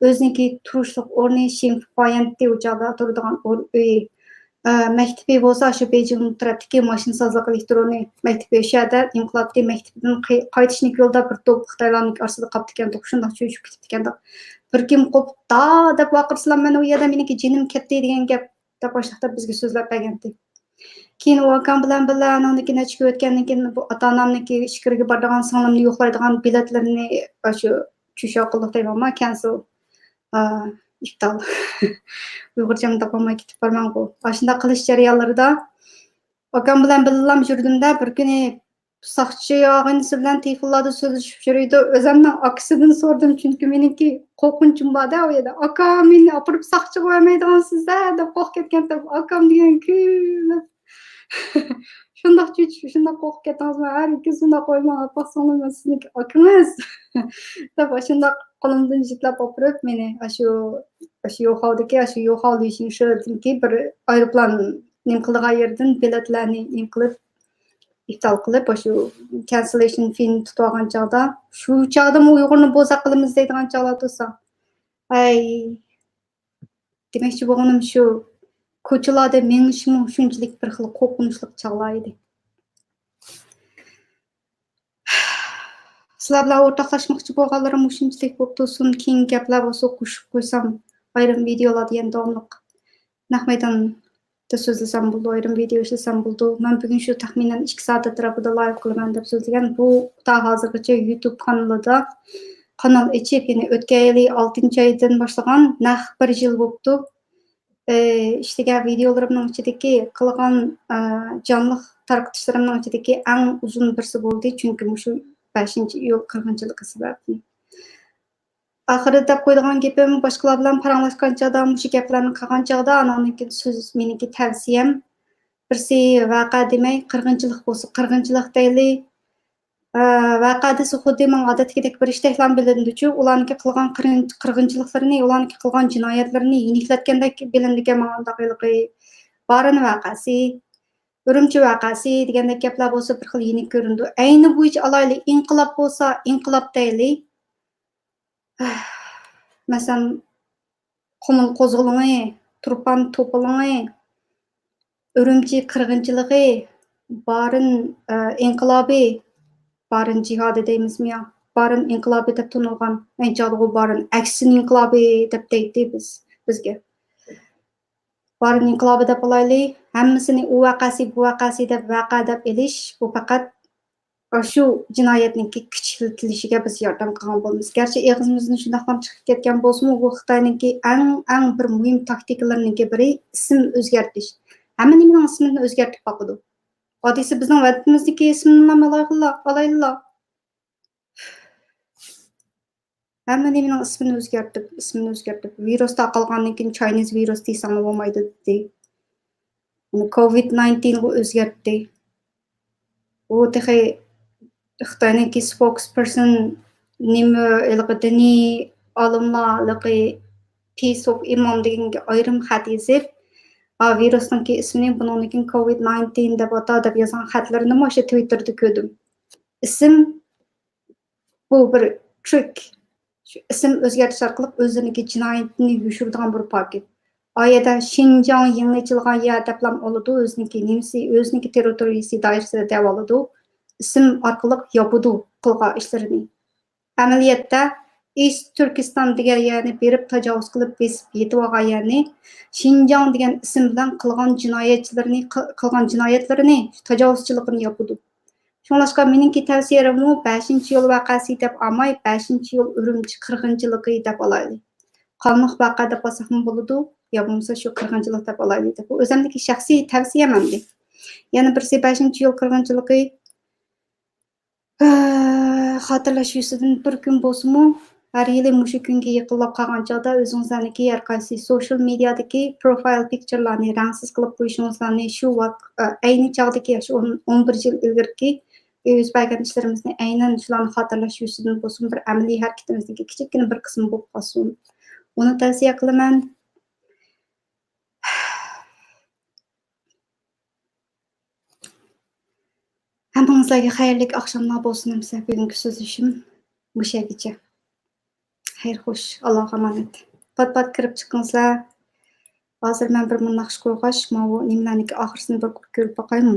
O'ziniki turishlik o'rni Shinfayanti o'chog'da turadigan uy maktabi bo'lsa, shu Beijing tarafdagi mashinasozlik elektroniy maktabi o'shada inqilobga maktabidan qaytishni yo'lda bir to'p Xitoylarning orasida qolib ekan, shundoq cho'chib ketib ekan. Bir kim qo'p da deb vaqirsalam, men u yerda meniki jinim ketdi degan gap deb boshliqda bizga so'zlab bergandi. Keyin u akam bilan birga anandiki necha kun o'tgandan keyin bu ota-onamniki ishkirga boradigan singlimni yo'qlaydigan biletlarini shu cho'shoqliq deyman, cancel iftal. Uyg'urchamda topolmay ketib borman bu. Shunda qilish jarayonlarida akam bilan birga yurdimda bir kuni soqchi yog'inisi bilan telefonlarda so'zlashib yurdi. O'zimning akasidan so'radim, chunki meniki qo'rqinchim bor-da u yerda. Akam meni opirib soqchi qo'ymaydigansiz-da deb qo'rqib ketgandim. Akam degan kun shundoq cho'chib, shundoq qo'rqib ketdingizmi? Har ikki shundoq qo'yman, opasinglar sizniki akangiz. deb shundoq qo'limdan jitlab opirib meni shu yo'qovdiki, shu yo'qov deyishing shuki bir aeroplan nim qilgan yerdan biletlarni nim qilib iftal qilib shu cancellation fee tutib olgan chog'da shu chog'da Uyg'urni bo'za qilamiz deydigan chog'lar tursa. Ay demakchi bo'lganim shu ko'chalarda mengishim shunchalik bir xil qo'rqinchli chog'lar edi. Sizlar bilan o'rtoqlashmoqchi bo'lganlarim shunchalik bo'lib tursin, keyin gaplar bo'lsa qo'shib qo'ysam, ayrim videolar yana davomliq nahmaydan so'zlasam bo'ldi, ayrim video ishlasam bo'ldi. Men bugun shu taxminan 2 soat atrofida live qilaman deb so'zlagan. Bu ta hozirgacha YouTube kanalida kanal ichib, ya'ni o'tgan yil 6-oydan boshlagan naq 1 yil bo'libdi. İşlagan videolarimning ichidagi qilgan jonliq tarqatishlarimning ichidagi eng uzun birsi bo'ldi, chunki shu 5-iyul qirg'inchiligi sababli. Oxirida deb qo'ydigan gapim boshqalar bilan paranglashgan chog'da shu gaplarni qilgan chog'da anamniki so'z meniki tavsiyam birsi vaqa demay qirg'inchilik bo'lsa qirg'inchilik deyli. Vaqa desa xuddi men odatdagidek bir ishtahlam bilindichu, ularniki qilgan qirg'inchiliklarini, ularniki qilgan jinoyatlarini yeniklatgandek bilindigan ma'nodagi Baran vaqasi, Urumchi vaqasi degandek gaplar bo'lsa bir xil yenik ko'rindi. Ayni bo'yicha alayli inqilob bo'lsa, inqilob deyli. Masalan, Qumul qo'zg'oloni, Turpan to'poloni, Urumchi qirg'inchiligi, Baran inqilobi, Baran jihodi deymizmi yo? Baran inqilobi deb tanilgan. Aychog'i Baran aksin inqilobi deb deydi bizga. Baran inqilobi deb olayli, hammasini u vaqasi, bu vaqasi deb vaqa deb elish, bu faqat shu jinoyatning kichiktilishiga biz yordam qilgan bo'lamiz. Garchi og'zimizdan shundoqlar chiqib ketgan bo'lsa-mu, bu Xitoyningki eng bir muhim taktikalarning biri ism o'zgartirish. Hamma nimaning ismini o'zgartirib qo'yadi. Odisi bizning vatimizdagi ismni olaylar. Hamma nimaning ismini o'zgartirib, virusda qolgandan keyin Chinese virus desam bo'lmaydi dedi. COVID-19 ga o'zgartdi. U texi Xitoyningki spokesperson nima diniy olimlar Peace of Imam deganga ayrim xat yozib, virusning ismini buningkin COVID-19 deb yozgan xatlarini o'sha Twitterda ko'rdim. Ism bu bir trick. Shu ism o'zgartirish orqali o'ziniki jinoyatni yushiradigan bir paket. Oyada Xinjiang yangichilgan yer deb oladi, o'ziniki territoriyasi doirasida deb oladi. Ism orqali yopadi qilgan ishlarini. Amaliyotda East Turkiston degan yerni berib tajovuz qilib besib yetib olgan yerni Xinjiang degan ism bilan qilgan jinoyatlarini tajovuzchiligini yopadi. Shunlashqa meningki tavsiyalarim 5-iyul vaqasi deb olmay 5-iyul Urumchi qirg'inchiligi deb olaylik. Qonliq vaqa deb olsam bo'ladi, yo bo'lmasa shu qirg'inchilik deb olaylik deb. Bu o'zimning shaxsiy tavsiyam endi. Yana birsi 5-iyul qirg'inchiligi xotirlash yuzidan bir kun bo'lsa-mu, har yili mushu kunga yaqinlab qolgan chog'da o'zingizlarniki har qaysi social mediadagi profile picturelarni rangsiz qilib qo'yishingizni shu vaqt ayni chog'dagi shu 11 yil ilgari yuz bergan ishlarimizni aynan shularni xotirlash yuzidan bo'lsin bir amaliy harakatimizdagi kichikgina bir qism bo'lib qolsin. Uni tavsiya qilaman. Hammangizlarga xayrli oqshomlar bo'lsin hamsa bugungi so'zlashim mushagicha. Xayr xo'sh, Allohga omonat. Pat kirib chiqingizlar. Hozir men bir mundaq ish qo'yg'ach, mana bu nimalarniki oxirisini bir ko'rib boqaymi?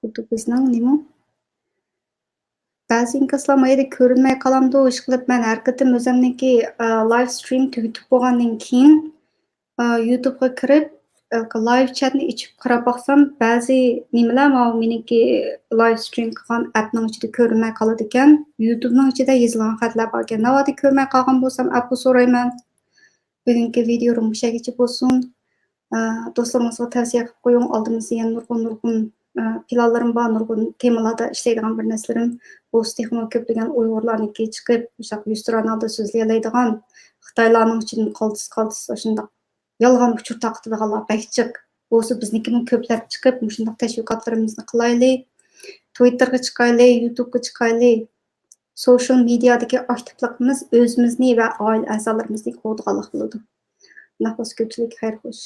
Xuddi bizning nima? Ba'zi inkaslar mayda ko'rinmay qolamdi, ish qilib men har qatim o'zimniki live stream tugatib bo'lgandan keyin YouTube'ga kirib live chatni ichib qarab boqsam, ba'zi nimalar mana meniki live stream qilgan appning ichida ko'rinmay qoladi ekan. YouTube'ning ichida yozilgan xatlar bor ekan. Navoda ko'rmay qolgan bo'lsam, afv so'rayman. Bugungi videom o'shagicha bo'lsin. Do'stlarimizga tavsiya qilib qo'ying. Oldimizda yana nurg'un planlarim bor, nurg'un temalarda ishlaydigan bir narsalarım. Bu texmo ko'plagan Uyg'urlarniki chiqib, o'sha restoranlarda so'zlay oladigan, Xitoylarning ichidan qaltis shundoq yolg'on uchur taqitadiganlar bakchiq. Bo'lsa biznikini ko'plab chiqib, shundoq tashviqotlarimizni qilaylik. Twitterga chiqaylik, YouTube'ga chiqaylik. Social mediadagi aktivligimiz o'zimizni va oila a'zolarimizni qo'g'dag'anlik qiladi. Nafas ko'pchilik xayr xo'sh.